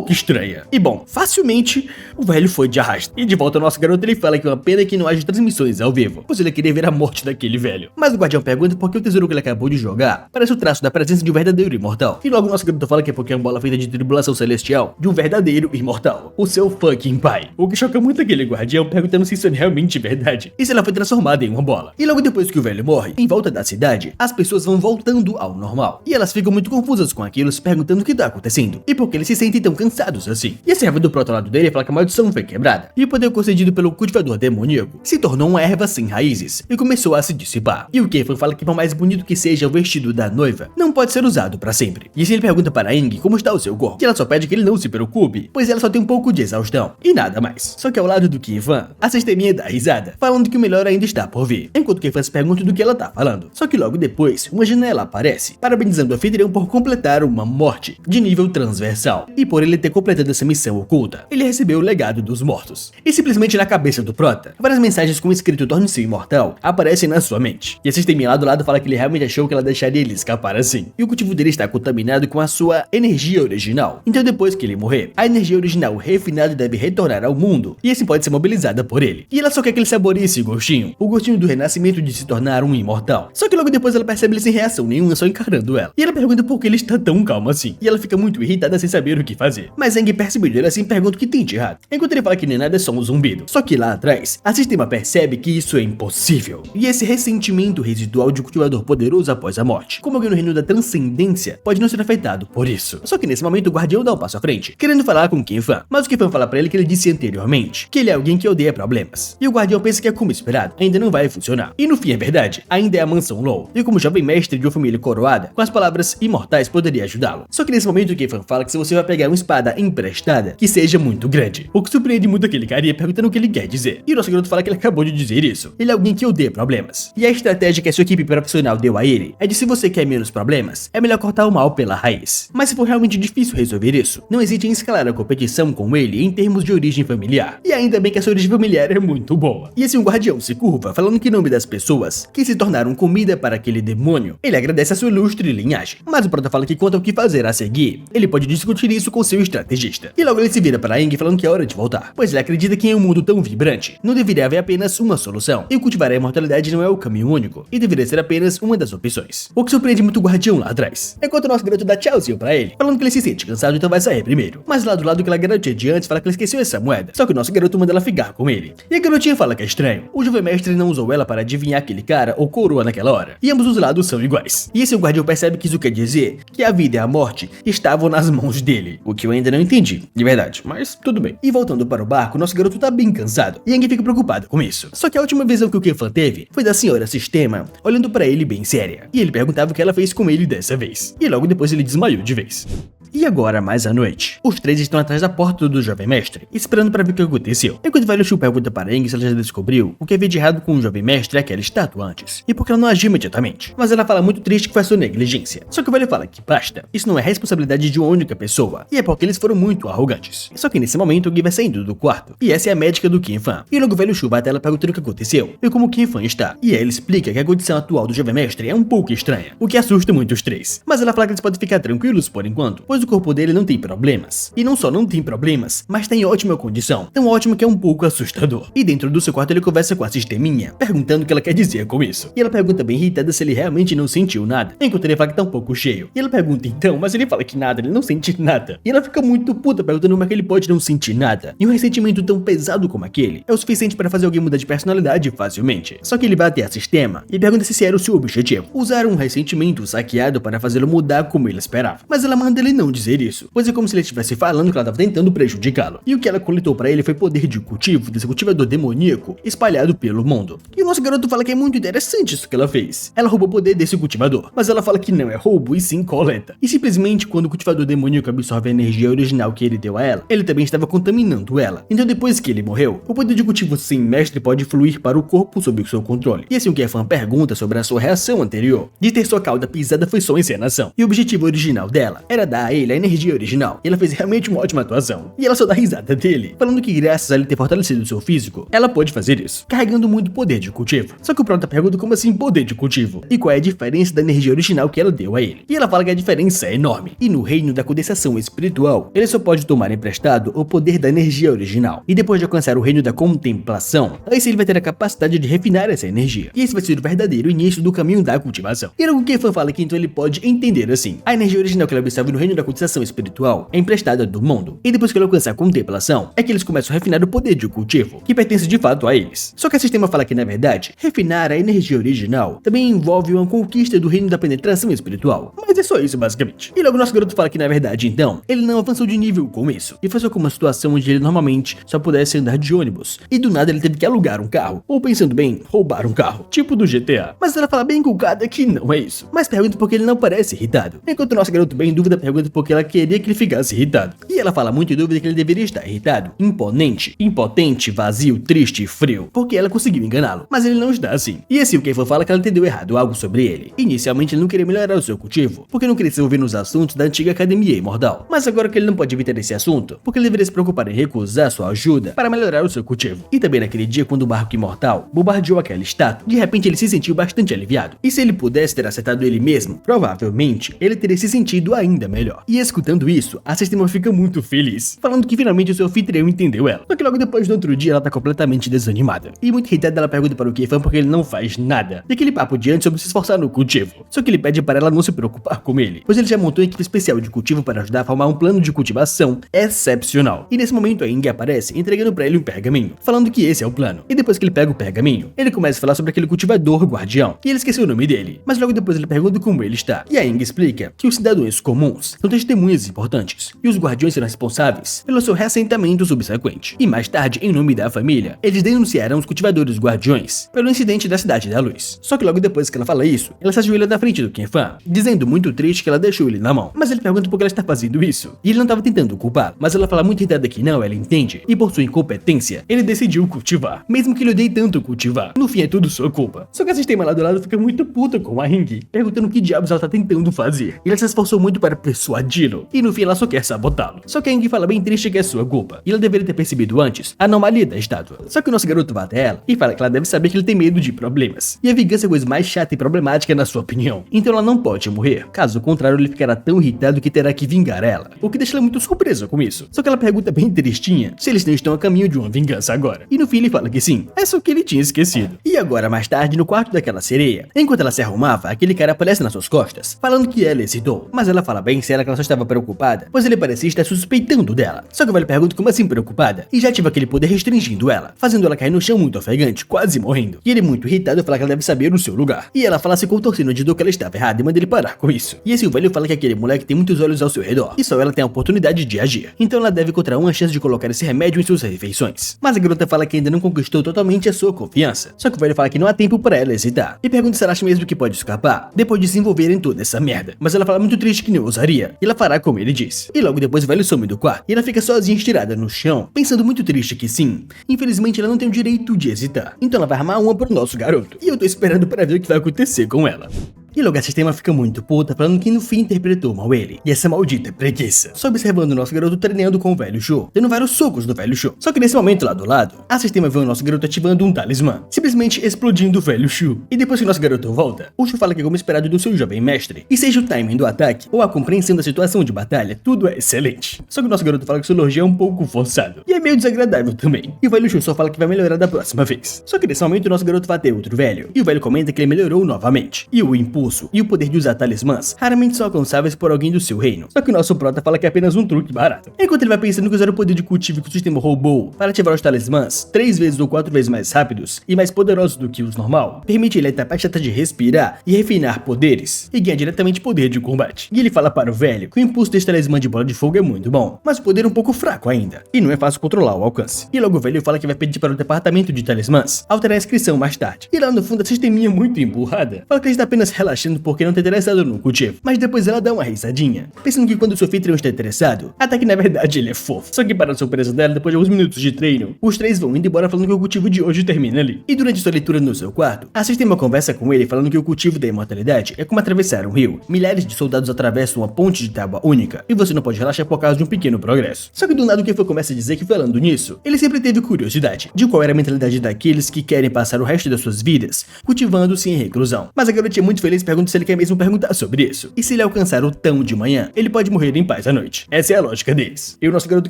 estranha. E bom, facilmente o velho foi de arrasto. E de volta ao nosso garoto ele fala que é uma pena que não haja transmissões ao vivo, pois ele queria ver a morte daquele velho. Mas o guardião pergunta por que o tesouro que ele acabou de jogar parece o traço da presença de um verdadeiro imortal. E logo o nosso garoto fala que é porque é uma bola feita de tribulação celestial de um verdadeiro imortal, o seu fucking pai. O que choca muito aquele guardião perguntando se isso é realmente verdade e se ela foi transformada em uma bola. E logo depois que o velho morre, em volta da cidade, as pessoas vão voltando ao normal. E elas ficam muito confusas com aquilo, se perguntando o que está acontecendo e por que eles se sentem tão cansados assim. E a serva do proto lado dele fala que a maldição foi quebrada e o poder concedido pelo cultivador demoníaco se tornou uma erva sem raízes e começou a se dissipar. E o Kefan fala que por mais bonito que seja o vestido da noiva, não pode ser usado pra sempre. E assim ele pergunta para Aang como está o seu corpo, que ela só pede que ele não se preocupe, pois ela só tem um pouco de exaustão e nada mais. Só que ao lado do Kefan, a sisteminha dá risada, falando que o melhor ainda está por vir, enquanto Kefan se pergunta do que ela tá falando. Só que logo depois, uma janela aparece, parabenizando o anfitrião por completar uma morte de nível transversal, e por ele ter completado essa missão oculta, ele recebeu o legado dos mortos. E simplesmente na cabeça do prota, várias mensagens com o escrito torne-se imortal aparecem na sua mente. E a sisteminha lá do lado fala que ele realmente achou que ela deixaria ele escapar assim. E o cultivo dele está contaminado com a sua energia original. Então depois que ele morrer, a energia original refinada deve retornar ao mundo e assim pode ser mobilizada por ele. E ela só quer que ele saboreie esse gostinho, o gostinho do renascimento de se tornar um imortal. Só que logo depois ela percebe ele sem reação nenhuma, só encarando ela. E ela pergunta por que ele está tão calmo assim. E ela fica muito irritada sem saber o que fazer. Mas Aang, percebendo ele assim, pergunta o que tem de errado. Enquanto ele fala que nem nada é só um zumbido. Só que lá atrás, a sistema percebe que isso é impossível. E esse ressentimento residual de um cultivador poderoso após a morte, como alguém no reino da transcendência, pode não ser afetado por isso. Só que nesse momento o guardião dá um passo à frente, querendo falar com o Kefan. Mas o Kefan fala pra ele que ele disse anteriormente, que ele é alguém que odeia problemas. E o guardião pensa que é como esperado, ainda não vai funcionar. E no fim é verdade, ainda é a mansão Law. E como jovem mestre de uma família coroada, com as palavras imortais poderia ajudá-lo. Só que nesse momento o Kefan fala que se você vai pegar uma espada emprestada, que seja muito grande. O que surpreende muito aquele carinha perguntando o que ele quer dizer. E o nosso garoto fala que ele acabou de dizer isso. Ele é alguém que odeia problemas. E a estratégia que a sua equipe profissional deu a ele é de se você quer menos problemas, é melhor cortar o mal pela raiz. Mas se for realmente difícil resolver isso, não hesite em escalar a competição com ele em termos de origem familiar. E ainda bem que a sua origem familiar é muito boa. E assim o guardião se curva, falando que em nome das pessoas que se tornaram comida para aquele demônio, ele agradece a sua ilustre linhagem. Mas o prota fala que quanto ao que fazer a seguir, ele pode discutir isso com seu estrategista. E logo ele se vira para Aang falando que é hora de voltar, pois ele acredita que em um mundo tão vibrante, não deveria haver apenas uma solução. E cultivar a imortalidade não é o caminho único, e deveria ser apenas uma das opções. O que surpreende muito o guardião lá atrás. Enquanto o nosso garoto dá tchauzinho pra ele, falando que ele se sente cansado, então vai sair primeiro. Mas lá do lado aquela garotinha de antes fala que ele esqueceu essa moeda. Só que o nosso garoto manda ela ficar com ele. E a garotinha fala que é estranho. O jovem mestre não usou ela para adivinhar aquele cara ou coroa naquela hora. E ambos os lados são iguais. E esse o guardião percebe que isso quer dizer que a vida e a morte estavam nas mãos dele. O que eu ainda não entendi, de verdade, mas tudo bem. E voltando para o barco, nosso garoto tá bem cansado. E Aang fica preocupado com isso. Só que a última visão que o Kefan teve foi da senhora Sistema, olhando pra ele bem séria. E ele perguntava o que ela fez com ele dessa vez. E logo depois ele desmaiou de vez. E agora, mais à noite, os três estão atrás da porta do jovem mestre, esperando para ver o que aconteceu. Enquanto o velho Shu pergunta para Aang se ela já descobriu o que havia de errado com o jovem mestre e aquela estátua antes, e porque ela não agiu imediatamente. Mas ela fala muito triste que foi sua negligência. Só que o velho fala que basta, isso não é responsabilidade de uma única pessoa, e é porque eles foram muito arrogantes. Só que nesse momento o Gui vai saindo do quarto, e essa é a médica do Qin Fan. E logo o velho Shu vai até ela perguntando o que aconteceu e como o Qin Fan está. E ela explica que a condição atual do jovem mestre é um pouco estranha, o que assusta muito os três. Mas ela fala que eles podem ficar tranquilos por enquanto, pois o corpo dele não tem problemas. E não só não tem problemas, mas tá em ótima condição, tão ótimo que é um pouco assustador. E dentro do seu quarto ele conversa com a sisteminha, perguntando o que ela quer dizer com isso. E ela pergunta bem irritada se ele realmente não sentiu nada, enquanto ele fala que tá um pouco cheio. E ela pergunta então, mas ele fala que nada, ele não sente nada. E ela fica muito puta perguntando como é que ele pode não sentir nada. E um ressentimento tão pesado como aquele é o suficiente para fazer alguém mudar de personalidade facilmente. Só que ele vai até a sistema e pergunta se esse era o seu objetivo, usar um ressentimento saqueado para fazê-lo mudar como ele esperava. Mas ela manda ele não dizer isso, pois é como se ele estivesse falando que ela estava tentando prejudicá-lo. E o que ela coletou para ele foi poder de cultivo desse cultivador demoníaco espalhado pelo mundo. E o nosso garoto fala que é muito interessante isso que ela fez. Ela roubou o poder desse cultivador, mas ela fala que não é roubo e sim coleta. E simplesmente quando o cultivador demoníaco absorve a energia original que ele deu a ela, ele também estava contaminando ela. Então depois que ele morreu, o poder de cultivo sem mestre pode fluir para o corpo sob o seu controle. E assim o Kefan pergunta sobre a sua reação anterior, de ter sua cauda pisada foi só encenação. E o objetivo original dela era dar a ele a energia original. E ela fez realmente uma ótima atuação. E ela só dá risada dele, falando que graças a ele ter fortalecido seu físico, ela pode fazer isso, carregando muito poder de cultivo. Só que o Prota pergunta como assim poder de cultivo? E qual é a diferença da energia original que ela deu a ele? E ela fala que a diferença é enorme. E no reino da condensação espiritual, ele só pode tomar emprestado o poder da energia original. E depois de alcançar o reino da contemplação, aí sim ele vai ter a capacidade de refinar essa energia. E esse vai ser o verdadeiro início do caminho da cultivação. E logo o Kefan fala que então ele pode entender assim: a energia original que ela absorve no reino da condensação espiritual é emprestada do mundo. E depois que ele alcançar a contemplação, é que eles começam a refinar o poder de cultivo, que pertence de fato a eles. Só que o sistema fala que na verdade, refinar a energia original também envolve uma conquista do reino da penetração espiritual. Mas é só isso basicamente. E logo nosso garoto fala que na verdade então, ele não avançou de nível com isso. E foi só com uma situação onde ele normalmente só pudesse andar de ônibus. E do nada ele teve que alugar um carro. Ou pensando bem, roubar um carro. Tipo do GTA. Mas ela fala bem inculcada que não é isso. Mas pergunta por que ele não parece irritado. Enquanto o nosso garoto bem em dúvida pergunta por que ela queria que ele ficasse irritado. E ela fala muito em dúvida que ele deveria estar irritado, imponente, impotente, vazio, triste e frio. Porque ela conseguiu enganá-lo. Mas ele não está assim. E assim o Kefan fala que ela entendeu errado algo sobre ele. Inicialmente ele não queria melhorar o seu cultivo, porque não queria se envolver nos assuntos da antiga academia imortal. Mas agora que ele não pode evitar esse assunto, porque ele deveria se preocupar em recusar sua ajuda para melhorar o seu cultivo. E também naquele dia quando o barco imortal bombardeou aquela estátua, de repente ele se sentiu bastante aliviado. E se ele pudesse ter acertado ele mesmo, provavelmente ele teria se sentido ainda melhor. E escutando isso, a sistema fica muito feliz, falando que finalmente o seu anfitrião entendeu ela. Só que logo depois do outro dia ela tá completamente desanimada. E muito irritada ela pergunta para o Kefan porque ele não faz nada. E aquele papo de antes sobre se esforçar no cultivo. Só que ele pede para ela não se preocupar com ele, pois ele já montou uma equipe especial de cultivo para ajudar a formar um plano de cultivação excepcional. E nesse momento a Aang aparece entregando para ele um pergaminho, falando que esse é o plano. E depois que ele pega o pergaminho, ele começa a falar sobre aquele cultivador guardião. E ele esqueceu o nome dele, mas logo depois ele pergunta como ele está. E a Aang explica que os cidadãos comuns são testemunhas importantes, e os guardiões serão responsáveis pelo seu reassentamento subsequente. E mais tarde, em nome da família, eles denunciarão os cultivadores guardiões pelo incidente da Cidade da Luz. Só que logo depois que ela fala isso, ela se ajoelha na frente do Kefan, dizendo muito triste que ela deixou ele na mão. Mas ele pergunta por que ela está fazendo isso, e ele não estava tentando culpá-lo, mas ela fala muito irritada que não, ela entende, e por sua incompetência, ele decidiu cultivar, mesmo que ele odeie tanto cultivar. No fim é tudo sua culpa. Só que a sistema lá do lado fica muito puta com a Aang, perguntando o que diabos ela tá tentando fazer. E ela se esforçou muito para persuadi-lo, e no fim ela só quer sabotá-lo. Só que a Aang fala bem triste que é sua culpa, e ela deveria ter percebido antes a anomalia da estátua. Só que o nosso garoto vai até ela e fala que ela deve saber que ele tem medo de problemas. E a vingança é a coisa mais chata e problemática na sua opinião. Então ela não pode morrer. Caso contrário, ele ficará tão irritado que terá que vingar ela. O que deixa ela muito surpresa com isso. Só que ela pergunta bem tristinha se eles não estão a caminho de uma vingança agora. E no fim ele fala que sim. É só que ele tinha esquecido. E agora, mais tarde, no quarto daquela sereia, enquanto ela se arrumava, aquele cara aparece nas suas costas, falando que ela hesitou. Mas ela fala bem séria que ela só estava preocupada, pois ele parecia estar suspeitando dela. Só que o velho pergunta como assim preocupada, e já ativa aquele poder restringindo ela, fazendo ela cair no chão muito ofegante, quase morrendo. E ele muito irritado fala que ela deve saber o seu lugar. E ela fala se contorcendo de dor que ela estava errada e manda ele parar com isso. E assim o velho fala que aquele moleque tem muitos olhos ao seu redor, e só ela tem a oportunidade de agir. Então ela deve encontrar uma chance de colocar esse remédio em suas refeições. Mas a garota fala que ainda não conquistou totalmente a sua confiança. Só que o velho fala que não há tempo para ela hesitar. E pergunta se ela acha mesmo que pode escapar, depois de se envolver em toda essa merda. Mas ela fala muito triste que não ousaria, e ela fará como ele disse. E logo depois o velho some do quarto e ela fica sozinha estirada no chão, pensando muito triste que sim, infelizmente ela não tem o direito de hesitar. Então ela vai armar uma pro nosso garoto. E eu tô esperando para ver o que vai acontecer com ela. E logo a sistema fica muito puta, falando que no fim interpretou mal ele. E essa maldita preguiça. Só observando o nosso garoto treinando com o velho Show, dando vários socos no velho Show. Só que nesse momento lá do lado, a sistema vê o nosso garoto ativando um talismã, simplesmente explodindo o velho Show. E depois que o nosso garoto volta, o Show fala que é como esperado do seu jovem mestre. E seja o timing do ataque ou a compreensão da situação de batalha, tudo é excelente. Só que o nosso garoto fala que sua elogio é um pouco forçado. E é meio desagradável também. E o velho Show só fala que vai melhorar da próxima vez. Só que nesse momento o nosso garoto vai ter outro velho. E o velho comenta que ele melhorou novamente. E o impulso e o poder de usar talismãs raramente são alcançáveis por alguém do seu reino. Só que o nosso prota fala que é apenas um truque barato. Enquanto ele vai pensando que usar o poder de cultivo que o sistema roubou para ativar os talismãs 3 vezes ou 4 vezes mais rápidos e mais poderosos do que os normal, permite ele a etapa chata de respirar e refinar poderes e ganhar diretamente poder de combate. E ele fala para o velho que o impulso desse talismã de bola de fogo é muito bom, mas o poder é um pouco fraco ainda, e não é fácil controlar o alcance. E logo o velho fala que vai pedir para o departamento de talismãs alterar a inscrição mais tarde. E lá no fundo a sisteminha muito empurrada fala que ele está apenas relaxando porque não está interessado no cultivo, mas depois ela dá uma risadinha, pensando que quando o seu anfitrião está interessado, até que na verdade ele é fofo. Só que para a surpresa dela, depois de alguns minutos de treino, os três vão indo embora falando que o cultivo de hoje termina ali. E durante sua leitura no seu quarto, a sistema conversa com ele falando que o cultivo da imortalidade é como atravessar um rio. Milhares de soldados atravessam uma ponte de tábua única, e você não pode relaxar por causa de um pequeno progresso. Só que do nada o Kefan começa a dizer que falando nisso, ele sempre teve curiosidade de qual era a mentalidade daqueles que querem passar o resto das suas vidas cultivando-se em reclusão. Mas a garotinha muito feliz pergunta se ele quer mesmo perguntar sobre isso. E se ele alcançar o tão de manhã, ele pode morrer em paz à noite. Essa é a lógica deles. E o nosso garoto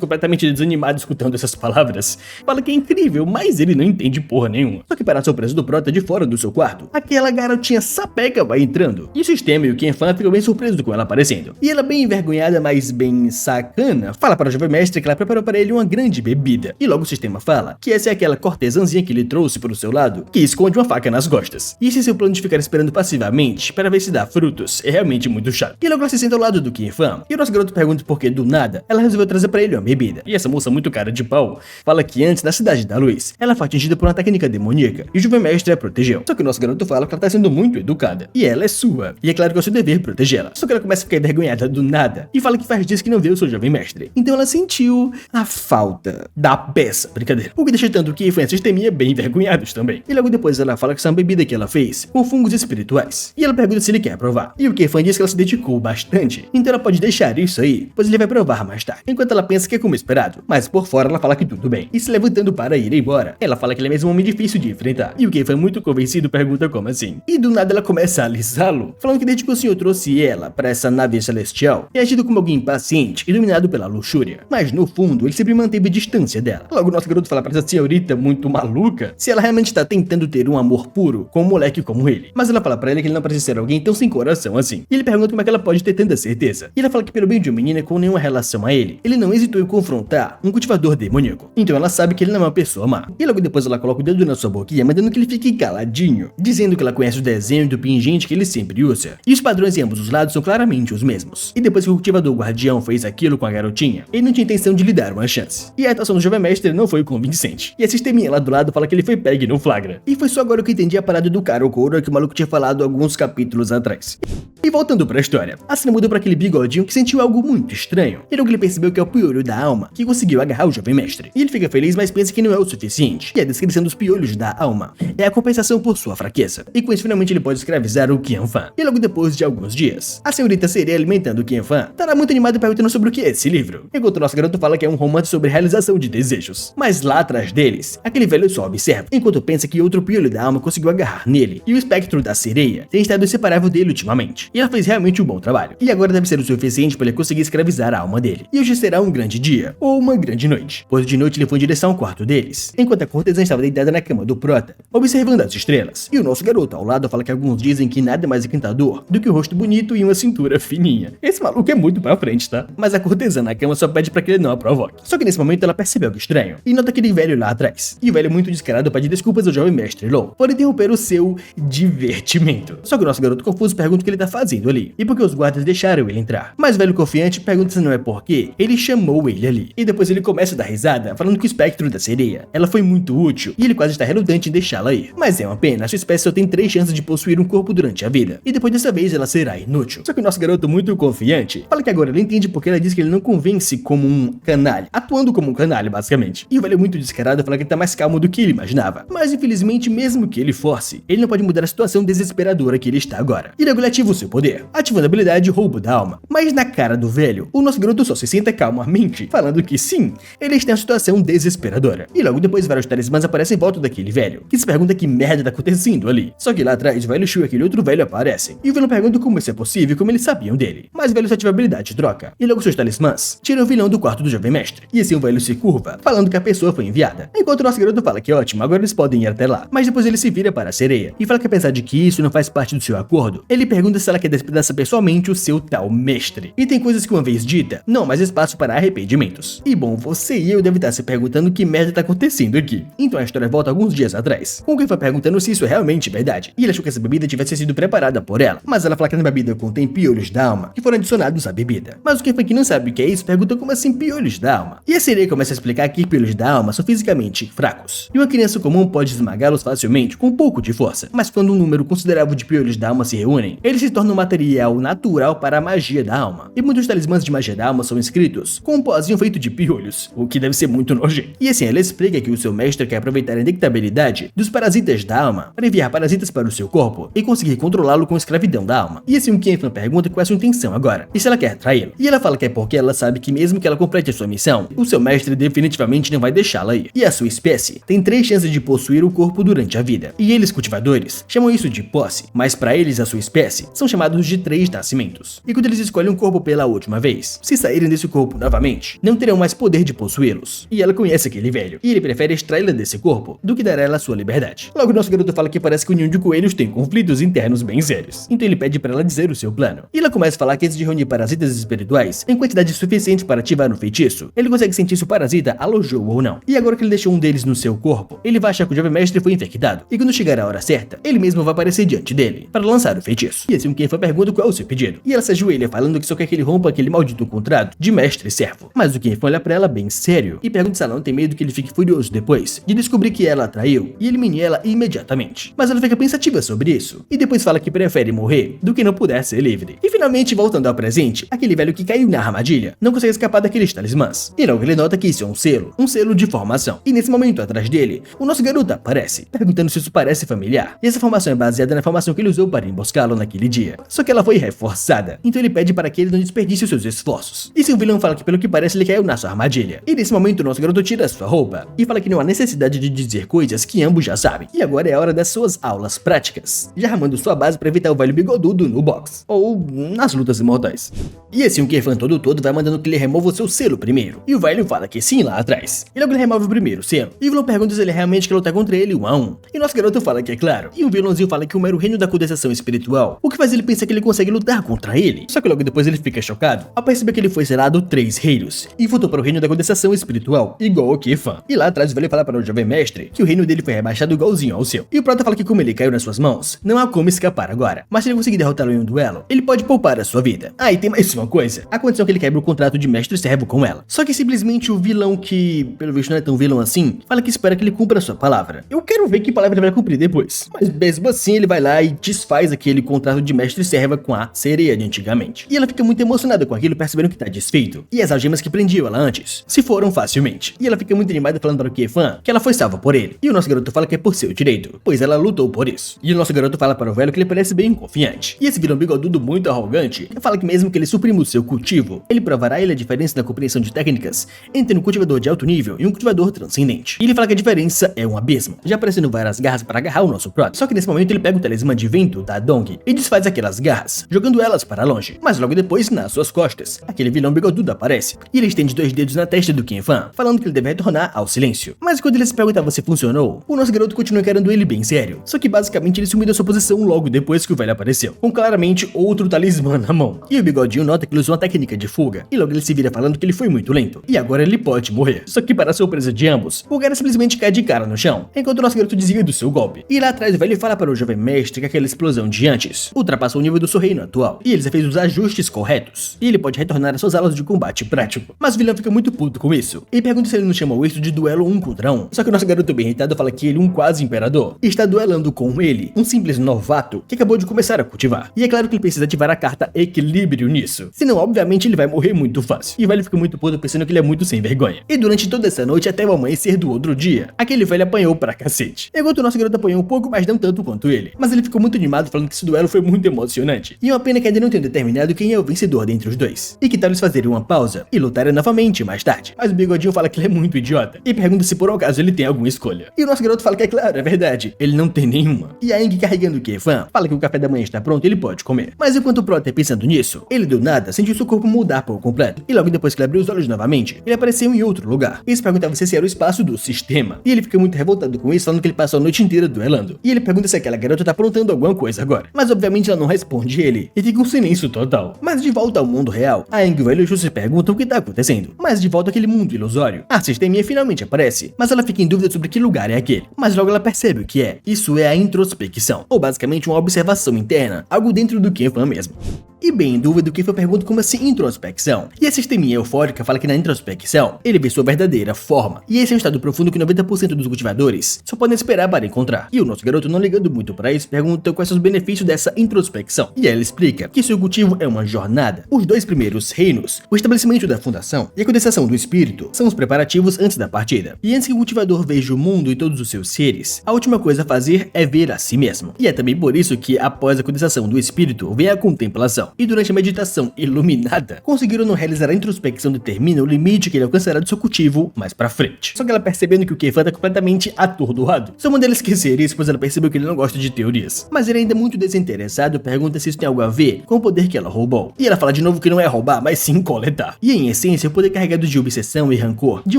completamente desanimado escutando essas palavras, fala que é incrível, mas ele não entende porra nenhuma. Só que para a surpresa do prota de fora do seu quarto, aquela garotinha sapeca vai entrando. E o sistema e o Kefan ficam bem surpresos com ela aparecendo. E ela bem envergonhada, mas bem sacana, fala para o jovem mestre que ela preparou para ele uma grande bebida. E logo o sistema fala que essa é aquela cortesãzinha que ele trouxe para o seu lado, que esconde uma faca nas costas. E esse seu plano de ficar esperando passivamente para ver se dá frutos é realmente muito chato. E logo ela se senta ao lado do Kefan, e o nosso garoto pergunta por que do nada ela resolveu trazer para ele uma bebida. E essa moça muito cara de pau fala que antes, na Cidade da Luz, ela foi atingida por uma técnica demoníaca e o jovem mestre a protegeu. Só que o nosso garoto fala que ela tá sendo muito educada, e ela é sua, e é claro que é o seu dever protegê-la. Só que ela começa a ficar envergonhada do nada, e fala que faz dias que não vê o seu jovem mestre. Então ela sentiu a falta da peça, brincadeira. O que deixa tanto que foi a sisteminha bem envergonhados também. E logo depois ela fala que essa é uma bebida que ela fez com fungos espirituais, e ela pergunta se ele quer provar. E o Kefan diz que ela se dedicou bastante, então ela pode deixar isso aí, pois ele vai provar mais tarde. Enquanto ela pensa que é como esperado, mas por fora ela fala que tudo bem. E se levantando para ir embora, ela fala que ele é mesmo um homem difícil de enfrentar. E o Kefan, muito convencido, pergunta como assim. E do nada ela começa a alisá-lo, falando que desde que o senhor trouxe ela para essa nave celestial, é agido como alguém impaciente e dominado pela luxúria. Mas no fundo, ele sempre manteve distância dela. Logo o nosso garoto fala para essa senhorita muito maluca se ela realmente está tentando ter um amor puro com um moleque como ele. Mas ela fala para ele que ele não precisa ser alguém tão sem coração assim. E ele pergunta como é que ela pode ter tanta certeza. E ela fala que pelo bem de uma menina com nenhuma relação a ele não hesitou em confrontar um cultivador demoníaco. Então ela sabe que ele não é uma pessoa má. E logo depois ela coloca o dedo na sua boquinha, mandando que ele fique caladinho, dizendo que ela conhece o desenho do pingente que ele sempre usa. E os padrões em ambos os lados são claramente os mesmos. E depois que o cultivador guardião fez aquilo com a garotinha, ele não tinha intenção de lhe dar uma chance. E a atuação do jovem mestre não foi convincente. E a sisteminha lá do lado fala que ele foi pegue no flagra. E foi só agora que eu entendi a parada do cara ou couro que o maluco tinha falado alguns capítulos atrás. E voltando pra história, a cena mudou pra aquele bigodinho que sentiu algo muito estranho. E logo ele percebeu que é o piolho da alma que conseguiu agarrar o jovem mestre. E ele fica feliz, mas pensa que não é o suficiente. E a descrição dos piolhos da alma é a compensação por sua fraqueza. E com isso finalmente ele pode escravizar o Kefan. E logo depois de alguns dias, a senhorita sereia alimentando o Kefan estará muito animada perguntando sobre o que é esse livro. Enquanto o nosso garoto fala que é um romance sobre realização de desejos. Mas lá atrás deles, aquele velho só observa, enquanto pensa que outro piolho da alma conseguiu agarrar nele. E o espectro da sereia tem estado inseparável dele ultimamente. E ela fez realmente um bom trabalho. E agora deve ser o suficiente para ele conseguir escravizar a alma dele. E hoje será um grande dia, ou uma grande noite. Pois de noite ele foi em direção ao quarto deles, enquanto a cortesã estava deitada na cama do prota, observando as estrelas. E o nosso garoto ao lado fala que alguns dizem que nada mais encantador do que o rosto bonito e uma cintura fininha. Esse maluco é muito pra frente, tá? Mas a cortesã na cama só pede pra que ele não a provoque. Só que nesse momento ela percebe algo estranho, e nota aquele velho lá atrás. E o velho muito descarado pede desculpas ao jovem mestre Low por interromper o seu divertimento. Só que o nosso garoto confuso pergunta o que ele tá fazendo ali, e por que os guardas deixaram ele entrar. Mas o velho confiante pergunta se não é porque ele chamou ele ali. E depois ele começa a dar risada, falando que o espectro da sereia, ela foi muito útil, e ele quase está relutante em deixá-la ir. Mas é uma pena, a sua espécie só tem 3 chances de possuir um corpo durante a vida, e depois dessa vez ela será inútil. Só que o nosso garoto muito confiante fala que agora ele entende porque ela diz que ele não convence como um canalha, atuando como um canalha basicamente. E o velho muito descarado fala que ele tá mais calmo do que ele imaginava. Mas infelizmente, mesmo que ele force, ele não pode mudar a situação desesperadora que ele está agora. E logo ele ativa o seu poder, ativando a habilidade Roubo da Alma. Mas na cara do velho, o nosso garoto só se senta calmamente, falando que sim, ele está em uma situação desesperadora. E logo depois vários talismãs aparecem em volta daquele velho, que se pergunta que merda tá acontecendo ali. Só que lá atrás o velho Shu e aquele outro velho aparecem. E o vilão pergunta como isso é possível e como eles sabiam dele. Mas o velho só ativa a habilidade de troca. E logo seus talismãs tiram o vilão do quarto do jovem mestre. E assim o velho se curva, falando que a pessoa foi enviada. Enquanto o nosso garoto fala que ótimo, agora eles podem ir até lá. Mas depois ele se vira para a sereia e fala que apesar de que isso não faz parte do seu acordo, ele pergunta se ela quer despedaçar pessoalmente o seu tal mestre. E tem coisas que uma vez dita, não há mais espaço para arrependimentos. E bom, você e eu devem estar se perguntando que merda tá acontecendo aqui. Então a história volta alguns dias atrás, com quem foi perguntando se isso é realmente verdade. E ele achou que essa bebida tivesse sido preparada por ela, mas ela fala que na bebida contém piolhos da alma, que foram adicionados à bebida. Mas o que foi que não sabe o que é isso pergunta como assim piolhos da alma. E a sereia começa a explicar que piolhos da alma são fisicamente fracos, e uma criança comum pode esmagá-los facilmente com um pouco de força, mas quando um número considerável de piolhos da alma se reúnem, eles se tornam um material natural para a magia da alma. E muitos talismãs de magia da alma são escritos com um pozinho feito de piolhos, o que deve ser muito nojento. E assim, ela explica que o seu mestre quer aproveitar a indetectabilidade dos parasitas da alma para enviar parasitas para o seu corpo e conseguir controlá-lo com a escravidão da alma. E assim o Kenfan pergunta qual é a sua intenção agora, e se ela quer traí-lo. E ela fala que é porque ela sabe que mesmo que ela complete a sua missão, o seu mestre definitivamente não vai deixá-la ir. E a sua espécie tem 3 chances de possuir o corpo durante a vida. E eles, cultivadores, chamam isso de posse, mas para eles a sua espécie são chamados de 3 nascimentos. E quando eles escolhem um corpo pela última vez, se saírem desse corpo novamente, não terão mais poder de possuí-los. E ela conhece aquele velho, e ele prefere extraí-la desse corpo do que dar a ela a sua liberdade. Logo nosso garoto fala que parece que o ninho de coelhos tem conflitos internos bem sérios. Então ele pede para ela dizer o seu plano. E ela começa a falar que antes de reunir parasitas espirituais em quantidade suficiente para ativar um feitiço, ele consegue sentir se o parasita alojou ou não. E agora que ele deixou um deles no seu corpo, ele vai achar que o jovem mestre foi infectado. E quando chegar a hora certa, ele mesmo vai aparecer diante dele para lançar o feitiço. E assim o Kenfan pergunta qual é o seu pedido. E ela se ajoelha falando que só quer que ele rompa aquele maldito contrato de mestre e servo. Mas o Kenfan olha pra ela bem sério e pergunta se ela não tem medo que ele fique furioso depois de descobrir que ela a traiu e elimine ela imediatamente. Mas ela fica pensativa sobre isso e depois fala que prefere morrer do que não puder ser livre. E finalmente, voltando ao presente, aquele velho que caiu na armadilha não consegue escapar daqueles talismãs. E logo ele nota que isso é um selo de formação. E nesse momento atrás dele, o nosso garoto aparece, perguntando se isso parece familiar. E essa formação é baseada na formação que ele usou para emboscá-lo naquele dia. Só que ela foi reforçada, então ele pede para que ele não desperdice os seus esforços. E seu vilão fala que pelo que parece ele caiu na sua armadilha. E nesse momento o nosso garoto tira sua roupa e fala que não há necessidade de dizer coisas que ambos já sabem. E agora é a hora das suas aulas práticas, já armando sua base para evitar o velho bigodudo no box, ou nas lutas imortais. E assim o Kenfan todo vai mandando que ele remova o seu selo primeiro. E o velho fala que sim lá atrás. E logo ele remove o primeiro selo. E o vilão pergunta se ele realmente quer lutar contra ele 1 a 1. E nosso garoto fala que é claro. E o vilãozinho fala que o era o reino da condensação espiritual, o que faz ele pensar que ele consegue lutar contra ele. Só que logo depois ele fica chocado ao perceber que ele foi selado 3 reinos e voltou para o reino da condensação espiritual, igual o Kenfan. E lá atrás o velho fala para o jovem mestre que o reino dele foi rebaixado igualzinho ao seu. E o prota fala que como ele caiu nas suas mãos, não há como escapar agora. Mas se ele conseguir derrotá-lo em um duelo, ele pode poupar a sua vida. Ah, e tem mais uma coisa. A condição é que ele quebra o contrato de mestre e servo com ela. Só que simplesmente o vilão, que pelo visto não é tão vilão assim, fala que espera que ele cumpra a sua palavra. Eu quero ver que palavra ele vai cumprir depois. Mas mesmo assim ele vai lá e desfaz aquele contrato de mestre e serva com a sereia de antigamente. E ela fica muito emocionada com aquilo, percebendo que tá desfeito. E as algemas que prendiam ela antes se foram facilmente. E ela fica muito animada falando para o Kenfan que ela foi salva por ele. E o nosso garoto fala que é por seu direito, pois ela lutou por isso. E o nosso garoto fala para o velho que ele parece bem confiante. E esse vilão bigodudo muito arrogante fala que mesmo que ele suprima o seu cultivo, ele provará a ele a diferença na compreensão de técnicas entre um cultivador de alto nível e um cultivador transcendente. E ele fala que a diferença é um abismo, já aparecendo várias garras para agarrar o nosso prota. Só que nesse momento ele pega o talismã de vento da Dong e desfaz aquelas garras, jogando elas para longe. Mas logo depois, nas suas costas, aquele vilão bigodudo aparece. E ele estende 2 dedos na testa do Kenfan, falando que ele deve retornar ao silêncio. Mas quando ele se perguntava se funcionou, o nosso garoto continua encarando ele bem sério. Só que basicamente ele sumiu da sua posição logo depois que o velho apareceu, com claramente outro talismã na mão. E o bigodinho nota que ele usou uma técnica de fuga, e logo ele se vira falando que ele foi muito lento, e agora ele pode morrer. Só que para surpresa de ambos, o cara simplesmente cai de cara no chão, enquanto o nosso garoto desvia do seu golpe. E lá atrás o velho fala para o jovem mestre que aquelas explosão de antes, ultrapassou o nível do seu reino atual, e ele já fez os ajustes corretos, e ele pode retornar às suas aulas de combate prático. Mas o vilão fica muito puto com isso, e pergunta se ele não chamou isso de duelo 1 contra 1. Só que o nosso garoto bem irritado fala que ele, um quase imperador, está duelando com ele, um simples novato que acabou de começar a cultivar. E é claro que ele precisa ativar a carta equilíbrio nisso, senão obviamente ele vai morrer muito fácil. E o velho fica muito puto pensando que ele é muito sem vergonha. E durante toda essa noite até o amanhecer do outro dia, aquele velho apanhou pra cacete. Enquanto o nosso garoto apanhou um pouco, mas não tanto quanto ele. Mas ele ficou muito animado falando que esse duelo foi muito emocionante. E uma pena que ainda não tenham determinado quem é o vencedor dentre os dois. E que tal eles fazerem uma pausa e lutarem novamente mais tarde. Mas o bigodinho fala que ele é muito idiota e pergunta se por acaso ele tem alguma escolha. E o nosso garoto fala que é claro, é verdade, ele não tem nenhuma. E a Aang, carregando o Kefan, fala que o café da manhã está pronto e ele pode comer. Mas enquanto o Proter pensando nisso, ele do nada sentiu seu corpo mudar por completo. E logo depois que ele abriu os olhos novamente, ele apareceu em outro lugar. E se perguntava se esse era o espaço do sistema. E ele fica muito revoltado com isso, falando que ele passou a noite inteira duelando. E ele pergunta se aquela garota tá aprontando alguma coisa agora. Mas obviamente ela não responde ele. E fica um silêncio total. Mas de volta ao mundo real, a Aang e o velho Shu se perguntam o que tá acontecendo. Mas de volta àquele mundo ilusório, a Sisteminha finalmente aparece. Mas ela fica em dúvida sobre que lugar é aquele. Mas logo ela percebe o que é. Isso é a introspecção. Ou basicamente uma observação interna. Algo dentro do Kefan mesmo. E bem em dúvida, o Kefan pergunta como assim introspecção. E a Sisteminha eufórica fala que na introspecção, ele vê sua verdadeira forma. E esse é um estado profundo que 90% dos cultivadores só podem esperar para encontrar. E o nosso garoto, não ligando muito para isso, pergunta quais são os benefícios dessa introspecção. E ela explica que seu cultivo é uma jornada. Os dois primeiros reinos, o estabelecimento da fundação e a condensação do espírito, são os preparativos antes da partida. E antes que o cultivador veja o mundo e todos os seus seres, a última coisa a fazer é ver a si mesmo. E é também por isso que, após a condensação do espírito, vem a contemplação. E durante a meditação iluminada, conseguiram não realizar a introspecção determina o limite que ele alcançará do seu cultivo mais pra frente. Só que ela percebendo que o Kefan tá completamente atordoado. Só manda ele esquecer isso, pois ela percebeu que ele não gosta de teorias. Mas ele ainda muito desinteressado pergunta se isso tem algo a ver com o poder que ela roubou. E ela fala de novo que não é roubar, mas sim coletar. E em essência, o poder carregado de obsessão e rancor de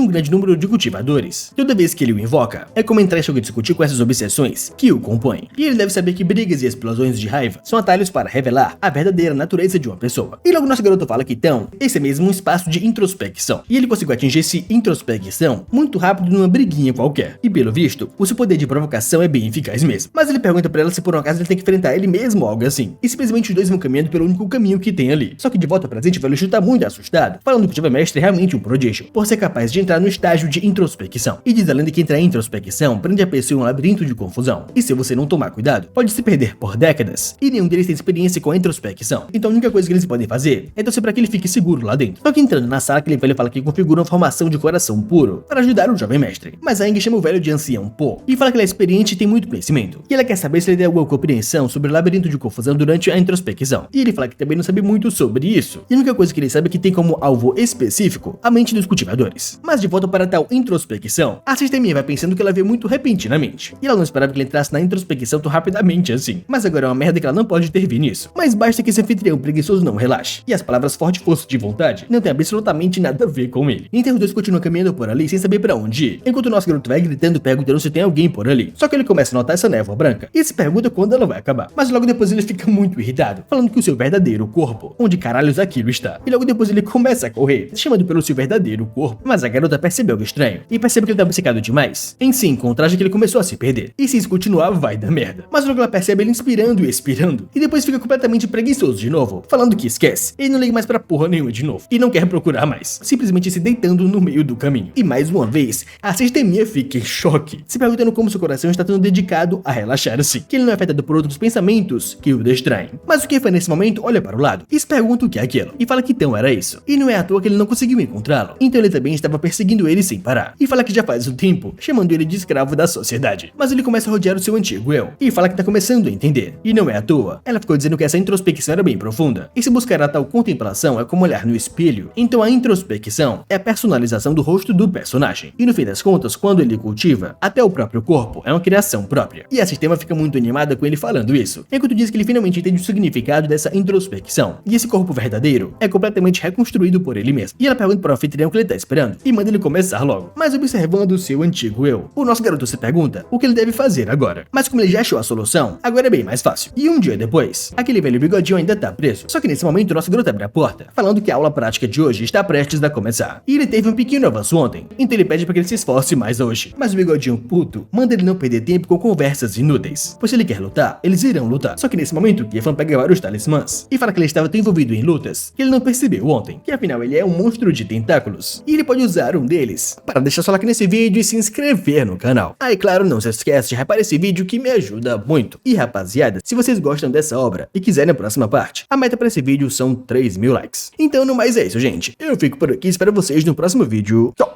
um grande número de cultivadores. Toda vez que ele o invoca, é como entrar em jogo e discutir com essas obsessões que o compõem. E ele deve saber que brigas e explosões de raiva são atalhos para revelar a verdadeira natureza de uma pessoa. E logo nosso garoto fala que então, esse é mesmo um espaço de introspecção. E ele conseguiu atingir esse introspecção muito rápido numa briguinha qualquer. E pelo visto, o seu poder de provocação é bem eficaz mesmo. Mas ele pergunta pra ela se por um acaso ele tem que enfrentar ele mesmo ou algo assim. E simplesmente os dois vão caminhando pelo único caminho que tem ali. Só que de volta presente, o velho Shu tá muito assustado, falando que o jovem mestre é realmente um prodígio, por ser capaz de entrar no estágio de introspecção. E diz além de que entrar em introspecção prende a pessoa em um labirinto de confusão. E se você não tomar cuidado, pode se perder por décadas. E nenhum deles tem experiência com a introspecção. Então a única coisa que eles podem fazer é torcer pra que ele fique seguro lá dentro. Só que entrando na sala, aquele velho fala que configura uma formação de coração puro para ajudar o jovem mestre. Mas a Aang chama o velho de ancião Po e fala que ele é experiente e tem muito conhecimento. E ela quer saber se ele tem alguma compreensão sobre o labirinto de confusão durante a introspecção. E ele fala que também não sabe muito sobre isso. E a única coisa que ele sabe é que tem como alvo específico a mente dos cultivadores. Mas de volta para tal introspecção, a Sisteminha vai pensando que ela veio muito repentinamente. E ela não esperava que ele entrasse na introspecção tão rapidamente assim. Mas agora é uma merda que ela não pode intervir nisso. Mas basta que esse anfitrião preguiçoso não relaxe. E as palavras forte força de vontade não tem absolutamente nada a ver com ele. Então os dois continuam caminhando por ali sem saber pra onde ir. Enquanto o nosso garoto vai gritando, perguntando se tem alguém por ali. Só que ele começa a notar essa névoa branca e se pergunta quando ela vai acabar. Mas logo depois ele fica muito irritado, falando que o seu verdadeiro corpo, onde caralhos aquilo está. E logo depois ele começa a correr, chamando pelo seu verdadeiro corpo. Mas a garota percebe algo estranho e percebe que ele tá obcecado demais em se encontrar, já que ele começou a se perder. E se isso continuar, vai dar merda. Mas logo ela percebe ele inspirando e expirando e depois fica completamente preguiçoso de novo, falando que esquece. Ele não liga mais pra porra nenhuma de novo e não quer procurar mais, simplesmente se deitando no meio do caminho. E mais uma vez, a Sisteminha fica em choque, se perguntando como seu coração está tão dedicado a relaxar assim, que ele não é afetado por outros pensamentos que o distraem. Mas o Kefan nesse momento olha para o lado e se pergunta o que é aquilo, e fala que então era isso. E não é à toa que ele não conseguiu encontrá-lo, então ele também estava perseguindo ele sem parar, e fala que já faz um tempo, chamando ele de escravo da sociedade. Mas ele começa a rodear o seu antigo eu, e fala que tá começando a entender, e não é à toa. Ela ficou dizendo que essa introspecção era bem profunda, e se buscar a tal contemplação é como olhar no espelho, então a introspecção é a personalização do rosto do personagem. E no fim das contas, quando ele cultiva, até o próprio corpo é uma criação própria. E a Sistema fica muito animada com ele falando isso, enquanto diz que ele finalmente entende o significado dessa introspecção. E esse corpo verdadeiro é completamente reconstruído por ele mesmo. E ela pergunta para o anfitrião o que ele tá esperando, e manda ele começar logo. Mas observando o seu antigo eu, o nosso garoto se pergunta o que ele deve fazer agora. Mas como ele já achou a solução, agora é bem mais fácil. E um dia depois, aquele velho bigodinho ainda tá preso. Só que nesse momento nosso garoto abre a porta, falando que a aula prática de hoje está prestes a começar. E ele teve um pequeno avanço ontem, então ele pede para que ele se esforce mais hoje. Mas o bigodinho puto manda ele não perder tempo com conversas inúteis, pois se ele quer lutar, eles irão lutar. Só que nesse momento, Kefan pega vários talismãs e fala que ele estava tão envolvido em lutas que ele não percebeu ontem, que afinal ele é um monstro de tentáculos, e ele pode usar um deles para deixar seu like nesse vídeo e se inscrever no canal. Aí claro, não se esquece de reparar esse vídeo que me ajuda muito. E rapaziada, se vocês gostam dessa obra e quiserem a próxima parte, a meta para esse vídeo são 3.000 likes. Então no mais é isso, gente. Eu fico por aqui e espero vocês no próximo vídeo. Tchau!